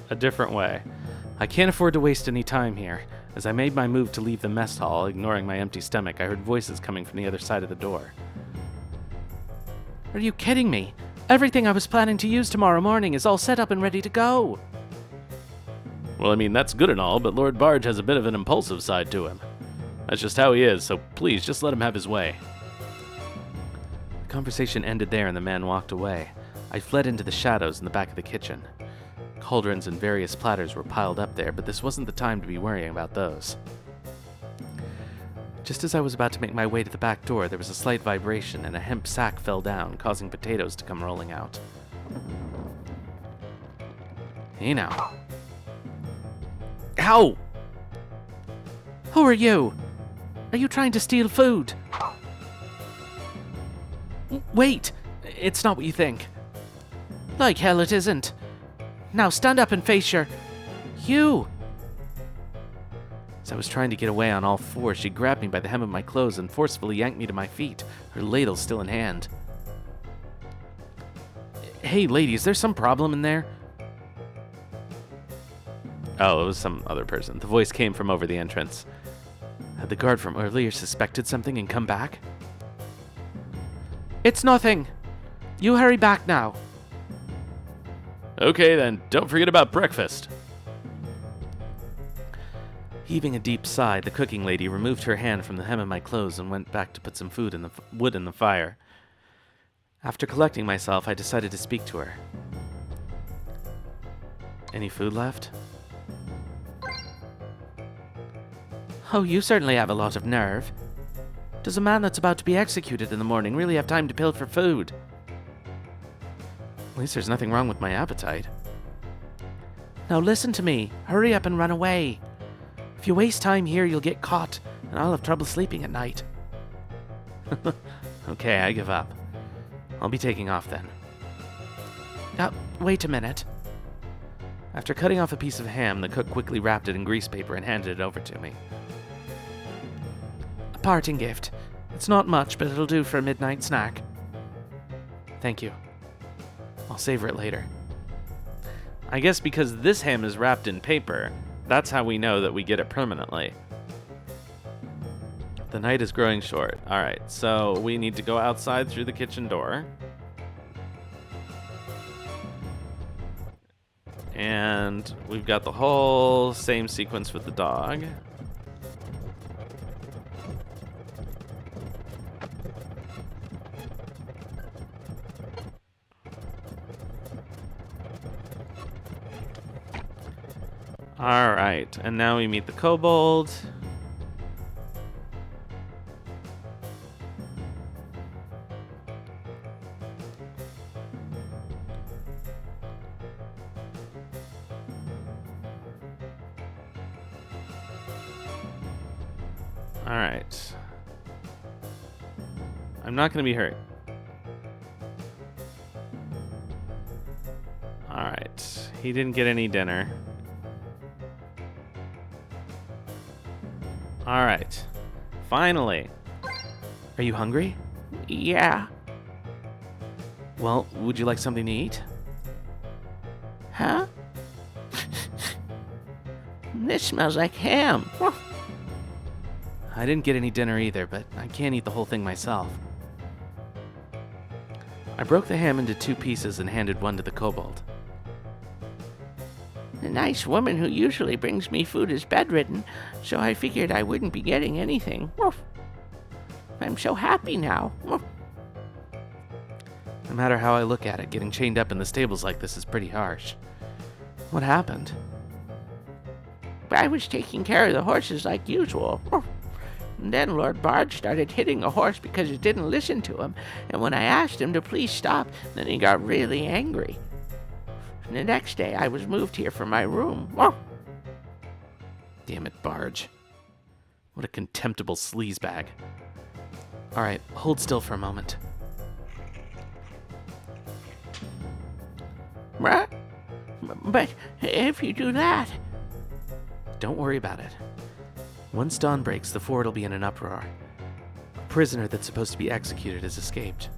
a different way. I can't afford to waste any time here. As I made my move to leave the mess hall, ignoring my empty stomach, I heard voices coming from the other side of the door. Are you kidding me? Everything I was planning to use tomorrow morning is all set up and ready to go. Well, I mean, that's good and all, but Lord Barge has a bit of an impulsive side to him. That's just how he is, so please, just let him have his way. The conversation ended there and the man walked away. I fled into the shadows in the back of the kitchen. Cauldrons and various platters were piled up there, but this wasn't the time to be worrying about those. Just as I was about to make my way to the back door, there was a slight vibration and a hemp sack fell down, causing potatoes to come rolling out. Hey now. Ow! Who are you? Are you trying to steal food? Wait! It's not what you think. Like hell it isn't. Now stand up and face you! As I was trying to get away on all fours, she grabbed me by the hem of my clothes and forcefully yanked me to my feet, her ladle still in hand. Hey, lady, is there some problem in there? Oh, it was some other person. The voice came from over the entrance. Had the guard from earlier suspected something and come back? It's nothing. You hurry back now. Okay, then, don't forget about breakfast. Heaving a deep sigh, the cooking lady removed her hand from the hem of my clothes and went back to put some food in the wood in the fire. After collecting myself, I decided to speak to her. Any food left? Oh, you certainly have a lot of nerve. Does a man that's about to be executed in the morning really have time to pilfer food? At least there's nothing wrong with my appetite. Now listen to me. Hurry up and run away. If you waste time here, you'll get caught, and I'll have trouble sleeping at night. Okay, I give up. I'll be taking off then. Wait a minute. After cutting off a piece of ham, the cook quickly wrapped it in grease paper and handed it over to me. A parting gift. It's not much, but it'll do for a midnight snack. Thank you. I'll savor it later. I guess because this ham is wrapped in paper, that's how we know that we get it permanently. The night is growing short. Alright, so we need to go outside through the kitchen door. And we've got the whole same sequence with the dog. Alright, and now we meet the kobold. Alright. I'm not going to be hurt. Alright, He didn't get any dinner. All right. Finally. Are you hungry? Yeah. Well, would you like something to eat? Huh? This smells like ham. I didn't get any dinner either, but I can't eat the whole thing myself. I broke the ham into 2 pieces and handed one to the kobold. The nice woman who usually brings me food is bedridden, so I figured I wouldn't be getting anything. I'm so happy now. No matter how I look at it, getting chained up in the stables like this is pretty harsh. What happened? I was taking care of the horses like usual. And then Lord Barge started hitting a horse because it didn't listen to him, and when I asked him to please stop, then he got really angry. And the next day, I was moved here from my room. Damn it, Barge. What a contemptible sleazebag. Alright, hold still for a moment. But if you do that... Don't worry about it. Once dawn breaks, the fort will be in an uproar. A prisoner that's supposed to be executed has escaped.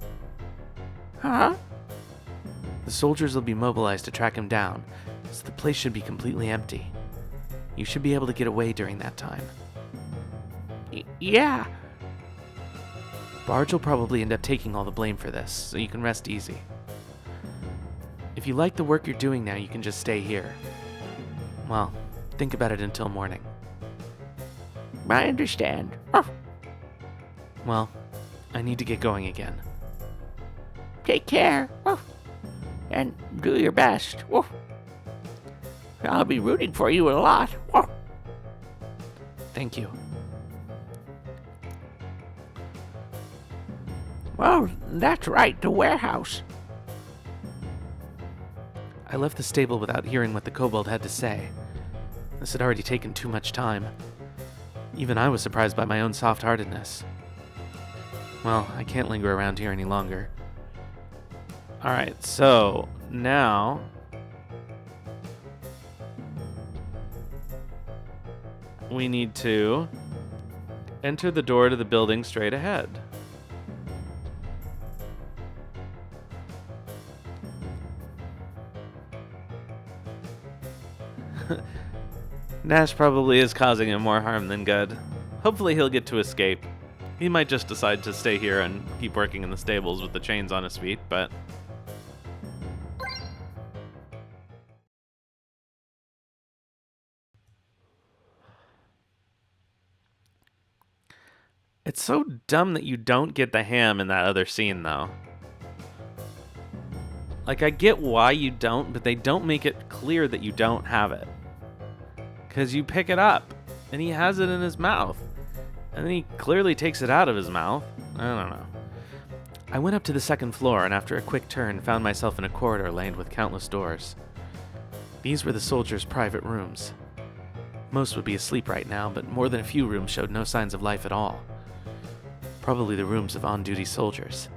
Huh? The soldiers will be mobilized to track him down, so the place should be completely empty. You should be able to get away during that time. Yeah. Barge will probably end up taking all the blame for this, so you can rest easy. If you like the work you're doing now, you can just stay here. Well, think about it until morning. I understand. Well, I need to get going again. Take care. And do your best. I'll be rooting for you a lot. Thank you. Well, that's right, the warehouse. I left the stable without hearing what the kobold had to say. This had already taken too much time. Even I was surprised by my own soft-heartedness. Well, I can't linger around here any longer. Alright, so now we need to enter the door to the building straight ahead. Nash probably is causing him more harm than good. Hopefully he'll get to escape. He might just decide to stay here and keep working in the stables with the chains on his feet, but... It's so dumb that you don't get the ham in that other scene, though. Like, I get why you don't, but they don't make it clear that you don't have it. Because you pick it up, and he has it in his mouth. And then he clearly takes it out of his mouth. I don't know. I went up to the 2nd floor, and after a quick turn, found myself in a corridor lined with countless doors. These were the soldiers' private rooms. Most would be asleep right now, but more than a few rooms showed no signs of life at all. Probably the rooms of on-duty soldiers.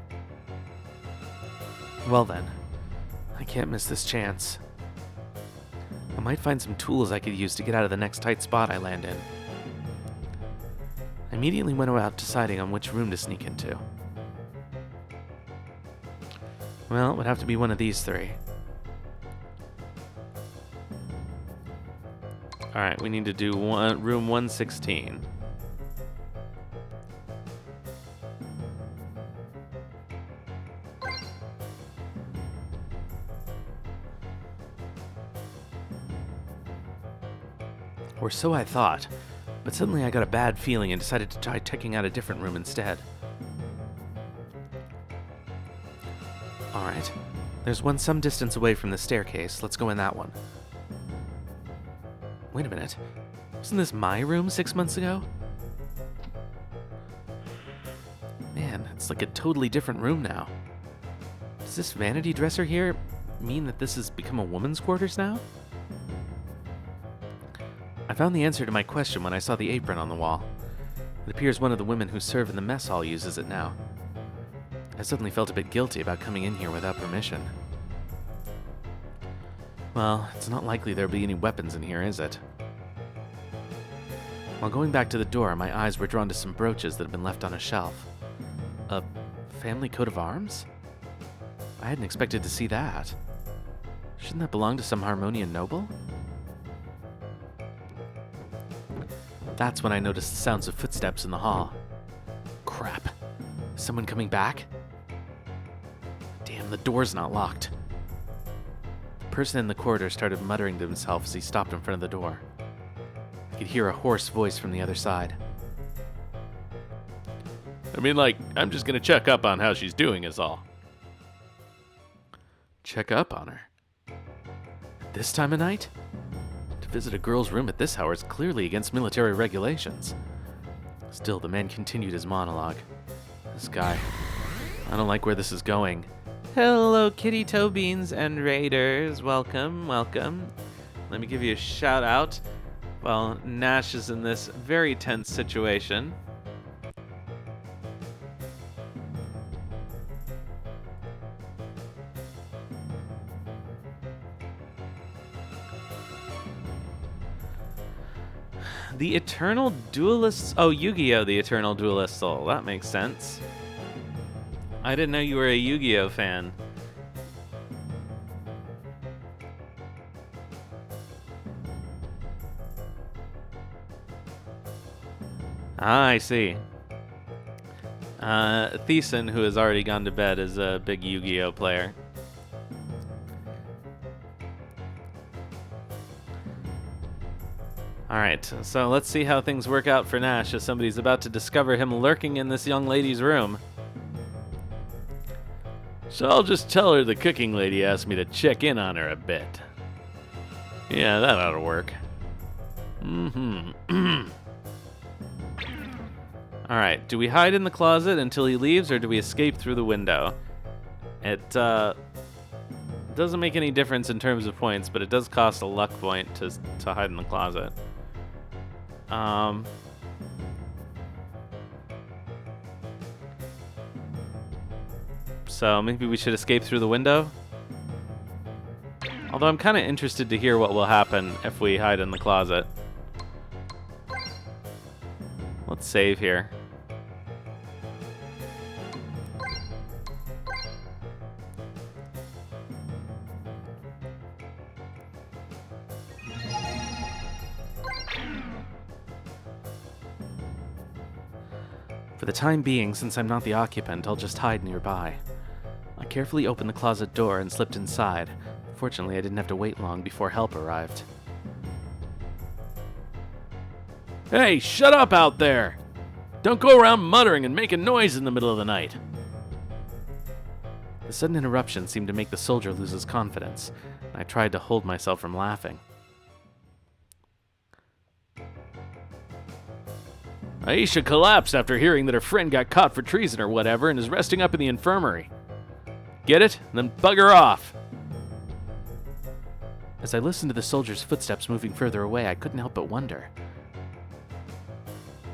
Well then, I can't miss this chance. I might find some tools I could use to get out of the next tight spot I land in. I immediately went about deciding on which room to sneak into. Well, it would have to be one of these 3. Alright, we need to do room 116. Or so I thought, but suddenly I got a bad feeling and decided to try checking out a different room instead. Alright, there's one some distance away from the staircase. Let's go in that one. Wait a minute. Wasn't this my room 6 months ago? Man, it's like a totally different room now. Does this vanity dresser here mean that this has become a woman's quarters now? I found the answer to my question when I saw the apron on the wall. It appears one of the women who serve in the mess hall uses it now. I suddenly felt a bit guilty about coming in here without permission. Well, it's not likely there'll be any weapons in here, is it? While going back to the door, my eyes were drawn to some brooches that had been left on a shelf. A family coat of arms? I hadn't expected to see that. Shouldn't that belong to some Harmonian noble? That's when I noticed the sounds of footsteps in the hall. Crap. Someone coming back? Damn, the door's not locked. The person in the corridor started muttering to himself as he stopped in front of the door. I could hear a hoarse voice from the other side. I mean, like, I'm just gonna check up on how she's doing is all. Check up on her? At this time of night? To visit a girl's room at this hour is clearly against military regulations. Still, the man continued his monologue. This guy, I don't like where this is going. Hello, kitty toe beans and raiders. Welcome, welcome. Let me give you a shout out while Nash is in this very tense situation. The Eternal Duelist. Oh, Yu-Gi-Oh! The Eternal Duelist Soul. That makes sense. I didn't know you were a Yu-Gi-Oh! Fan. Ah, I see. Thiessen, who has already gone to bed, is a big Yu-Gi-Oh! Player. Alright, so let's see how things work out for Nash as somebody's about to discover him lurking in this young lady's room. So I'll just tell her the cooking lady asked me to check in on her a bit. Yeah, that ought to work. Alright, do we hide in the closet until he leaves, or do we escape through the window? It doesn't make any difference in terms of points, but it does cost a luck point to hide in the closet. So maybe we should escape through the window? Although I'm kind of interested to hear what will happen if we hide in the closet. Let's save here. For the time being, since I'm not the occupant, I'll just hide nearby. I carefully opened the closet door and slipped inside. Fortunately, I didn't have to wait long before help arrived. Hey, shut up out there! Don't go around muttering and making noise in the middle of the night. The sudden interruption seemed to make the soldier lose his confidence, and I tried to hold myself from laughing. Aisha collapsed after hearing that her friend got caught for treason or whatever and is resting up in the infirmary. Get it? Then bugger off. As I listened to the soldier's footsteps moving further away, I couldn't help but wonder.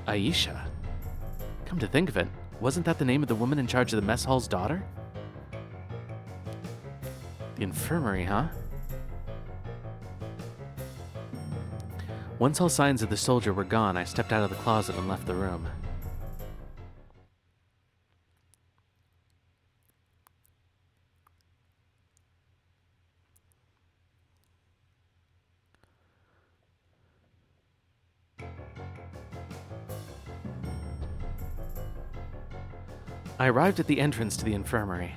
Aisha? Come to think of it, wasn't that the name of the woman in charge of the mess hall's daughter? The infirmary, huh? Once all signs of the soldier were gone, I stepped out of the closet and left the room. I arrived at the entrance to the infirmary.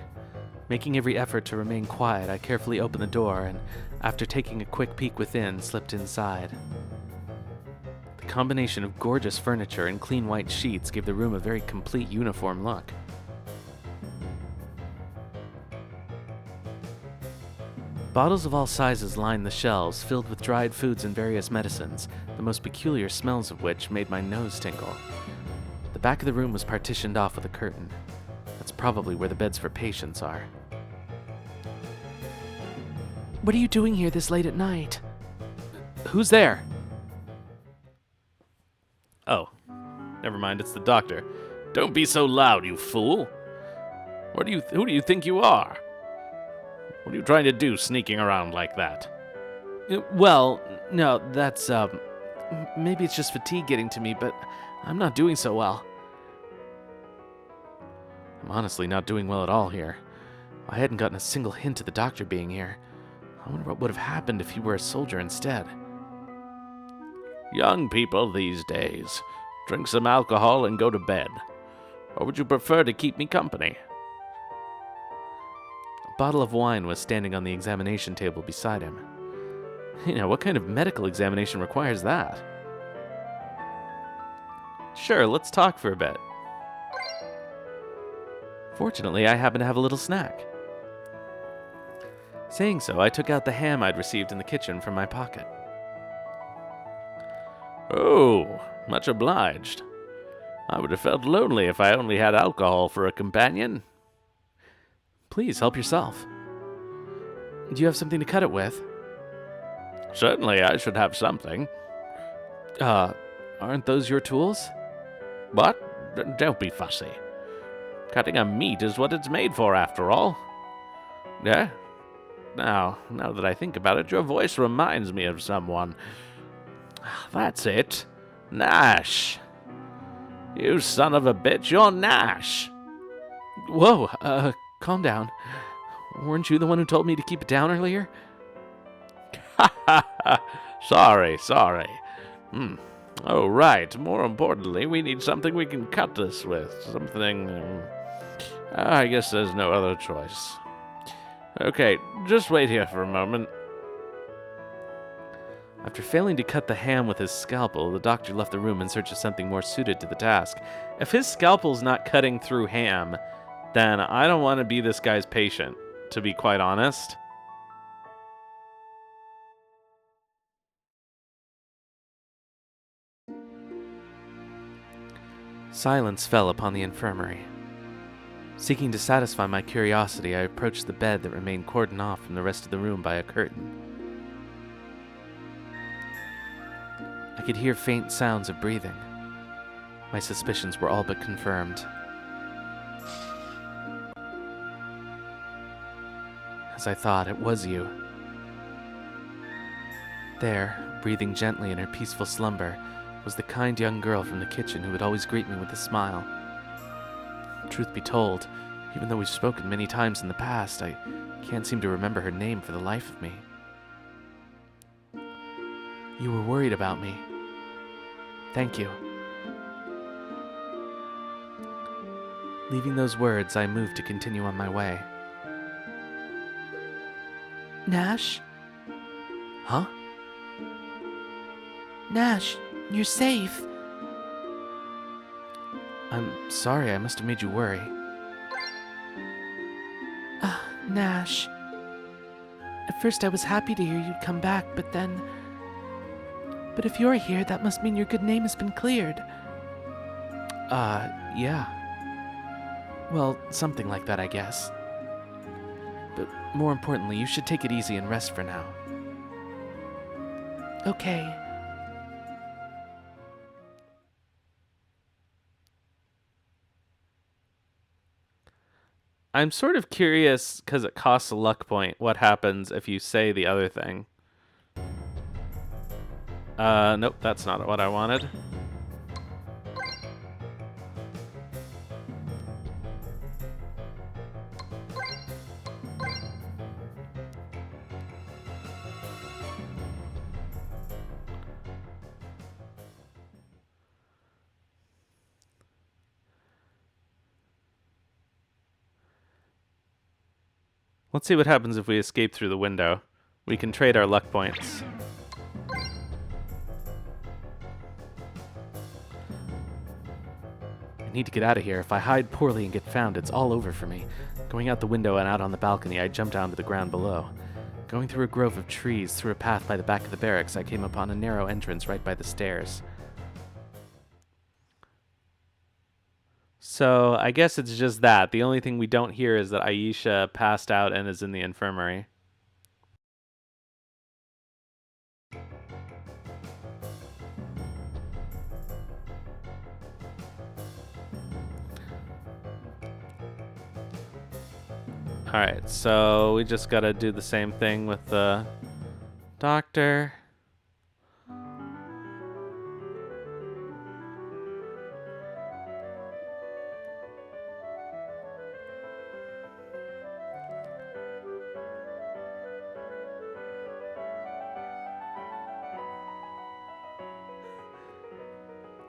Making every effort to remain quiet, I carefully opened the door and, after taking a quick peek within, slipped inside. The combination of gorgeous furniture and clean white sheets gave the room a very complete uniform look. Bottles of all sizes lined the shelves, filled with dried foods and various medicines, the most peculiar smells of which made my nose tingle. The back of the room was partitioned off with a curtain. That's probably where the beds for patients are. What are you doing here this late at night? Who's there? Oh, never mind, it's the doctor. Don't be so loud, you fool. Who do you think you are? What are you trying to do sneaking around like that? Well, no, that's, maybe it's just fatigue getting to me, but I'm not doing so well. I'm honestly not doing well at all here. I hadn't gotten a single hint of the doctor being here. I wonder what would have happened if he were a soldier instead. Young people these days. Drink some alcohol and go to bed. Or would you prefer to keep me company? A bottle of wine was standing on the examination table beside him. What kind of medical examination requires that? Sure, let's talk for a bit. Fortunately, I happen to have a little snack. Saying so, I took out the ham I'd received in the kitchen from my pocket. Oh, much obliged. I would have felt lonely if I only had alcohol for a companion. Please, help yourself. Do you have something to cut it with? Certainly I should have something. Aren't those your tools? What? Don't be fussy. Cutting a meat is what it's made for, after all. Yeah? Now that I think about it, your voice reminds me of someone. That's it. Nash. You son of a bitch, you're Nash. Whoa, calm down. Weren't you the one who told me to keep it down earlier? Sorry. Oh, right. More importantly, we need something we can cut this with. Something... I guess there's no other choice. Okay, just wait here for a moment. After failing to cut the ham with his scalpel, the doctor left the room in search of something more suited to the task. If his scalpel's not cutting through ham, then I don't want to be this guy's patient, to be quite honest. Silence fell upon the infirmary. Seeking to satisfy my curiosity, I approached the bed that remained cordoned off from the rest of the room by a curtain. I could hear faint sounds of breathing. My suspicions were all but confirmed. As I thought, it was you. There, breathing gently in her peaceful slumber, was the kind young girl from the kitchen who would always greet me with a smile. Truth be told, even though we've spoken many times in the past, I can't seem to remember her name for the life of me. You were worried about me. Thank you. Leaving those words, I moved to continue on my way. Nash? Huh? Nash, you're safe. I'm sorry, I must have made you worry. Nash. At first I was happy to hear you'd come back, but then... But if you're here, that must mean your good name has been cleared. Yeah. Well, something like that, I guess. But more importantly, you should take it easy and rest for now. Okay. I'm sort of curious, because it costs a luck point, what happens if you say the other thing. Nope, that's not what I wanted. Let's see what happens if we escape through the window. We can trade our luck points. I need to get out of here. If I hide poorly and get found, it's all over for me. Going out the window and out on the balcony, I jumped down to the ground below. Going through a grove of trees, through a path by the back of the barracks, I came upon a narrow entrance right by the stairs. So I guess it's just that. The only thing we don't hear is that Aisha passed out and is in the infirmary. Alright, so we just gotta do the same thing with the Doctor.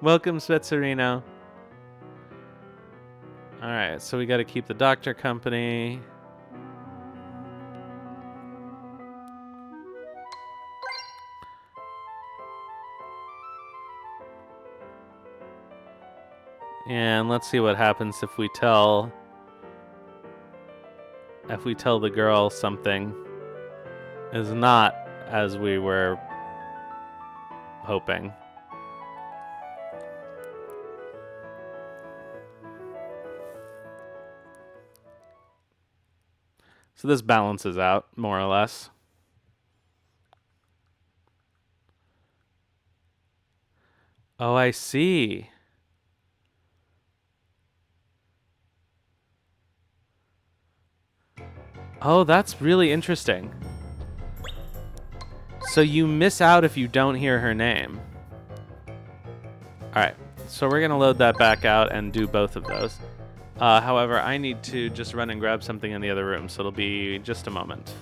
Welcome, Svetzerino. Alright, so we gotta keep the doctor company. And let's see what happens if we tell the girl something is not as we were hoping. So this balances out, more or less. Oh, I see. Oh, that's really interesting. So you miss out if you don't hear her name. Alright, so we're going to load that back out and do both of those. However, I need to just run and grab something in the other room, so it'll be just a moment.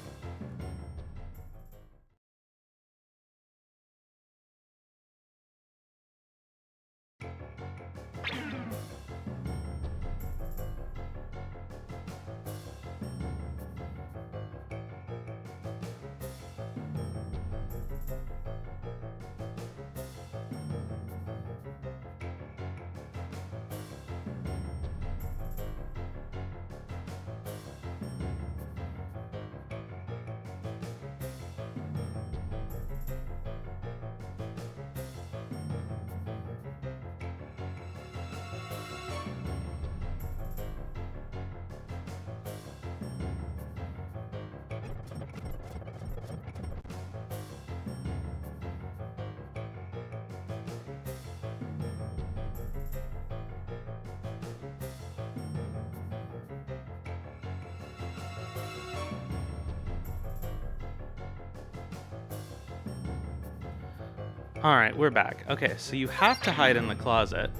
Alright, we're back. Okay, so you have to hide in the closet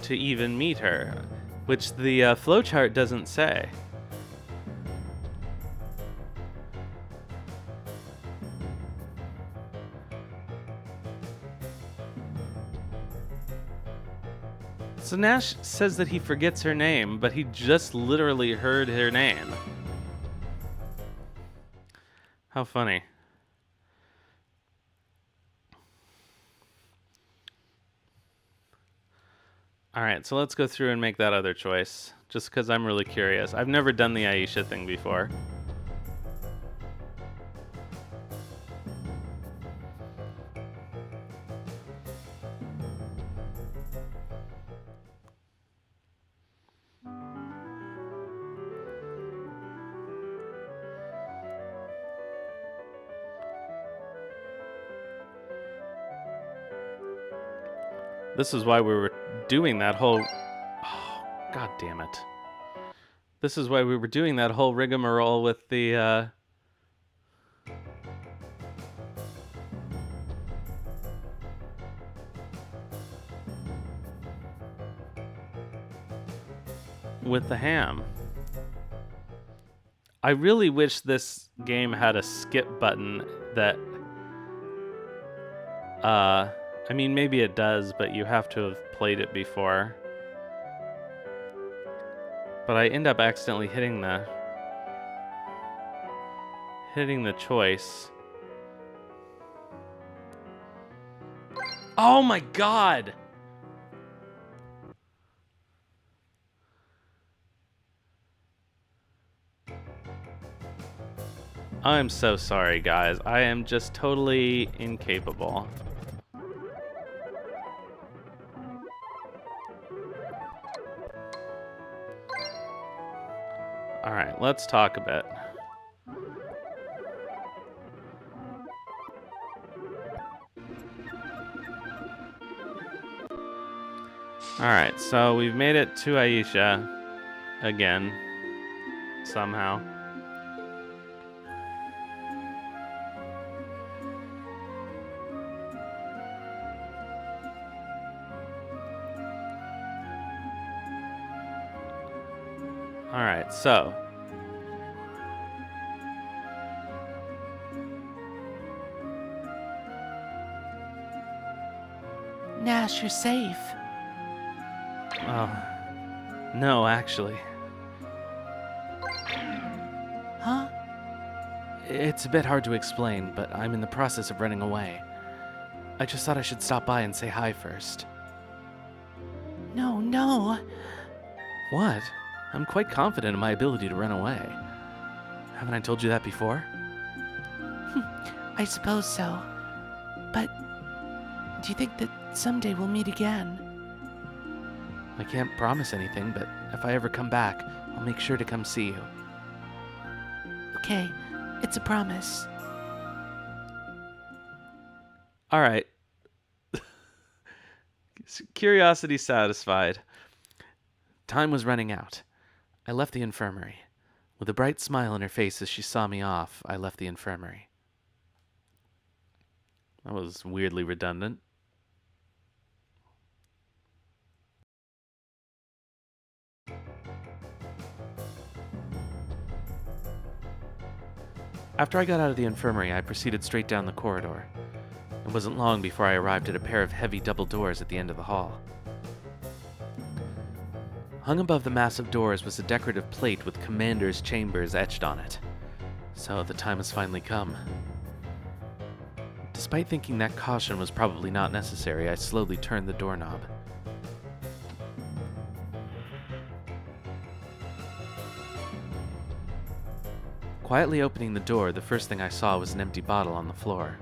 to even meet her, which the flowchart doesn't say. So Nash says that he forgets her name, but he just literally heard her name. How funny. Alright, so let's go through and make that other choice, just because I'm really curious. I've never done the Aisha thing before. This is why we were doing that whole... Oh, God damn it. This is why we were doing that whole rigmarole with the, with the ham. I really wish this game had a skip button that... I mean, maybe it does, but you have to have played it before. But I end up accidentally hitting the choice. Oh my god! I'm so sorry, guys. I am just totally incapable. Alright, let's talk a bit. Alright, so we've made it to Aisha again, somehow. Alright, so. Nash, you're safe. Oh. No, actually. Huh? It's a bit hard to explain, but I'm in the process of running away. I just thought I should stop by and say hi first. No, no. What? I'm quite confident in my ability to run away. Haven't I told you that before? I suppose so. But do you think that someday we'll meet again? I can't promise anything, but if I ever come back, I'll make sure to come see you. Okay, it's a promise. Alright. Curiosity satisfied. Time was running out. I left the infirmary. With a bright smile on her face as she saw me off, I left the infirmary. That was weirdly redundant. After I got out of the infirmary, I proceeded straight down the corridor. It wasn't long before I arrived at a pair of heavy double doors at the end of the hall. Hung above the massive doors was a decorative plate with Commander's Chambers etched on it. So the time has finally come. Despite thinking that caution was probably not necessary, I slowly turned the doorknob. Quietly opening the door, the first thing I saw was an empty bottle on the floor.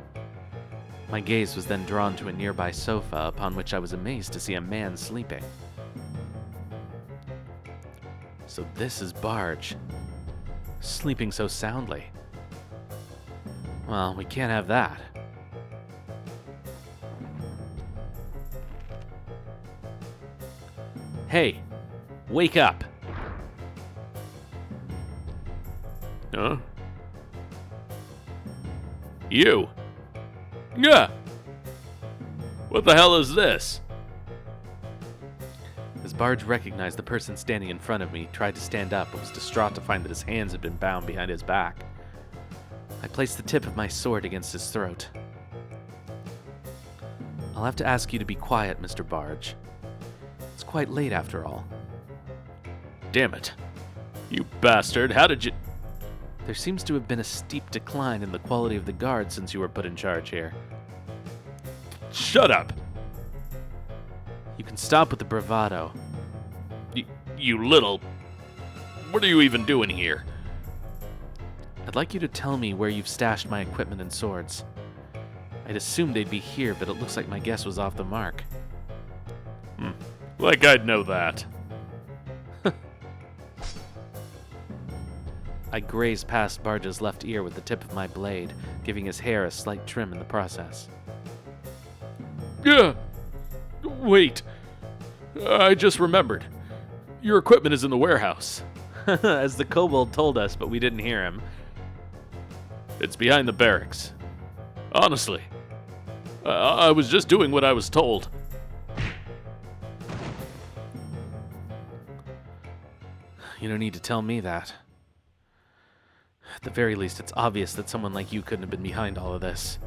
My gaze was then drawn to a nearby sofa, upon which I was amazed to see a man sleeping. So this is Barge. Sleeping so soundly. Well, we can't have that. Hey, wake up! Huh? You? Yeah! What the hell is this? As Barge recognized the person standing in front of me, tried to stand up, but was distraught to find that his hands had been bound behind his back. I placed the tip of my sword against his throat. I'll have to ask you to be quiet, Mr. Barge. It's quite late after all. Damn it. You bastard, how did you... There seems to have been a steep decline in the quality of the guard since you were put in charge here. Shut up! You can stop with the bravado. You little... What are you even doing here? I'd like you to tell me where you've stashed my equipment and swords. I'd assumed they'd be here, but it looks like my guess was off the mark. Like I'd know that. I grazed past Barge's left ear with the tip of my blade, giving his hair a slight trim in the process. Yeah. Wait. I just remembered. Your equipment is in the warehouse. As the kobold told us, but we didn't hear him. It's behind the barracks. Honestly. I was just doing what I was told. You don't need to tell me that. At the very least, it's obvious that someone like you couldn't have been behind all of this.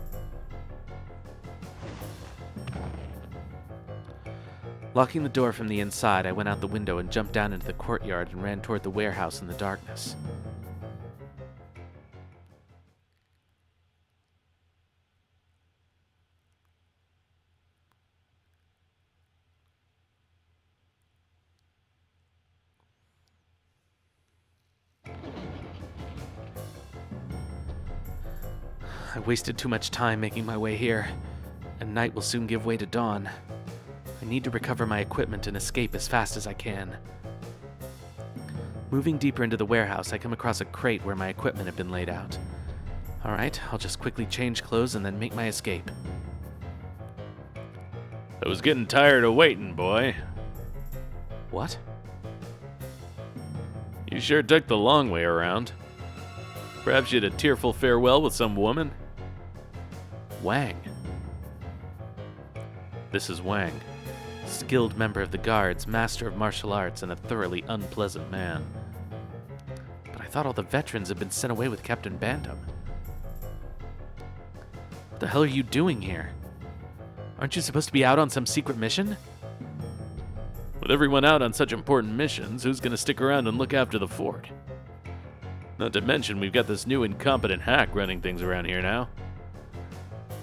Locking the door from the inside, I went out the window and jumped down into the courtyard and ran toward the warehouse in the darkness. I wasted too much time making my way here, and night will soon give way to dawn. I need to recover my equipment and escape as fast as I can. Moving deeper into the warehouse, I come across a crate where my equipment had been laid out. Alright, I'll just quickly change clothes and then make my escape. I was getting tired of waiting, boy. What? You sure took the long way around. Perhaps you had a tearful farewell with some woman? Wang. This is Wang, skilled member of the guards, master of martial arts, and a thoroughly unpleasant man. thought all the veterans had been sent away with Captain Bantam. What the hell are you doing here? Aren't you supposed to be out on some secret mission? With everyone out on such important missions, who's gonna stick around and look after the fort? Not to mention, we've got this new incompetent hack running things around here now.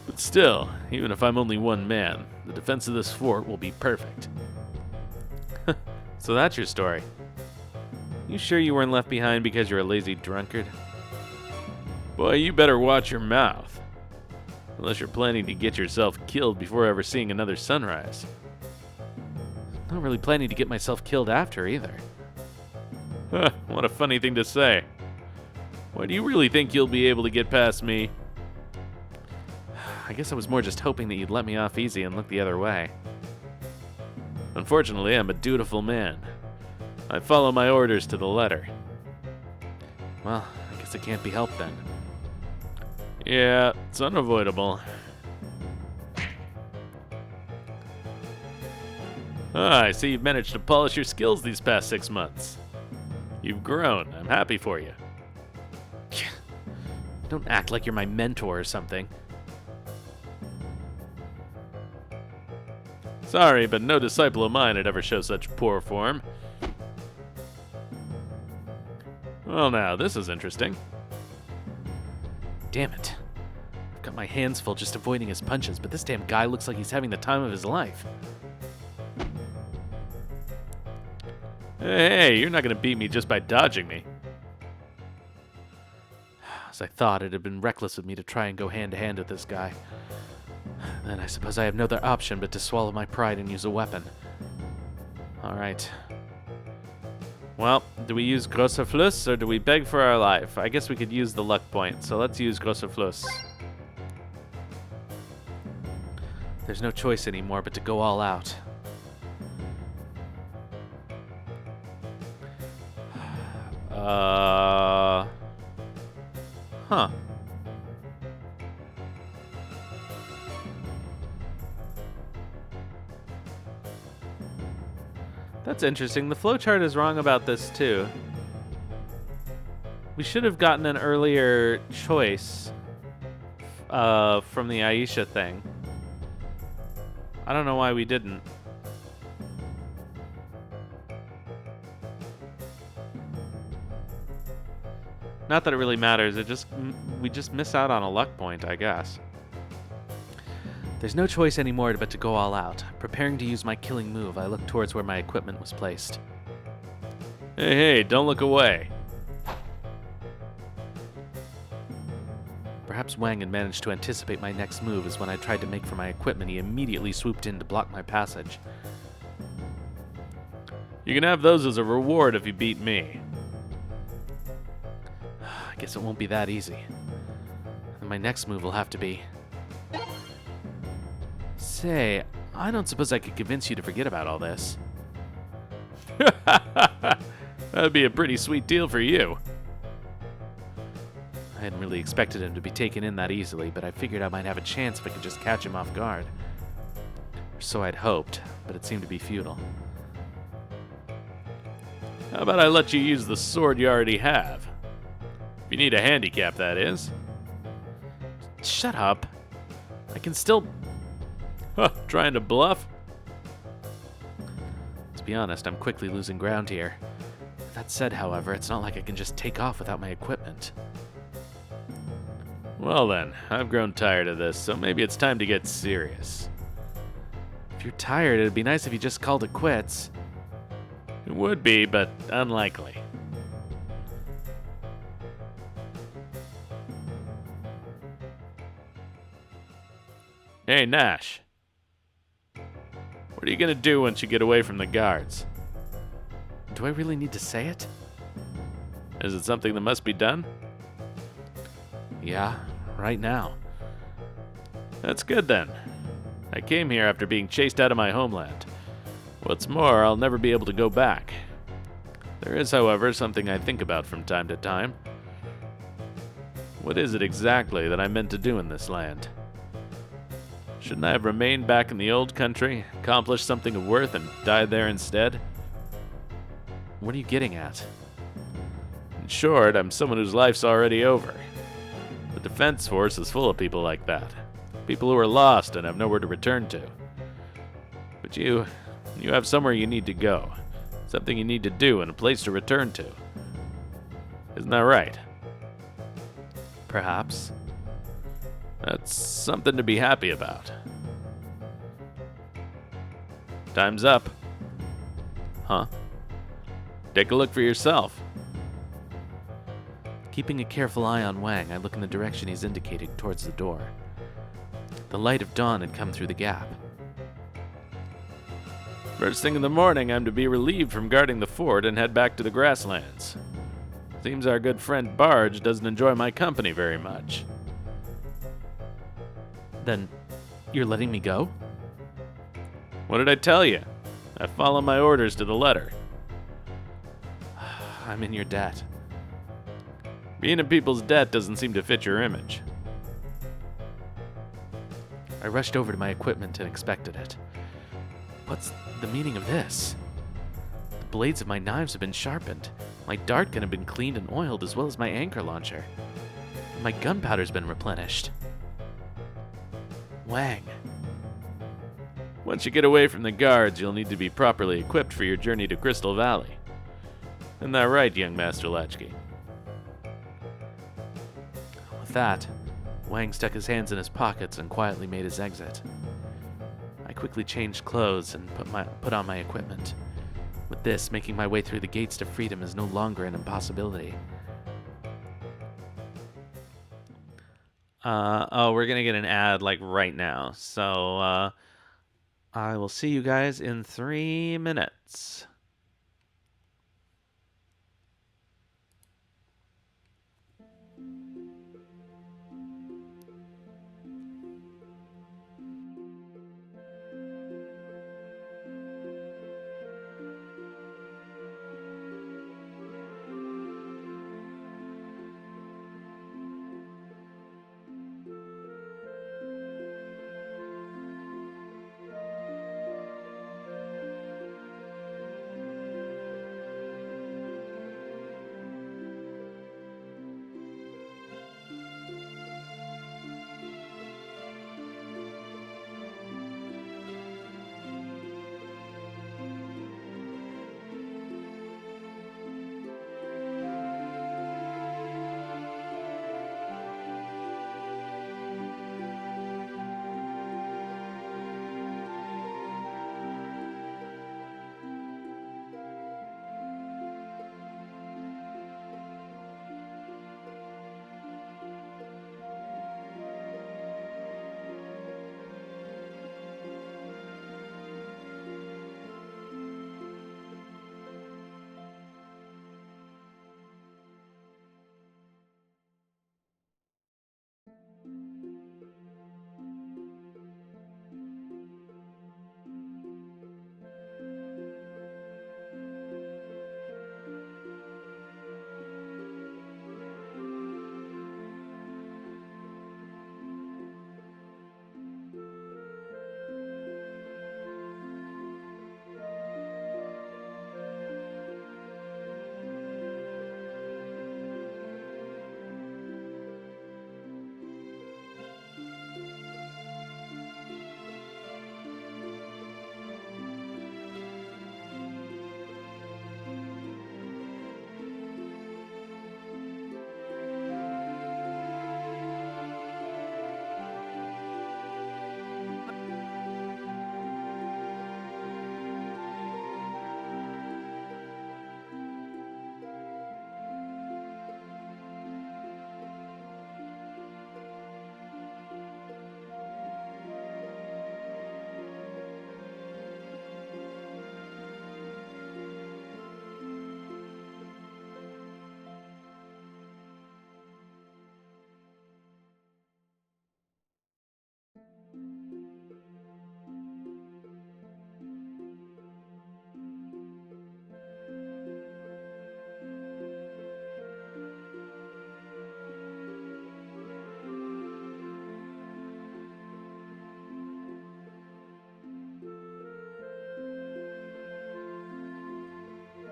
But still, even if I'm only one man, the defense of this fort will be perfect. So that's your story. You sure you weren't left behind because you're a lazy drunkard? Boy, you better watch your mouth. Unless you're planning to get yourself killed before ever seeing another sunrise. Not really planning to get myself killed after either. Huh, what a funny thing to say. Why do you really think you'll be able to get past me? I guess I was more just hoping that you'd let me off easy and look the other way. Unfortunately, I'm a dutiful man. I follow my orders to the letter. Well, I guess it can't be helped then. Yeah, it's unavoidable. I see you've managed to polish your skills these past 6 months. You've grown. I'm happy for you. Don't act like you're my mentor or something. Sorry, but no disciple of mine would ever show such poor form. Well, now, this is interesting. Damn it. I've got my hands full just avoiding his punches, but this damn guy looks like he's having the time of his life. Hey, you're not gonna beat me just by dodging me. As I thought, it had been reckless of me to try and go hand to hand with this guy. Then I suppose I have no other option but to swallow my pride and use a weapon. Alright. Well, do we use Großer Fluss or do we beg for our life? I guess we could use the luck point, so let's use Großer Fluss. There's no choice anymore but to go all out. Huh. That's interesting. The flowchart is wrong about this too. We should have gotten an earlier choice from the Aisha thing. I don't know why we didn't. Not that it really matters. We just miss out on a luck point, I guess. There's no choice anymore but to go all out. Preparing to use my killing move, I looked towards where my equipment was placed. Hey, don't look away. Perhaps Wang had managed to anticipate my next move, as when I tried to make for my equipment, he immediately swooped in to block my passage. You can have those as a reward if you beat me. I guess it won't be that easy. And my next move will have to be... Say, I don't suppose I could convince you to forget about all this. That'd be a pretty sweet deal for you. I hadn't really expected him to be taken in that easily, but I figured I might have a chance if I could just catch him off guard. Or so I'd hoped, but it seemed to be futile. How about I let you use the sword you already have? If you need a handicap, that is. Shut up. I can still... Huh, trying to bluff? To be honest, I'm quickly losing ground here. That said, however, it's not like I can just take off without my equipment. Well then, I've grown tired of this, so maybe it's time to get serious. If you're tired, it'd be nice if you just called it quits. It would be, but unlikely. Hey, Nash. What are you gonna do once you get away from the guards? Do I really need to say it? Is it something that must be done? Yeah, right now. That's good then. I came here after being chased out of my homeland. What's more, I'll never be able to go back. There is, however, something I think about from time to time. What is it exactly that I'm meant to do in this land? Shouldn't I have remained back in the old country, accomplished something of worth, and died there instead? What are you getting at? In short, I'm someone whose life's already over. The Defense Force is full of people like that. People who are lost and have nowhere to return to. But you have somewhere you need to go. Something you need to do and a place to return to. Isn't that right? Perhaps. That's something to be happy about. Time's up. Huh? Take a look for yourself. Keeping a careful eye on Wang, I look in the direction he's indicating towards the door. The light of dawn had come through the gap. First thing in the morning, I'm to be relieved from guarding the fort and head back to the grasslands. Seems our good friend Barge doesn't enjoy my company very much. Then, you're letting me go? What did I tell you? I follow my orders to the letter. I'm in your debt. Being in people's debt doesn't seem to fit your image. I rushed over to my equipment and inspected it. What's the meaning of this? The blades of my knives have been sharpened. My dart gun have been cleaned and oiled, as well as my anchor launcher. My gunpowder's been replenished. Wang. Once you get away from the guards, you'll need to be properly equipped for your journey to Crystal Valley. Isn't that right, young Master Latchkey? With that, Wang stuck his hands in his pockets and quietly made his exit. I quickly changed clothes and put on my equipment. With this, making my way through the gates to freedom is no longer an impossibility. We're gonna get an ad like right now. So I will see you guys in 3 minutes.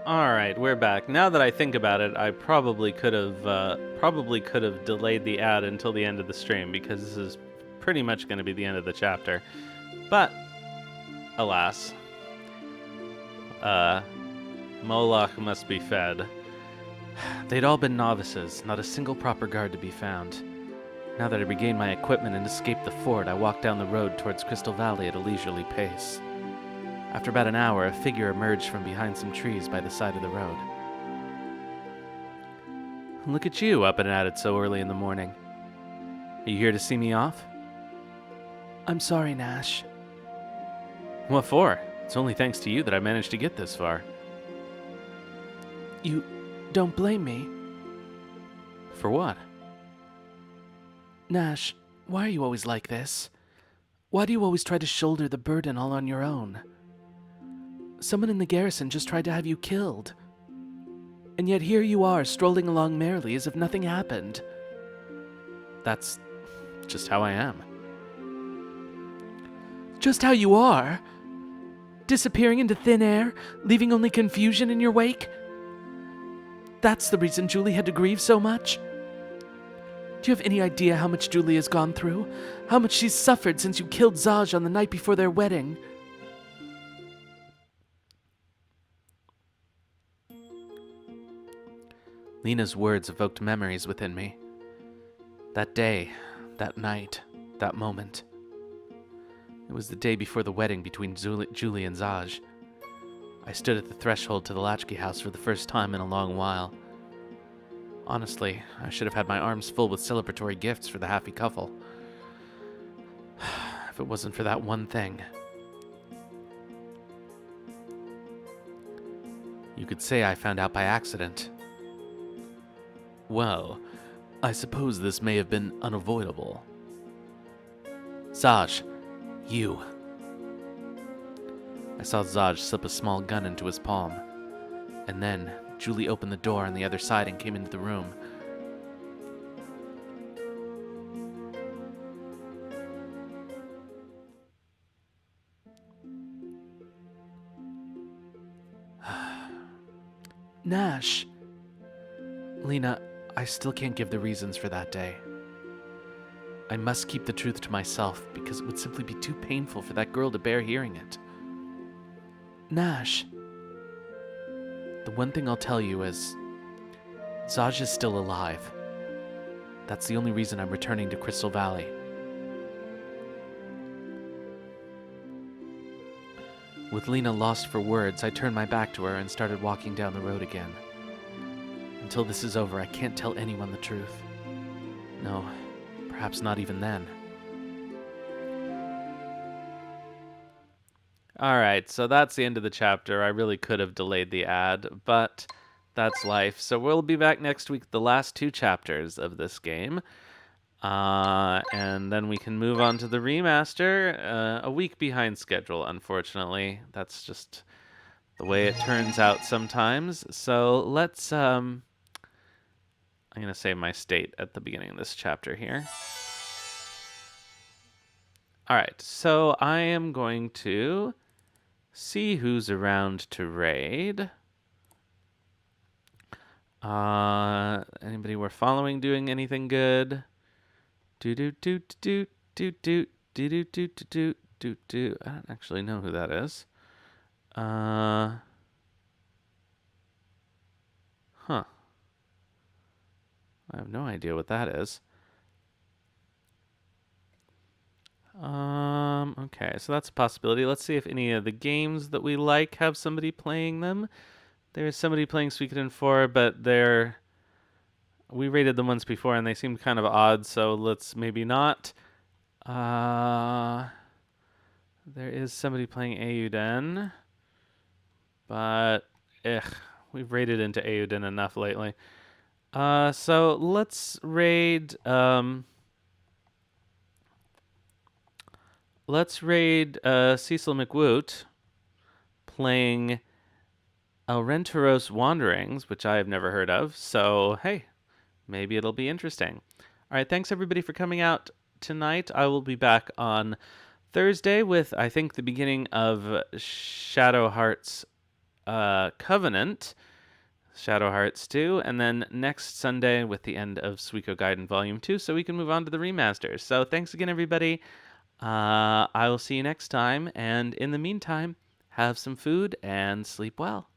All right, we're back. Now that I think about it, I probably could have delayed the ad until the end of the stream because this is pretty much going to be the end of the chapter. But alas, Moloch must be fed. They'd all been novices, not a single proper guard to be found. Now that I regained my equipment and escaped the fort, I walked down the road towards Crystal Valley at a leisurely pace. After about an hour, a figure emerged from behind some trees by the side of the road. Look at you, up and at it so early in the morning. Are you here to see me off? I'm sorry, Nash. What for? It's only thanks to you that I managed to get this far. You don't blame me? For what? Nash, why are you always like this? Why do you always try to shoulder the burden all on your own? Someone in the garrison just tried to have you killed. And yet here you are, strolling along merrily as if nothing happened. That's just how I am. Just how you are? Disappearing into thin air, leaving only confusion in your wake? That's the reason Julie had to grieve so much? Do you have any idea how much Julie has gone through? How much she's suffered since you killed Zaj on the night before their wedding? Lena's words evoked memories within me. That day, that night, that moment. It was the day before the wedding between Julie and Zaj. I stood at the threshold to the Latchkey house for the first time in a long while. Honestly, I should have had my arms full with celebratory gifts for the happy couple. If it wasn't for that one thing. You could say I found out by accident. Well, I suppose this may have been unavoidable. Zaj, you. I saw Zaj slip a small gun into his palm. And then Julie opened the door on the other side and came into the room. Nash. Lena, I still can't give the reasons for that day. I must keep the truth to myself because it would simply be too painful for that girl to bear hearing it. Nash. The one thing I'll tell you is, Zaj is still alive. That's the only reason I'm returning to Crystal Valley. With Lena lost for words, I turned my back to her and started walking down the road again. Until this is over, I can't tell anyone the truth. No, perhaps not even then. Alright, so that's the end of the chapter. I really could have delayed the ad, but that's life. So we'll be back next week, the last two chapters of this game. And then we can move on to the remaster. A week behind schedule, unfortunately. That's just the way it turns out sometimes. So let's... I'm going to save my state at the beginning of this chapter here. Alright, so I am going to see who's around to raid. Anybody we're following doing anything good? Do do do do do do do do do do do do. I don't actually know who that is. Huh. I have no idea what that is. Okay, so that's a possibility. Let's see if any of the games that we like have somebody playing them. There's somebody playing Suikogaiden 4, but we rated them once before and they seemed kind of odd, so let's maybe not. There is somebody playing Eiyuden, but we've raided into Eiyuden enough lately. So let's raid Cecil McWoot playing El Renteros Wanderings, which I have never heard of. So, hey, maybe it'll be interesting. All right, thanks everybody for coming out tonight. I will be back on Thursday with, I think, the beginning of Shadow Heart's Covenant, Shadow Hearts 2, and then next Sunday with the end of Suikogaiden Volume 2, so we can move on to the remasters. So thanks again, everybody. I will see you next time, and in the meantime, have some food and sleep well.